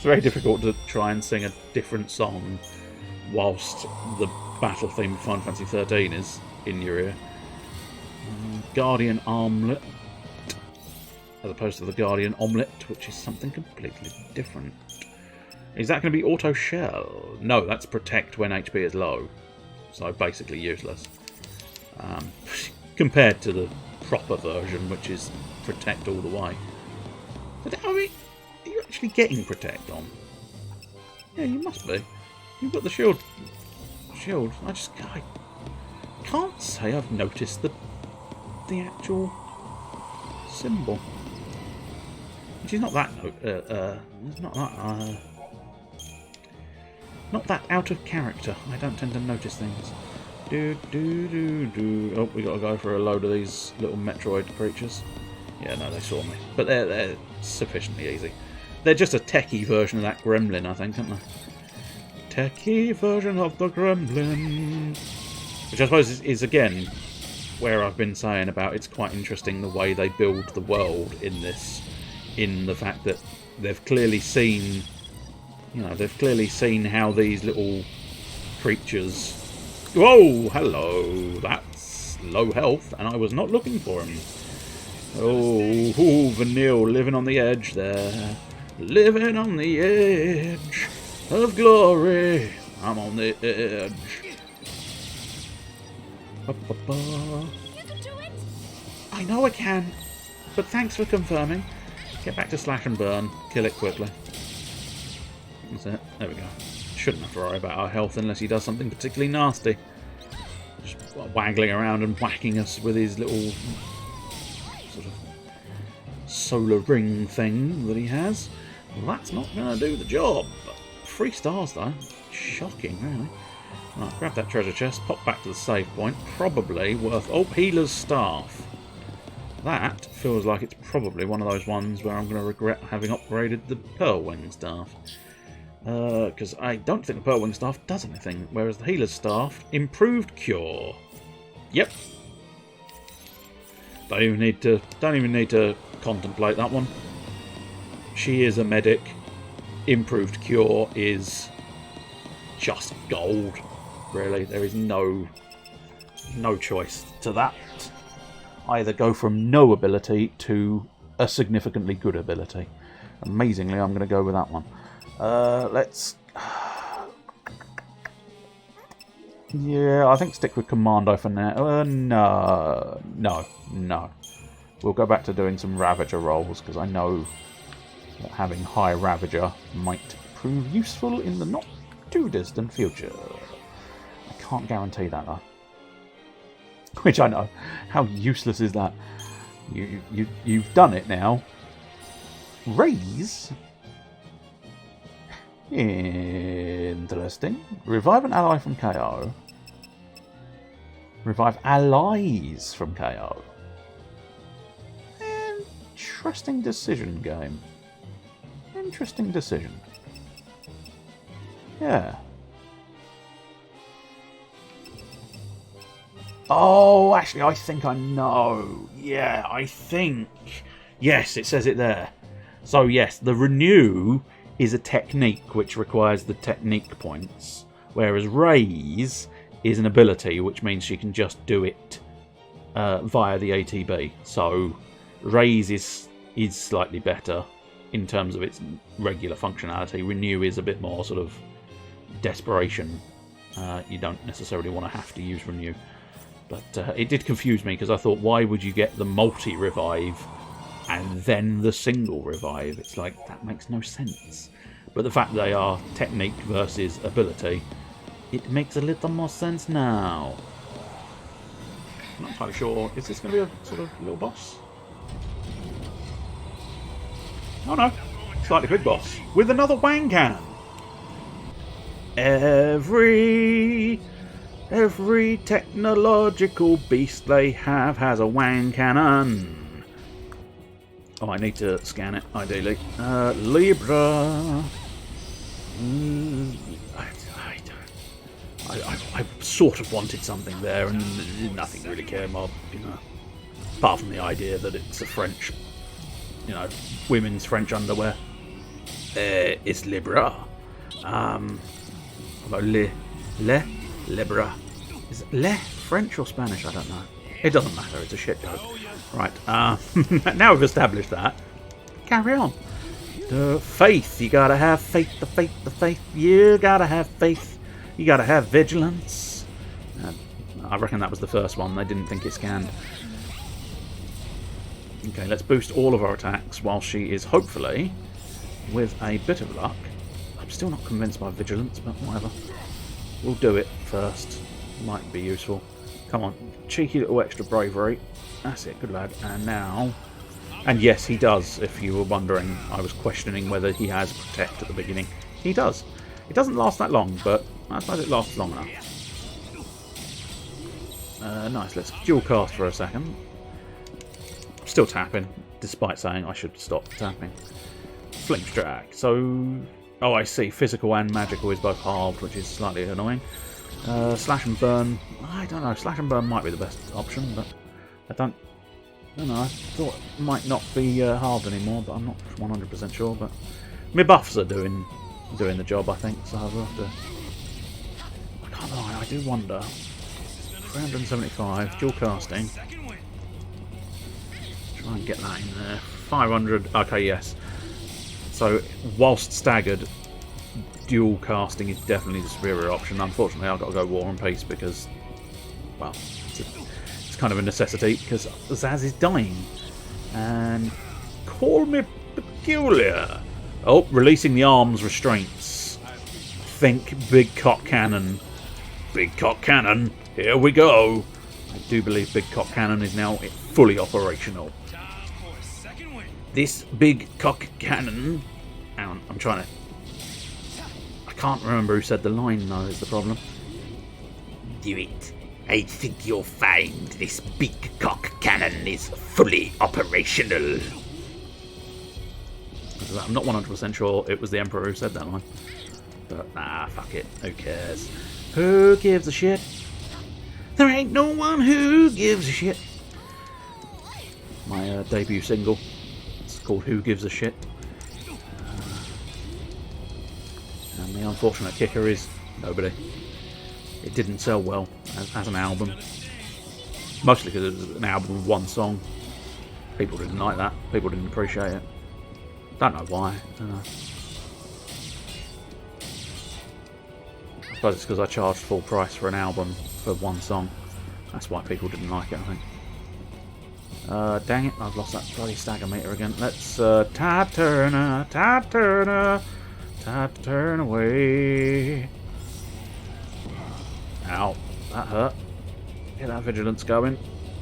very difficult to try and sing a different song whilst the battle theme of Final Fantasy XIII is in your ear. Guardian Armlet, as opposed to the Guardian Omelette, which is something completely different. Is that going to be Auto Shell? No, that's Protect when HP is low. So basically useless. Compared to the proper version, which is protect all the way. But I mean, are you actually getting protect on? Yeah, you must be. You've got the shield. I can't say I've noticed the actual symbol. Which is not that it's not that out of character. I don't tend to notice things. Oh, we got to go for a load of these little Metroid creatures. Yeah, no, they saw me, but they're sufficiently easy. They're just a techie version of that gremlin, I think, aren't they? Techie version of the gremlin, which I suppose is again where I've been saying about it's quite interesting the way they build the world in this, in the fact that they've clearly seen, how these little creatures. Whoa, hello, that's low health, and I was not looking for him. Oh, Vanille, living on the edge there. Living on the edge of glory. I'm on the edge. You can do it! I know I can, but thanks for confirming. Get back to slash and burn. Kill it quickly. That's it. There we go. Shouldn't have to worry about our health unless he does something particularly nasty. Just waggling around and whacking us with his little sort of solar ring thing that he has. Well, that's not going to do the job. 3 stars though. Shocking, really. Right, grab that treasure chest, pop back to the save point. Probably worth... Oh, Healer's Staff. That feels like it's probably one of those ones where I'm going to regret having upgraded the Pearlwing Staff. Because I don't think the Pearlwing Staff does anything, whereas the Healer's Staff, improved cure. Yep. Don't even need to contemplate that one. She is a medic. Improved cure is just gold. Really, there is no choice to that. Either go from no ability to a significantly good ability. Amazingly, I'm going to go with that one. Let's... Yeah, I think stick with Commando for now. No. We'll go back to doing some Ravager rolls, because I know that having high Ravager might prove useful in the not too distant future. I can't guarantee that, though. Which I know. How useless is that? You've done it now. Raise? Interesting. Revive an ally from KO. Revive allies from KO. Interesting decision, game. Interesting decision. Yeah. Oh, actually, I think I know. Yeah, I think. Yes, it says it there. So, yes, the Renew is a technique which requires the technique points, whereas Raise is an ability which means she can just do it via the ATB. So, Raise is slightly better in terms of its regular functionality. Renew is a bit more sort of desperation. You don't necessarily want to have to use Renew. But it did confuse me because I thought, why would you get the multi-revive and then the single revive? It's like, that makes no sense. But the fact they are technique versus ability, it makes a little more sense now. I'm not entirely sure. Is this going to be a sort of little boss? Oh no, slightly big boss with another wang cannon. Every technological beast they have has a wang cannon. Oh, I need to scan it, ideally. Libra. I sort of wanted something there, and nothing really came up, you know. Apart from the idea that it's a French, you know, women's French underwear. It's Libra. About Libra. Is it Le French or Spanish? I don't know. It doesn't matter. It's a shit joke. Right. Now we've established that. Carry on. The faith. You gotta have faith. The faith. You gotta have faith. You gotta have vigilance. I reckon that was the first one. They didn't think it scanned. Okay, let's boost all of our attacks while she is hopefully, with a bit of luck. I'm still not convinced by vigilance, but whatever. We'll do it first. Might be useful. Come on, cheeky little extra bravery. That's it, good lad. And now... And yes, he does, if you were wondering. I was questioning whether he has Protect at the beginning. He does. It doesn't last that long, but I suppose it lasts long enough. Nice, let's dual cast for a second. Still tapping, despite saying I should stop tapping. Flame Strike. So... Oh, I see. Physical and magical is both halved, which is slightly annoying. Slash and Burn. I don't know. Slash and Burn might be the best option, but I don't know. I thought it might not be halved anymore, but I'm not 100% sure. But my buffs are doing the job, I think. So I'll have to. I can't lie. I do wonder. 375 dual casting. Try and get that in there. 500. Okay, yes. So, whilst staggered, dual casting is definitely the superior option. Unfortunately, I've got to go War and Peace because, well, it's kind of a necessity because Zaz is dying. And call me peculiar. Oh, releasing the arms restraints. Think Big Cock Cannon. Big Cock Cannon, here we go. I do believe Big Cock Cannon is now fully operational. This Big Cock Cannon... Hang on, I'm trying to... I can't remember who said the line, though, is the problem. Do it. I think you'll find this Big Cock Cannon is fully operational. I'm not 100% sure it was the Emperor who said that line. But, nah, fuck it. Who cares? Who gives a shit? There ain't no one who gives a shit. My debut single. Called Who Gives a Shit. And the unfortunate kicker is nobody. It didn't sell well as an album. Mostly because it was an album with one song. People didn't like that. People didn't appreciate it. Don't know why. Don't know. I suppose it's because I charged full price for an album for one song. That's why people didn't like it, I think. Dang it, I've lost that bloody stagger meter again. Let's, Tide Turner, time to turn away. Ow, that hurt. Get that vigilance going.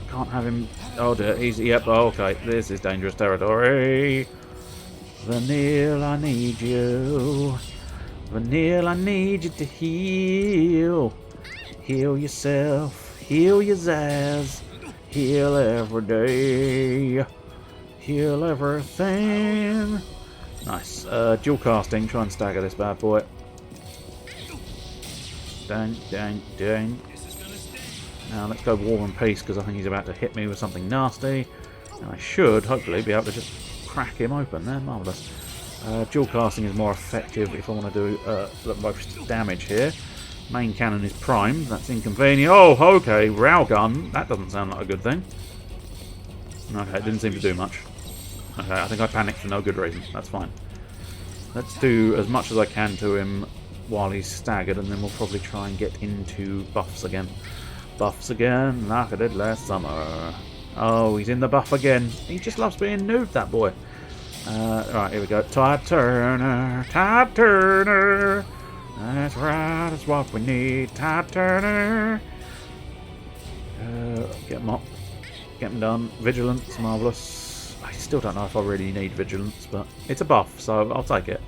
Can't have him, oh dear, easy, yep, oh, okay, this is dangerous territory. Vanille, I need you. Vanille, I need you to heal. Heal yourself, heal your Zaz. Heal every day. Heal everything. Nice. Dual casting. Try and stagger this bad boy. Dang, dang, dang. Now let's go War and Peace because I think he's about to hit me with something nasty. And I should hopefully be able to just crack him open there. Marvellous. Dual casting is more effective if I want to do the most damage here. Main cannon is primed. That's inconvenient. Oh, okay. Railgun. That doesn't sound like a good thing. Okay, it didn't seem to do much. Okay, I think I panicked for no good reason. That's fine. Let's do as much as I can to him while he's staggered, and then we'll probably try and get into buffs again. Buffs again, like I did last summer. Oh, he's in the buff again. He just loves being nude, that boy. Right, here we go. Tide Turner. Tide Turner. That's right, that's what we need. Tide Turner. Get him up. Get him done. Vigilance, marvellous. I still don't know if I really need vigilance, but it's a buff, so I'll take it.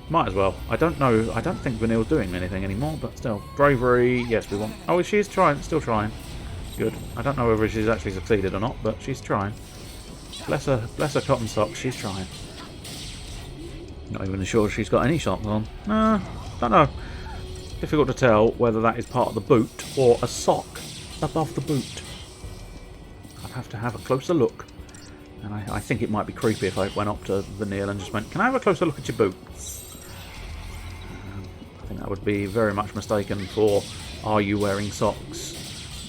Might as well. I don't know. I don't think Vanille's doing anything anymore, but still. Bravery, yes, we want. Oh, she's trying. Still trying. Good. I don't know whether she's actually succeeded or not, but she's trying. Bless her cotton socks. She's trying. Not even sure she's got any socks on. Don't know. Difficult to tell whether that is part of the boot or a sock above the boot. I'd have to have a closer look. And I think it might be creepy if I went up to Vanille and just went, "Can I have a closer look at your boots?" I think that would be very much mistaken for "Are you wearing socks?"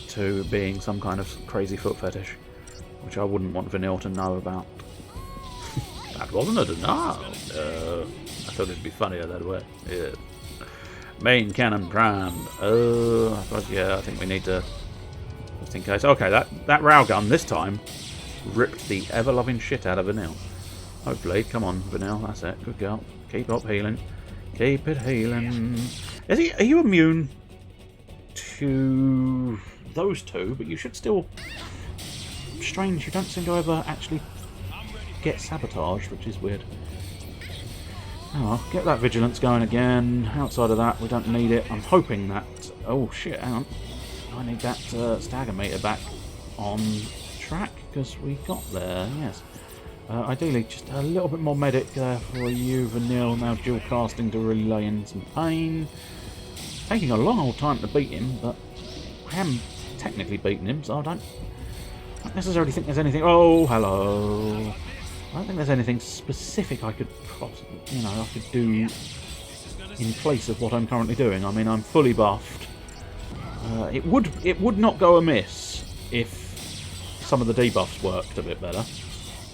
to being some kind of crazy foot fetish, which I wouldn't want Vanille to know about. That wasn't a denial. I thought it'd be funnier that way. Yeah. Main cannon primed. Oh, I suppose, yeah, I think we need to, just in case. Okay, that railgun this time ripped the ever-loving shit out of Vanille. Hopefully, come on, Vanille, that's it. Good girl. Keep up healing. Keep it healing. Are you immune to those two? But you should still... Strange, you don't seem to ever actually get sabotaged, which is weird. Oh, get that vigilance going again. Outside of that, we don't need it. I'm hoping that... Oh, shit, hang on. I need that stagger meter back on track, because we got there, yes. Ideally, just a little bit more medic there for you, Vanille. Now dual casting to really lay in some pain. Taking a long old time to beat him, but I am technically beating him, so I don't necessarily think there's anything... Oh, hello. I don't think there's anything specific I could possibly, I could do in place of what I'm currently doing. I mean, I'm fully buffed. It would not go amiss if some of the debuffs worked a bit better.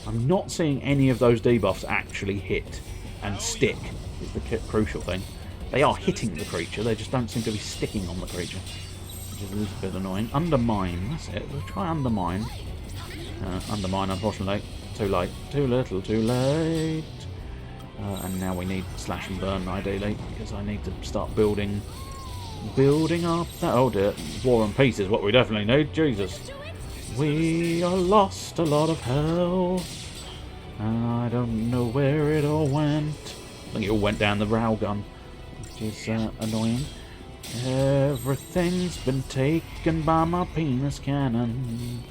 I'm not seeing any of those debuffs actually hit and stick, is the crucial thing. They are hitting the creature, they just don't seem to be sticking on the creature, which is a little bit annoying. Undermine, that's it. We'll try Undermine. Undermine, unfortunately. Too late. Too little, too late. And now we need Slash and Burn, ideally, because I need to start building up that... Oh dear, War and Peace is what we definitely need. Jesus. We are lost a lot of health. I don't know where it all went. I think it all went down the railgun, which is annoying. Everything's been taken by my penis cannon.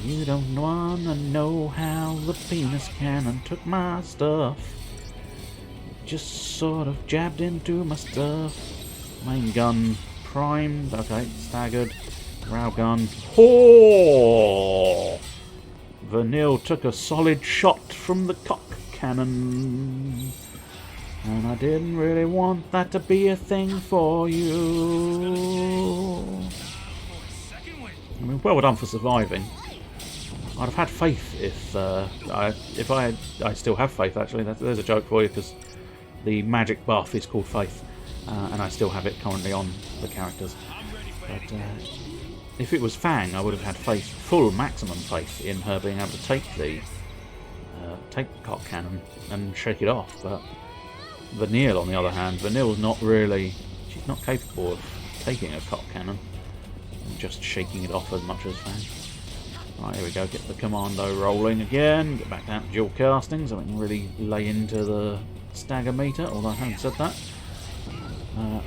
You don't wanna know how the penis cannon took my stuff. It just sort of jabbed into my stuff. Main gun primed. Okay, staggered. Railgun. Oh! Vanille took a solid shot from the cock cannon. And I didn't really want that to be a thing for you. I mean, well done for surviving. I'd have had faith if I still have faith, actually. There's a joke for you, because the magic buff is called Faith. And I still have it currently on the characters. But if it was Fang, I would have had faith, full maximum faith in her being able to take the cock cannon and shake it off. But Vanille, on the other hand, Vanille's not really... She's not capable of taking a cock cannon and just shaking it off as much as Fang. Right, here we go, get the commando rolling again, get back down to dual casting so we can really lay into the stagger meter, although having said that,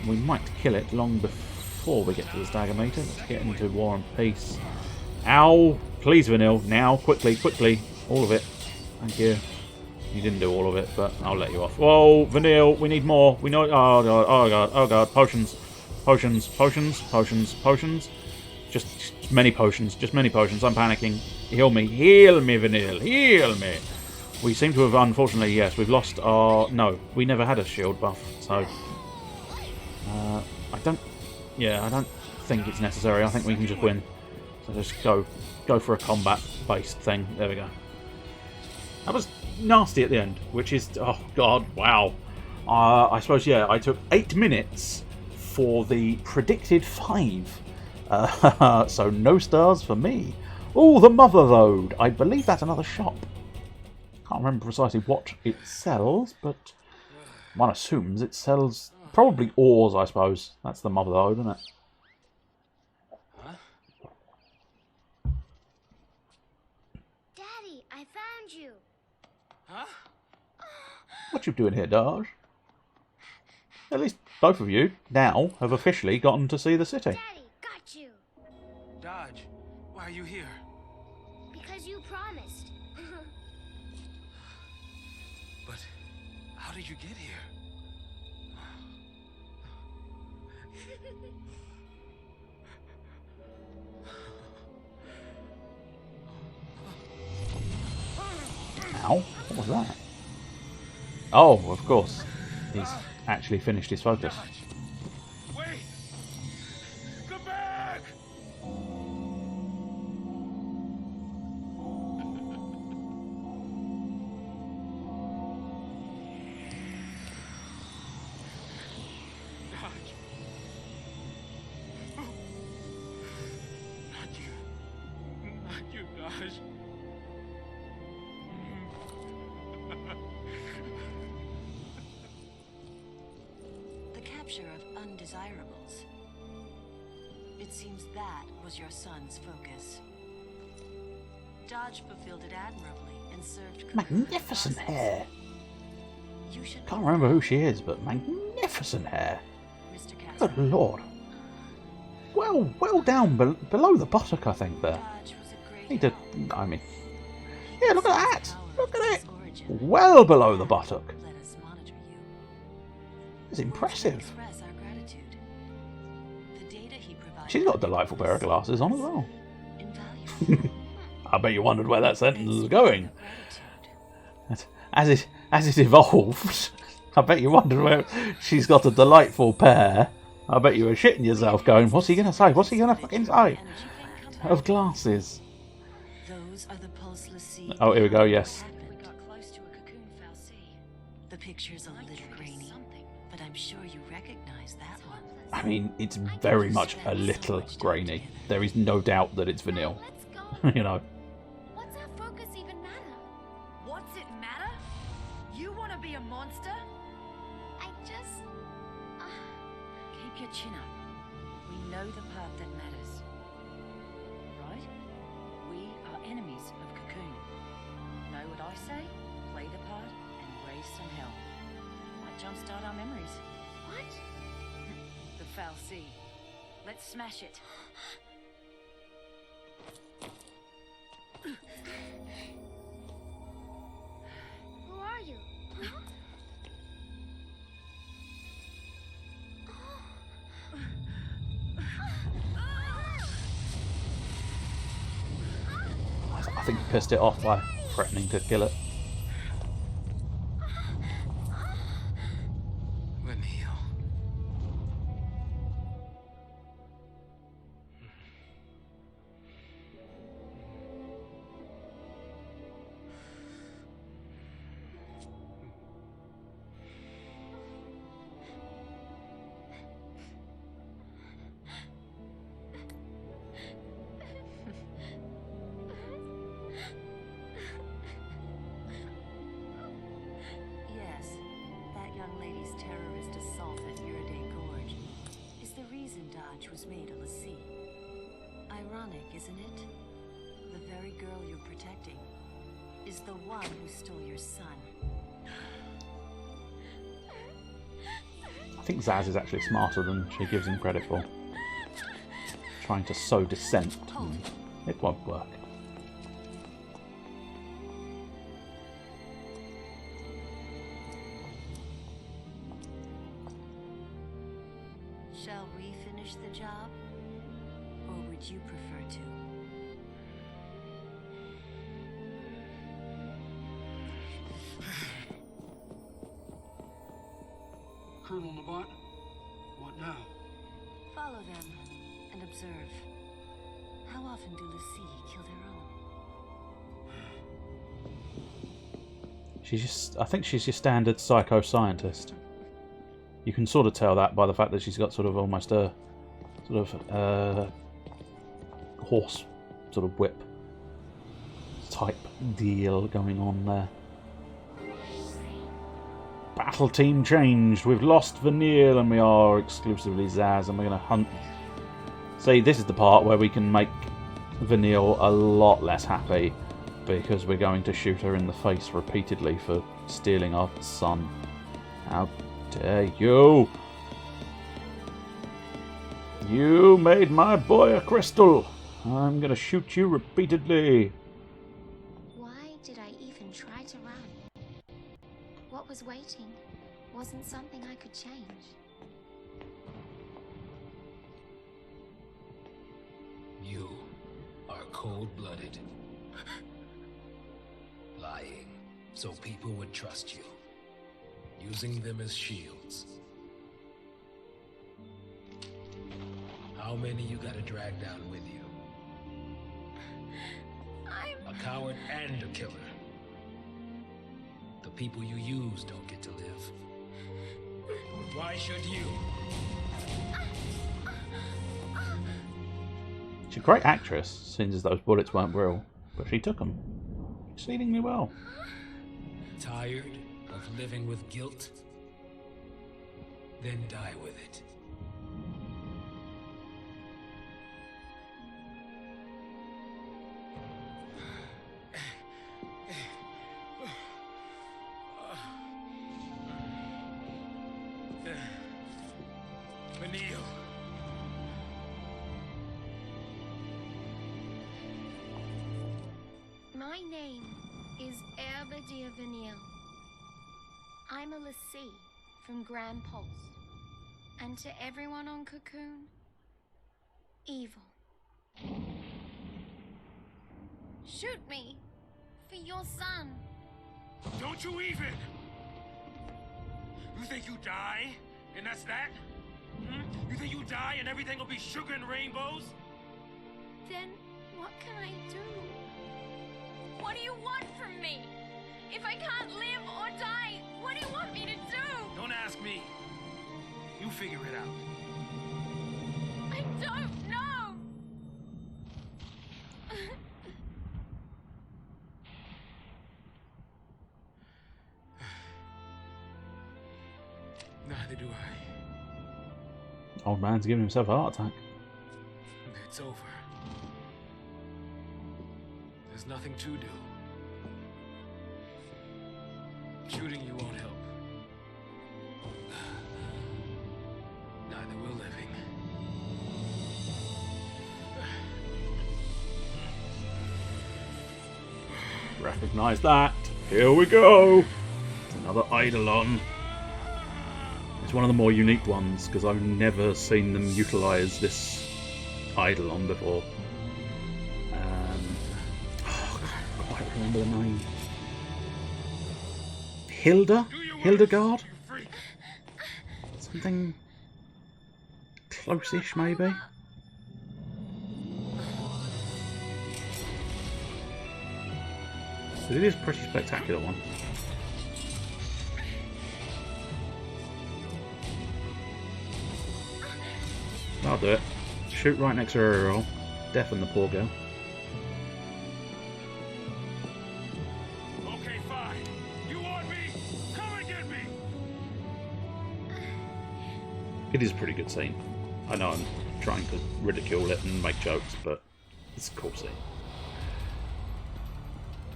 we might kill it long before we get to the stagger meter. Let's get into War and Peace. Ow! Please, Vanille, now, quickly, quickly, all of it. Thank you. You didn't do all of it, but I'll let you off. Whoa, Vanille, we need more. We know... Oh, God, oh, God, oh, God, potions. Potions, potions, potions, potions. Just many potions, just many potions. I'm panicking. Heal me, Vanille, heal me. We seem to have, unfortunately, yes, we've lost our... No, we never had a shield buff, so... I don't think it's necessary. I think we can just win. So just go for a combat-based thing. There we go. That was nasty at the end, which is... Oh, God, wow. I suppose, yeah, I took 8 minutes for the predicted 5. So no stars for me. Oh, the Mother Load. I believe that's another shop. Can't remember precisely what it sells, but one assumes it sells probably ores, I suppose. That's the Mother Load, isn't it? Huh? Daddy, I found you. Huh? What you doing here, Dodge? At least both of you now have officially gotten to see the city. Daddy, got you. Dodge, why are you here? Because you promised. But how did you get here? Ow, what was that? Oh, of course. He's actually finished his focus. Wait! Come back! Dodge. Not you. Not you, Dodge. capture of undesirables. It seems that was your son's focus. Dodge fulfilled it admirably and served Magnificent hair. You should Can't remember who she is, but magnificent hair. Mr. Good lord. Well down below the buttock, I think, there. Need to, I mean, yeah, look at that. Look at it. Well below the buttock. It's impressive. She's got a delightful pair of glasses on as well. I bet you wondered where that sentence was going. As it evolves, I bet you wondered where she's got a delightful pair. I bet you were shitting yourself going, what's he going to say? What's he going to fucking say? Of glasses. Oh, here we go, yes. The picture's a little grainy, but I'm sure you recognize that one. I mean, it's very much a little grainy. There is no doubt that it's vanilla. You know. What's our focus even matter? What's it matter? You want to be a monster? I just... Keep your chin up. We know the part that matters. Right? We are enemies of Cocoon. Know what I say? Play the part and raise some hell. Might jumpstart our memories. What? The Foul Sea. Let's smash it. Who are you? I think he pissed it off by threatening to kill it. Was made of the sea. Ironic, isn't it? The very girl you're protecting is the one who stole your son. I think Zaz is actually smarter than she gives him credit for. Trying to sow dissent, and it won't work. Shall we finish the job? Or would you prefer to? Colonel Nabat, what now? Follow them and observe. How often do Lucy kill their own? I think she's your standard psycho-scientist. You can sort of tell that by the fact that she's got sort of almost a sort of horse sort of whip type deal going on there. Battle team changed. We've lost Vanille and we are exclusively Zaz, and we're going to hunt. See, this is the part where we can make Vanille a lot less happy because we're going to shoot her in the face repeatedly for stealing our son. How dare you! You made my boy a crystal! I'm gonna shoot you repeatedly. Why did I even try to run? What was waiting wasn't something I could change. You are cold-blooded. Lying so people would trust you. Using them as shields. How many you gotta drag down with you? A coward and a killer. The people you use don't get to live. Why should you? She's a great actress, seems as those bullets weren't real, but she took them exceedingly well. Tired of living with guilt? then die with it. Vanille. My name is Herbadia Vanille. I'm a lassie from Grand Pulse. And to everyone on Cocoon, evil. Shoot me for your son. Don't you even! You think you die, and that's that? Hmm? You think you die and everything will be sugar and rainbows? Then what can I do? What do you want from me? If I can't live or die, what do you want me to do? Don't ask me. You figure it out. I don't know. Neither do I. Old man's giving himself a heart attack. It's over. There's nothing to do. Shooting you won't help. Neither will living. Recognize that. Here we go. Another Eidolon. It's one of the more unique ones because I've never seen them utilise this Eidolon before. I can't quite remember the name. Hildegard? Something close-ish, maybe? But it is a pretty spectacular one. I'll do it. Shoot right next to her roll. Deafen the poor girl. Okay, fine. You want me? Come and get me. It is a pretty good scene. I know I'm trying to ridicule it and make jokes, but it's a cool scene.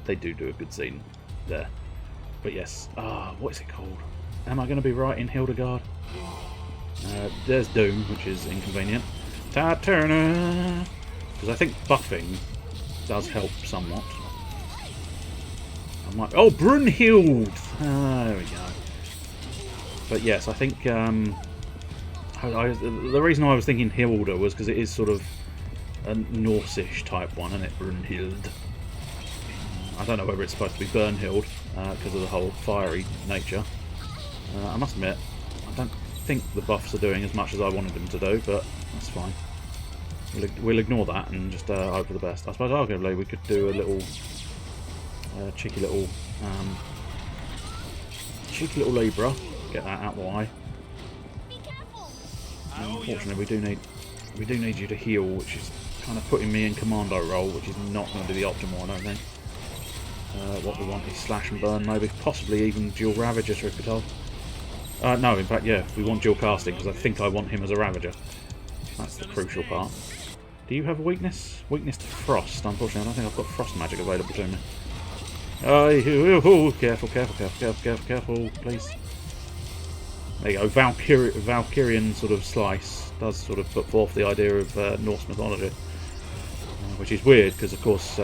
They do a good scene there. But yes, what is it called? Am I going to be right in Hildegard? There's Doom, which is inconvenient. Taturna! Because I think buffing does help somewhat. I might. Oh, Brunhild! There we go. But yes, I think the reason I was thinking Hilda was because it is sort of a Norse-ish type one, isn't it? Brunhild. I don't know whether it's supposed to be Bernhild because of the whole fiery nature. I must admit, I don't think the buffs are doing as much as I wanted them to do, but that's fine. We'll ignore that and just hope for the best. I suppose arguably we could do a little cheeky little Libra. Get that out of the way. Unfortunately, we do need you to heal, which is kind of putting me in commando role, which is not going to be the optimal, I don't think. What we want is slash and burn, maybe, possibly even dual Ravager, truth be told. No, in fact, yeah, we want dual casting because I think I want him as a Ravager. That's the crucial part. Do you have a weakness? Weakness to frost. Unfortunately, I don't think I've got frost magic available to me. Careful, please. There you go. Valkyrian sort of slice does sort of put forth the idea of Norse mythology, which is weird because, of course,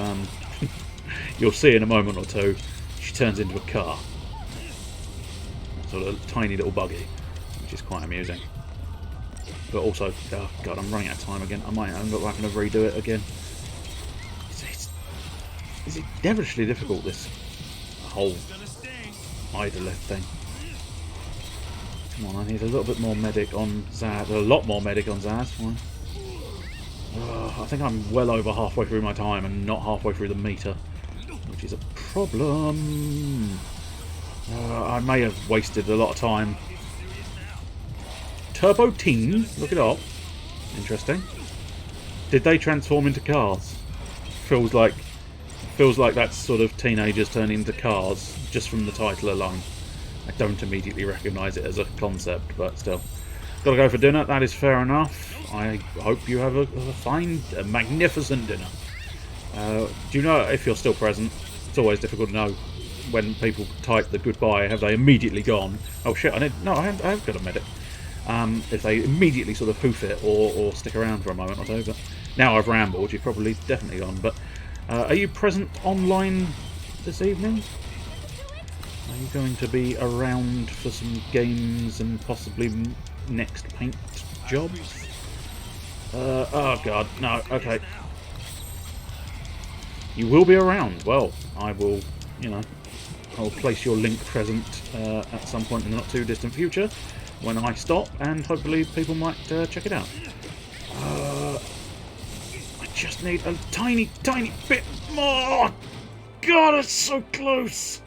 you'll see in a moment or two, she turns into a car. Sort of tiny little buggy, which is quite amusing. But also, oh god, I'm running out of time again. I might end up having to redo it again. It's devilishly difficult, this whole idoleth thing. Come on, I need a little bit more medic on Zaz. A lot more medic on Zaz. Fine. I think I'm well over halfway through my time and not halfway through the meter, which is a problem. I may have wasted a lot of time. Turbo Teen, look it up. Interesting. Did they transform into cars? Feels like that's sort of teenagers turning into cars just from the title alone. I don't immediately recognise it as a concept, but still. Gotta go for dinner, that is fair enough. I hope you have a fine, a magnificent dinner. Do you know if you're still present? It's always difficult to know when people type the goodbye, have they immediately gone? Oh shit, I have got a medic. If they immediately sort of hoof it or stick around for a moment or so, but now I've rambled, you've probably definitely gone. But are you present online this evening? Are you going to be around for some games and possibly next paint jobs? Oh god, no, okay. You will be around. Well, I will, you know, I'll place your link present at some point in the not too distant future when I stop, and hopefully people might check it out. I just need a tiny bit more! God, it's so close!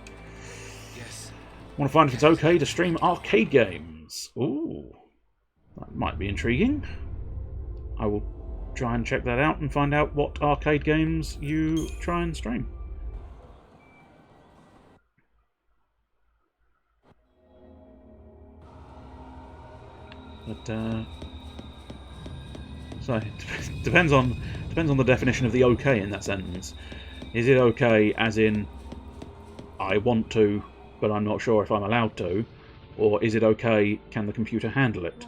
Yes. Want to find if it's okay to stream arcade games. Ooh, that might be intriguing. I will try and check that out and find out what arcade games you try and stream. But so it depends on the definition of the okay in that sentence. Is it okay as in I want to, but I'm not sure if I'm allowed to, or is it okay? Can the computer handle it?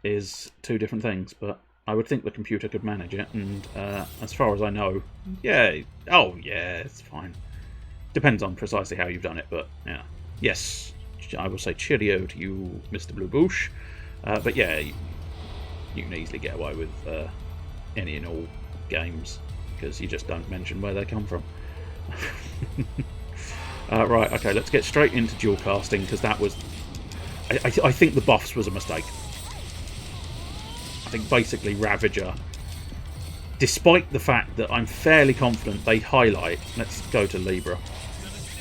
Is two different things. But I would think the computer could manage it, and as far as I know, yeah. Oh yeah, it's fine. Depends on precisely how you've done it, but yeah. Yes, I will say cheerio to you, Mr. Blue Bush. But yeah, you can easily get away with any and all games, because you just don't mention where they come from. Right, okay, let's get straight into dual casting, because that was... I think the buffs was a mistake. I think basically Ravager, despite the fact that I'm fairly confident they highlight... Let's go to Libra.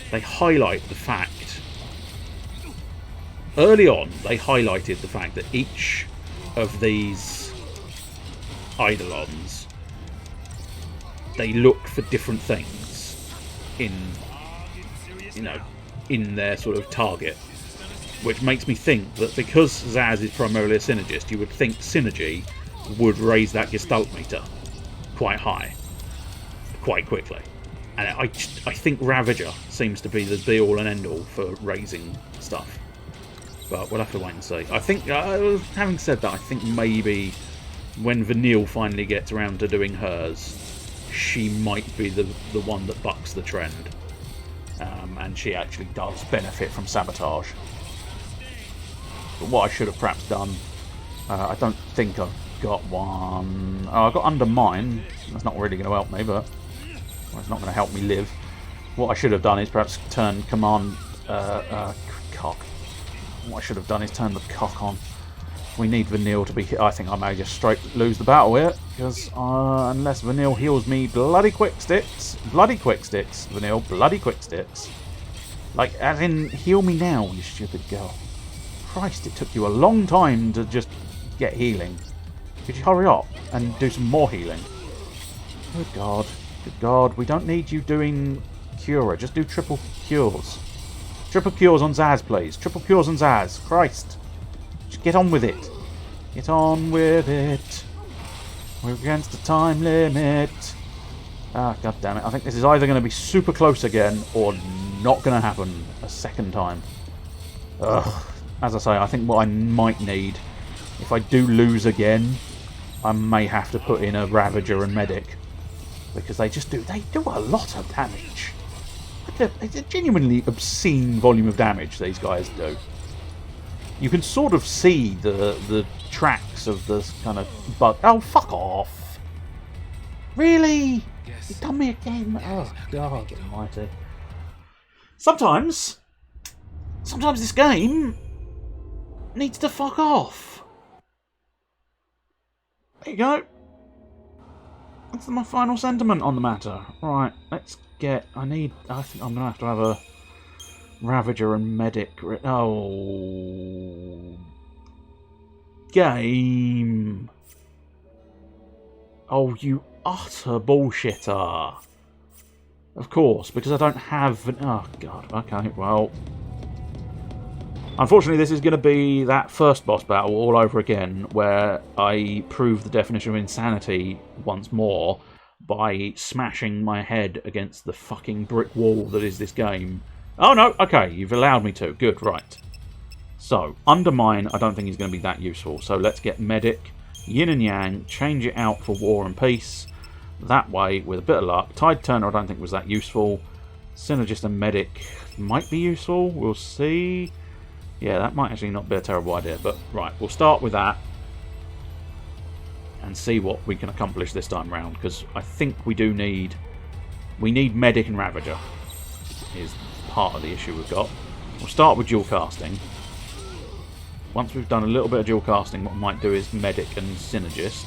They highlight the fact... Early on, they highlighted the fact that each of these Eidolons, they look for different things in, you know, in their sort of target, which makes me think that because Zaz is primarily a synergist, you would think synergy would raise that Gestalt meter quite high, quite quickly. And I think Ravager seems to be the be-all and end-all for raising stuff. But we'll have to wait and see. I think, having said that, I think maybe when Vanille finally gets around to doing hers, she might be the one that bucks the trend. And she actually does benefit from sabotage. But what I should have perhaps done, I don't think I've got one. Oh, I've got Undermine. That's not really going to help me, but well, it's not going to help me live. What I should have done is perhaps turn command cock. What I should have done is turn the cock on. We need Vanille to be hit. I think I may just straight lose the battle here, because unless Vanille heals me bloody quick sticks, Vanille, bloody quick sticks. Like, as in, heal me now, you stupid girl. Christ, it took you a long time to just get healing. Could you hurry up and do some more healing? Good God, we don't need you doing Cura, just do triple cures. Triple cures on Zaz, please. Triple cures on Zaz. Christ. Just get on with it. Get on with it. We're against the time limit. Ah, god damn it. I think this is either going to be super close again or not going to happen a second time. Ugh. As I say, I think what I might need, if I do lose again, I may have to put in a Ravager and Medic. Because they do a lot of damage. It's a genuinely obscene volume of damage these guys do. You can sort of see the tracks of this kind of bug. Oh, fuck off! Really? Yes. You've done me again? Oh, God almighty. Sometimes this game needs to fuck off. There you go. That's my final sentiment on the matter. Right, let's get... I think I'm going to have a Ravager and Medic... Oh... Game! Oh, you utter bullshitter! Of course, because I don't have... Oh, God, okay, well... Unfortunately, this is going to be that first boss battle all over again, where I prove the definition of insanity once more by smashing my head against the fucking brick wall that is this game. Oh no, okay, you've allowed me to. Good, right. So, Undermine, I don't think is going to be that useful. So let's get Medic, Yin and Yang, change it out for War and Peace. That way, with a bit of luck. Tide Turner I don't think was that useful. Synergist and Medic might be useful. We'll see. Yeah, that might actually not be a terrible idea. But, right, we'll start with that. And see what we can accomplish this time round. Because I think we do need... We need Medic and Ravager. Is part of the issue we've got. We'll start with dual casting. Once we've done a little bit of dual casting, what we might do is Medic and Synergist.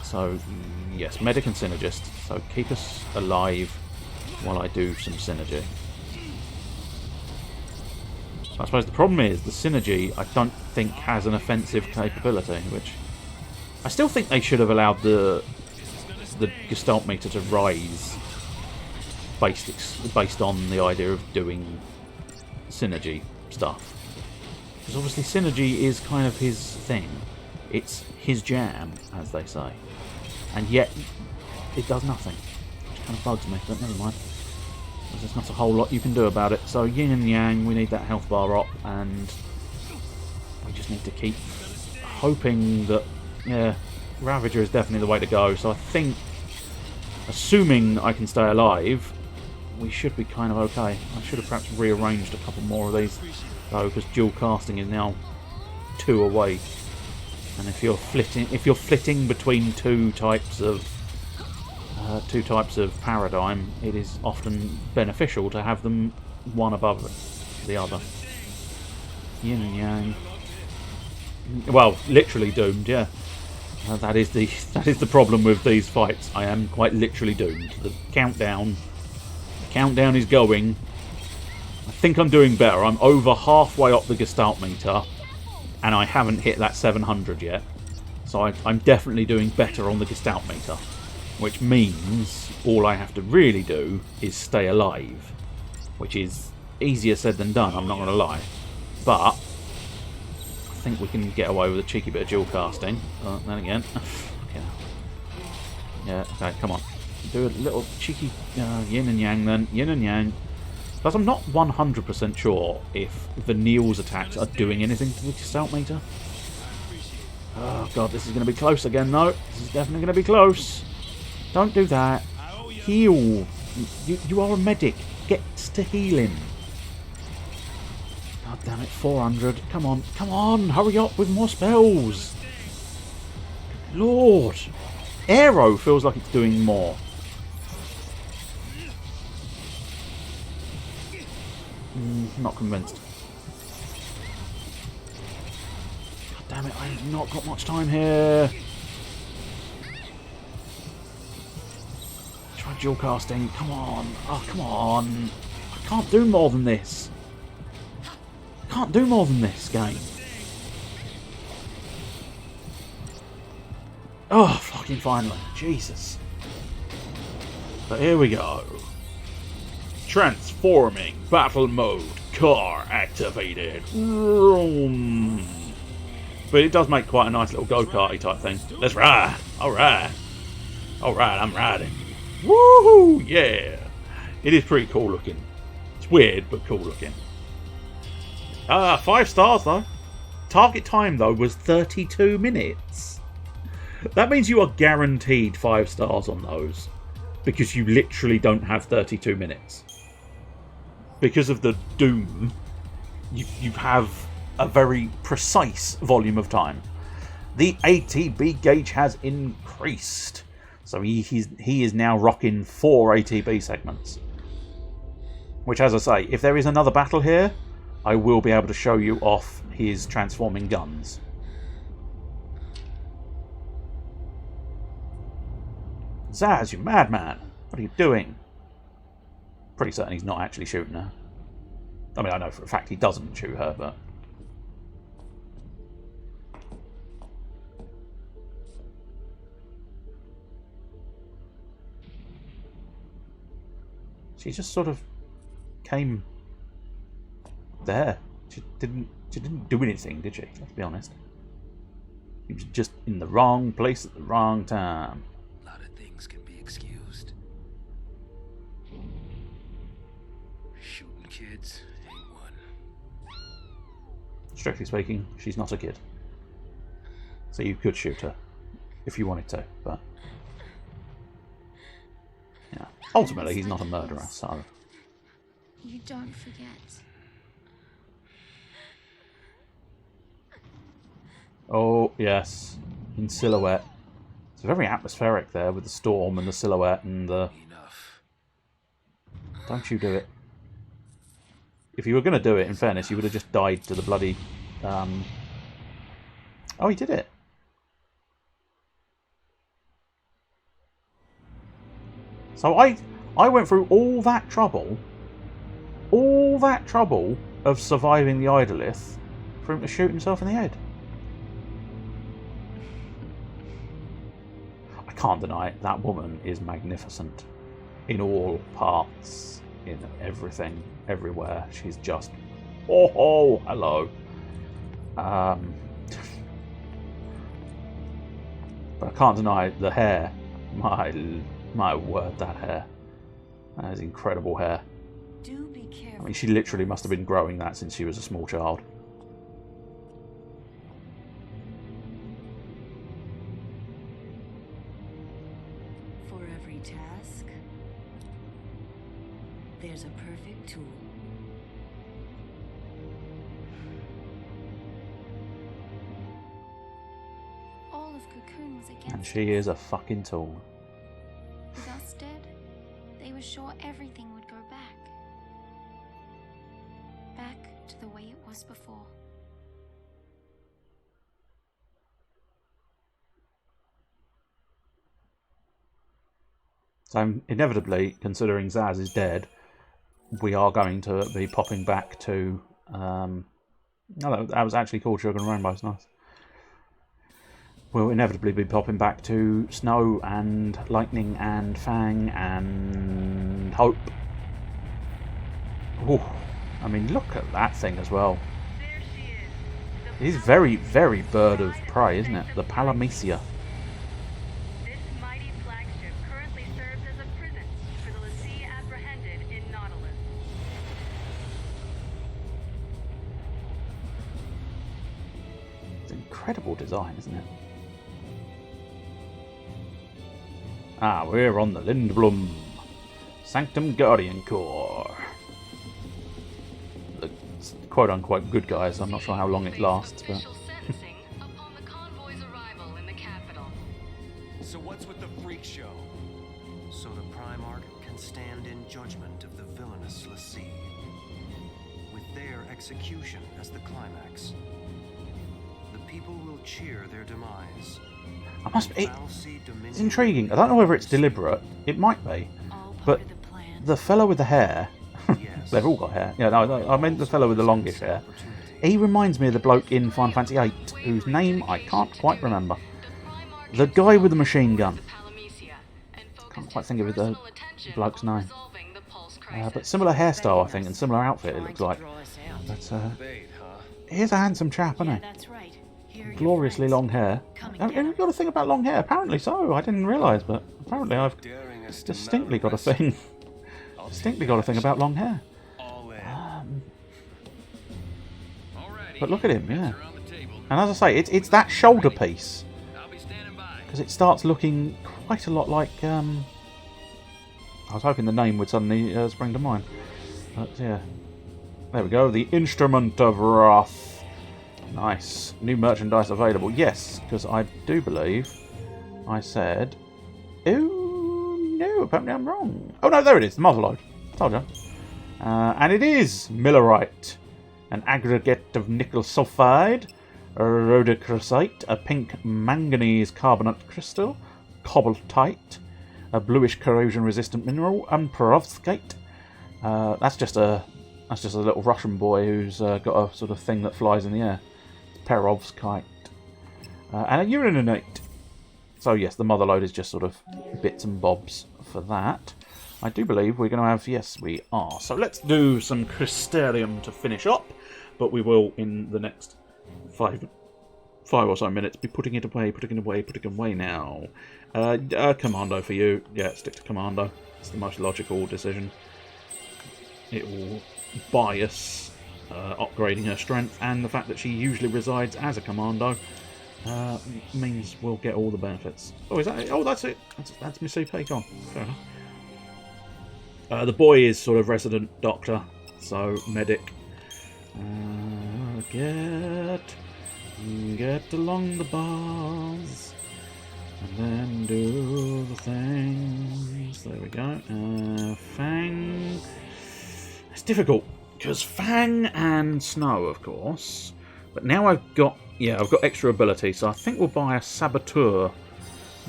So, yes, Medic and Synergist. So keep us alive while I do some Synergy. I suppose the problem is the Synergy I don't think has an offensive capability, which... I still think they should have allowed the Gestalt meter to rise based on the idea of doing Synergy stuff. Because obviously Synergy is kind of his thing. It's his jam, as they say. And yet, it does nothing. Which kind of bugs me, but never mind. There's not a whole lot you can do about it. So Yin and Yang, we need that health bar up, and we just need to keep hoping that, yeah, Ravager is definitely the way to go. So I think, assuming I can stay alive, we should be kind of okay. I should have perhaps rearranged a couple more of these, though, because dual casting is now 2 away. And if you're flitting between two types of paradigm, it is often beneficial to have them one above the other. Yin and Yang. Well, literally doomed, yeah. That is the problem with these fights. I am quite literally doomed. The countdown is going. I think I'm doing better. I'm over halfway up the Gestalt meter, and I haven't hit that 700 yet. So I'm definitely doing better on the Gestalt meter, which means all I have to really do is stay alive, which is easier said than done, I'm not going to lie. But I think we can get away with a cheeky bit of dual casting. Then again, yeah, okay, come on. Do a little cheeky Yin and Yang then. Yin and Yang. But I'm not 100% sure if the Neil's attacks are doing anything to the Gestalt meter. Oh god, this is going to be close again though. This is definitely going to be close. Don't do that. Heal. You are a medic. Get to healing. God damn it, 400. Come on, come on. Hurry up with more spells. Lord. Aero feels like it's doing more. Not convinced. God damn it, I've not got much time here. Try dual casting. Come on. Oh, come on. I can't do more than this. I can't do more than this game. Oh, fucking finally. Jesus. But here we go. Transforming battle mode. Car activated. Vroom. But it does make quite a nice little go-karty type thing. Let's ride. Alright. Alright, I'm riding. Woohoo! Yeah. It is pretty cool looking. It's weird, but cool looking. 5 stars though. Target time though was 32 minutes. That means you are guaranteed 5 stars on those. Because you literally don't have 32 minutes. Because of the Doom, you have a very precise volume of time. The ATB gauge has increased. So he is now rocking 4 ATB segments. Which, as I say, if there is another battle here, I will be able to show you off his transforming guns. Zaz, you madman! What are you doing? Pretty certain he's not actually shooting her. I mean, I know for a fact he doesn't shoot her, but... She just sort of came there. She didn't do anything, did she? Let's be honest. She was just in the wrong place at the wrong time. A lot of things can be excused. Shooting kids ain't one. Strictly speaking, she's not a kid. So you could shoot her if you wanted to, but yeah. Ultimately, he's not a murderer, so. You don't forget. Oh, yes. In silhouette. It's very atmospheric there with the storm and the silhouette and the... Enough. Don't you do it. If you were going to do it, in fairness, you would have just died to the bloody... Oh, he did it. So I went through all that trouble of surviving the Idolith for him to shoot himself in the head. I can't deny it, that woman is magnificent in all parts, in everything, everywhere. She's just, oh hello. But I can't deny the hair. My word, that hair. That is incredible hair. Do be careful. I mean, she literally must have been growing that since she was a small child. For every task, there's a perfect tool. All of Cocoon was against And she is a fucking tool. With us dead, they were sure everything would go back. Back to the way it was before. So inevitably, considering Zaz is dead, we are going to be popping back to... no, that was actually called Sugar and Rainbow. It's nice. We'll inevitably be popping back to Snow and Lightning and Fang and Hope. Ooh, I mean, look at that thing as well. It is very, very bird of prey, isn't it? The Palamecia. This mighty flagship currently serves as a prison for the Lassie apprehended in Nautilus. It's an incredible design, isn't it? Ah, we're on the Lindblum Sanctum Guardian Corps. The quote-unquote good guys. I'm not sure how long it lasts, but... Upon the convoy's arrival in the capital. So what's with the freak show? So the Primarch can stand in judgment of the villainous Lassie, with their execution as the climax. The people will cheer their demise. It's intriguing. I don't know whether it's deliberate. It might be. But the fellow with the hair... They've all got hair. Yeah, no, I meant the fellow with the longish hair. He reminds me of the bloke in Final Fantasy VIII, whose name I can't quite remember. The guy with the machine gun. Can't quite think of the bloke's name. But similar hairstyle, I think, and similar outfit, it looks like. But here's a handsome chap, isn't he? Gloriously long hair. Have you got a thing about long hair? Apparently so. I didn't realise, but apparently I've distinctly got a thing. Distinctly got a thing about long hair. But look at him, yeah. And as I say, it's that shoulder piece. Because it starts looking quite a lot like... I was hoping the name would suddenly spring to mind. But yeah. There we go. The Instrument of Wrath. Nice. New merchandise available. Yes, because I do believe I said... Oh, no, apparently I'm wrong. Oh, no, there it is. The Motherlode. Told you. And it is Millerite. An aggregate of nickel sulfide, rhodochrosite, a pink manganese carbonate crystal, cobaltite, a bluish corrosion-resistant mineral, and perovskite. That's just a little Russian boy who's got a sort of thing that flies in the air. Perovskite. And a uraninite. So yes, the Motherlode is just sort of bits and bobs for that. I do believe we're going to have... Yes, we are. So let's do some Crystarium to finish up. But we will, in the next five or so minutes, be putting it away now. Commando for you. Yeah, stick to Commando. It's the most logical decision. It will bias upgrading her strength, and the fact that she usually resides as a Commando means we'll get all the benefits. Oh, is that it? Oh, that's it. That's Miss CP gone. Fair enough. The boy is sort of resident doctor, so medic. Get along the bars, and then do the things. There we go. Fang. It's difficult because Fang and Snow, of course. But now I've got extra ability, so I think we'll buy a Saboteur.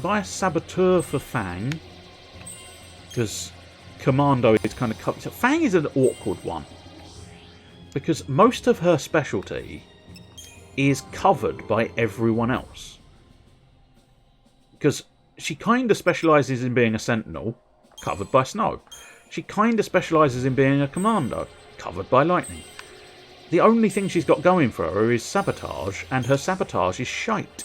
Buy a Saboteur for Fang, because Commando is kind of covered. So Fang is an awkward one, because most of her specialty is covered by everyone else. Because she kind of specialises in being a Sentinel, covered by Snow. She kind of specialises in being a Commando, covered by Lightning. The only thing she's got going for her is Sabotage, and her Sabotage is shite.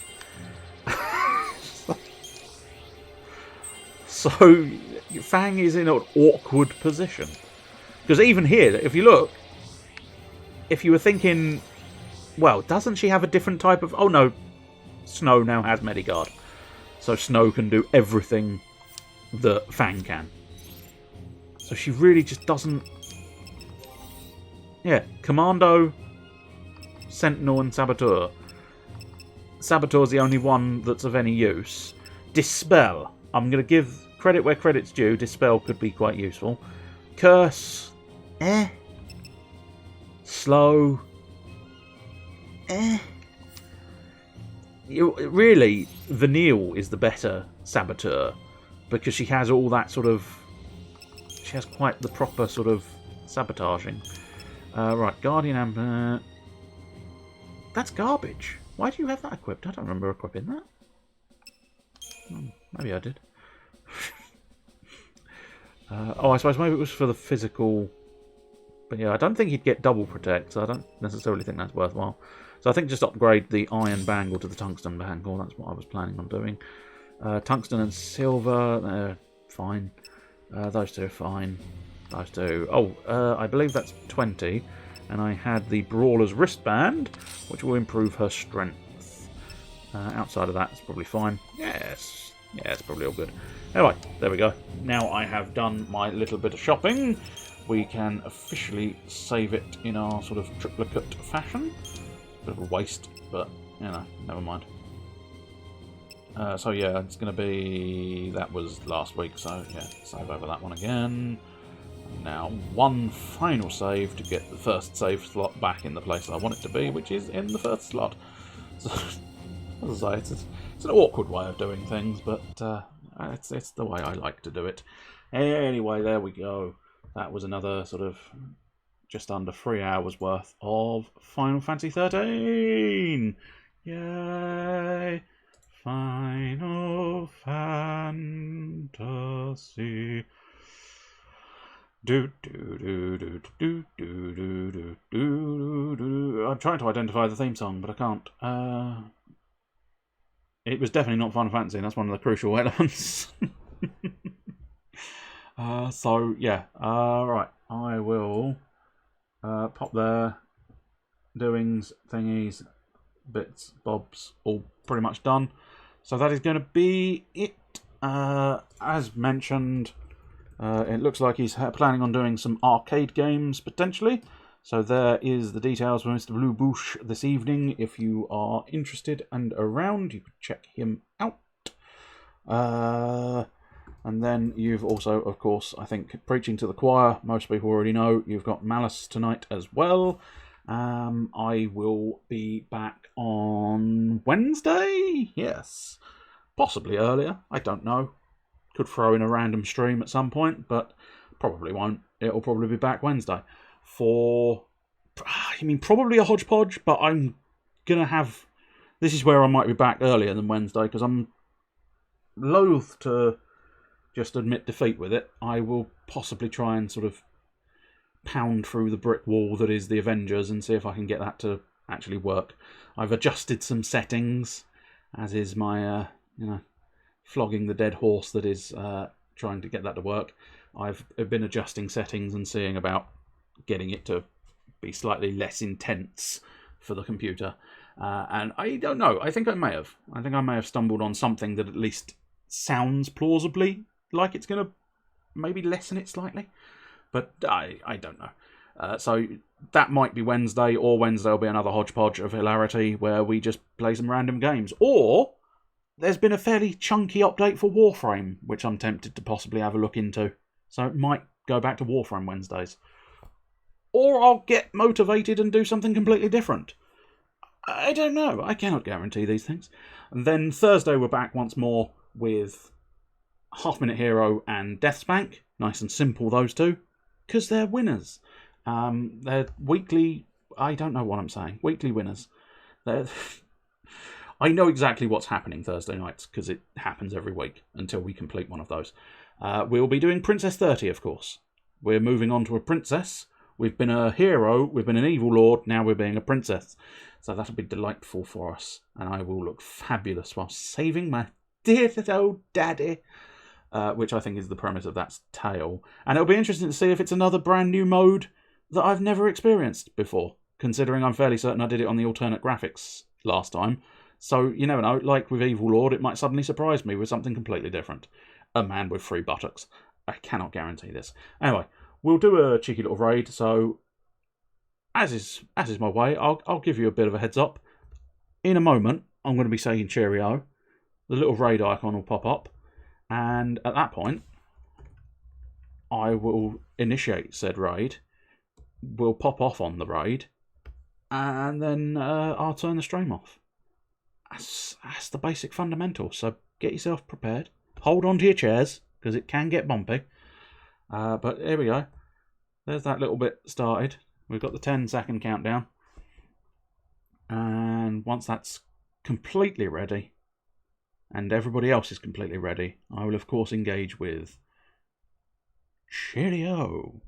So Fang is in an awkward position. Because even here, if you look, if you were thinking, well, doesn't she have a different type of... Oh no, Snow now has Mediguard. So Snow can do everything that Fang can. So she really just doesn't... Yeah, Commando, Sentinel and Saboteur. Saboteur's the only one that's of any use. Dispel. I'm going to give credit where credit's due. Dispel could be quite useful. Curse. Slow. Really, Vanille is the better Saboteur, because she has all that sort of... She has quite the proper sort of sabotaging. Right, Guardian Amber. That's garbage. Why do you have that equipped? I don't remember equipping that. Maybe I did. Oh, I suppose maybe it was for the physical... But yeah, I don't think he'd get double protect, so I don't necessarily think that's worthwhile. So I think just upgrade the iron bangle to the tungsten bangle. That's what I was planning on doing. Tungsten and silver, they're fine. Those two are fine. Those two. Oh, I believe that's 20. And I had the Brawler's wristband, which will improve her strength. Outside of that, it's probably fine. Yes. Yeah, it's probably all good. Anyway, there we go. Now I have done my little bit of shopping. We can officially save it in our sort of triplicate fashion. Bit of a waste, but, you know, never mind. So yeah, it's going to be... That was last week, so yeah, save over that one again. Now, one final save to get the first save slot back in the place I want it to be, which is in the first slot. So, as I say, it's an awkward way of doing things, but it's the way I like to do it. Anyway, there we go. That was another sort of just under 3 hours worth of Final Fantasy XIII. Yay! Final Fantasy. I'm trying to identify the theme song, but I can't. It was definitely not Final Fantasy. That's one of the crucial elements. So yeah, right. I will pop there. Doings, thingies, bits, bobs, all pretty much done. So that is going to be it. As mentioned, it looks like he's planning on doing some arcade games potentially. So there is the details for Mr. Blue Boosh this evening. If you are interested and around, you could check him out. And then you've also, of course, I think, preaching to the choir. Most people already know you've got Malice tonight as well. I will be back on Wednesday. Yes, possibly earlier. I don't know. Could throw in a random stream at some point, but probably won't. It'll probably be back Wednesday for, I mean, probably a hodgepodge, but I'm going to have, this is where I might be back earlier than Wednesday, because I'm loath to just admit defeat with it, I will possibly try and sort of pound through the brick wall that is the Avengers and see if I can get that to actually work. I've adjusted some settings, as is my, flogging the dead horse that is trying to get that to work. I've been adjusting settings and seeing about getting it to be slightly less intense for the computer. And I don't know. I think I may have stumbled on something that at least sounds plausibly like it's going to maybe lessen it slightly. But I don't know. So that might be Wednesday, or Wednesday will be another hodgepodge of hilarity where we just play some random games. Or there's been a fairly chunky update for Warframe, which I'm tempted to possibly have a look into. So it might go back to Warframe Wednesdays. Or I'll get motivated and do something completely different. I don't know. I cannot guarantee these things. And then Thursday we're back once more with Half Minute Hero and Deathspank. Nice and simple, those two. Because they're winners. They're weekly... I don't know what I'm saying. Weekly winners. I know exactly what's happening Thursday nights, because it happens every week until we complete one of those. We'll be doing Princess 30, of course. We're moving on to a princess. We've been a hero, we've been an evil lord, now we're being a princess. So that'll be delightful for us. And I will look fabulous while saving my dear little daddy. Which I think is the premise of that tale. And it'll be interesting to see if it's another brand new mode that I've never experienced before. Considering I'm fairly certain I did it on the alternate graphics last time. So, you never know, like with Evil Lord, it might suddenly surprise me with something completely different. A man with 3 buttocks. I cannot guarantee this. Anyway, we'll do a cheeky little raid, so as is my way, I'll give you a bit of a heads up. In a moment, I'm going to be saying cheerio. The little raid icon will pop up, and at that point, I will initiate said raid. We'll pop off on the raid, and then I'll turn the stream off. That's the basic fundamentals, so get yourself prepared. Hold on to your chairs, because it can get bumpy. But here we go. There's that little bit started. We've got the 10-second countdown. And once that's completely ready, and everybody else is completely ready, I will of course engage with cheerio.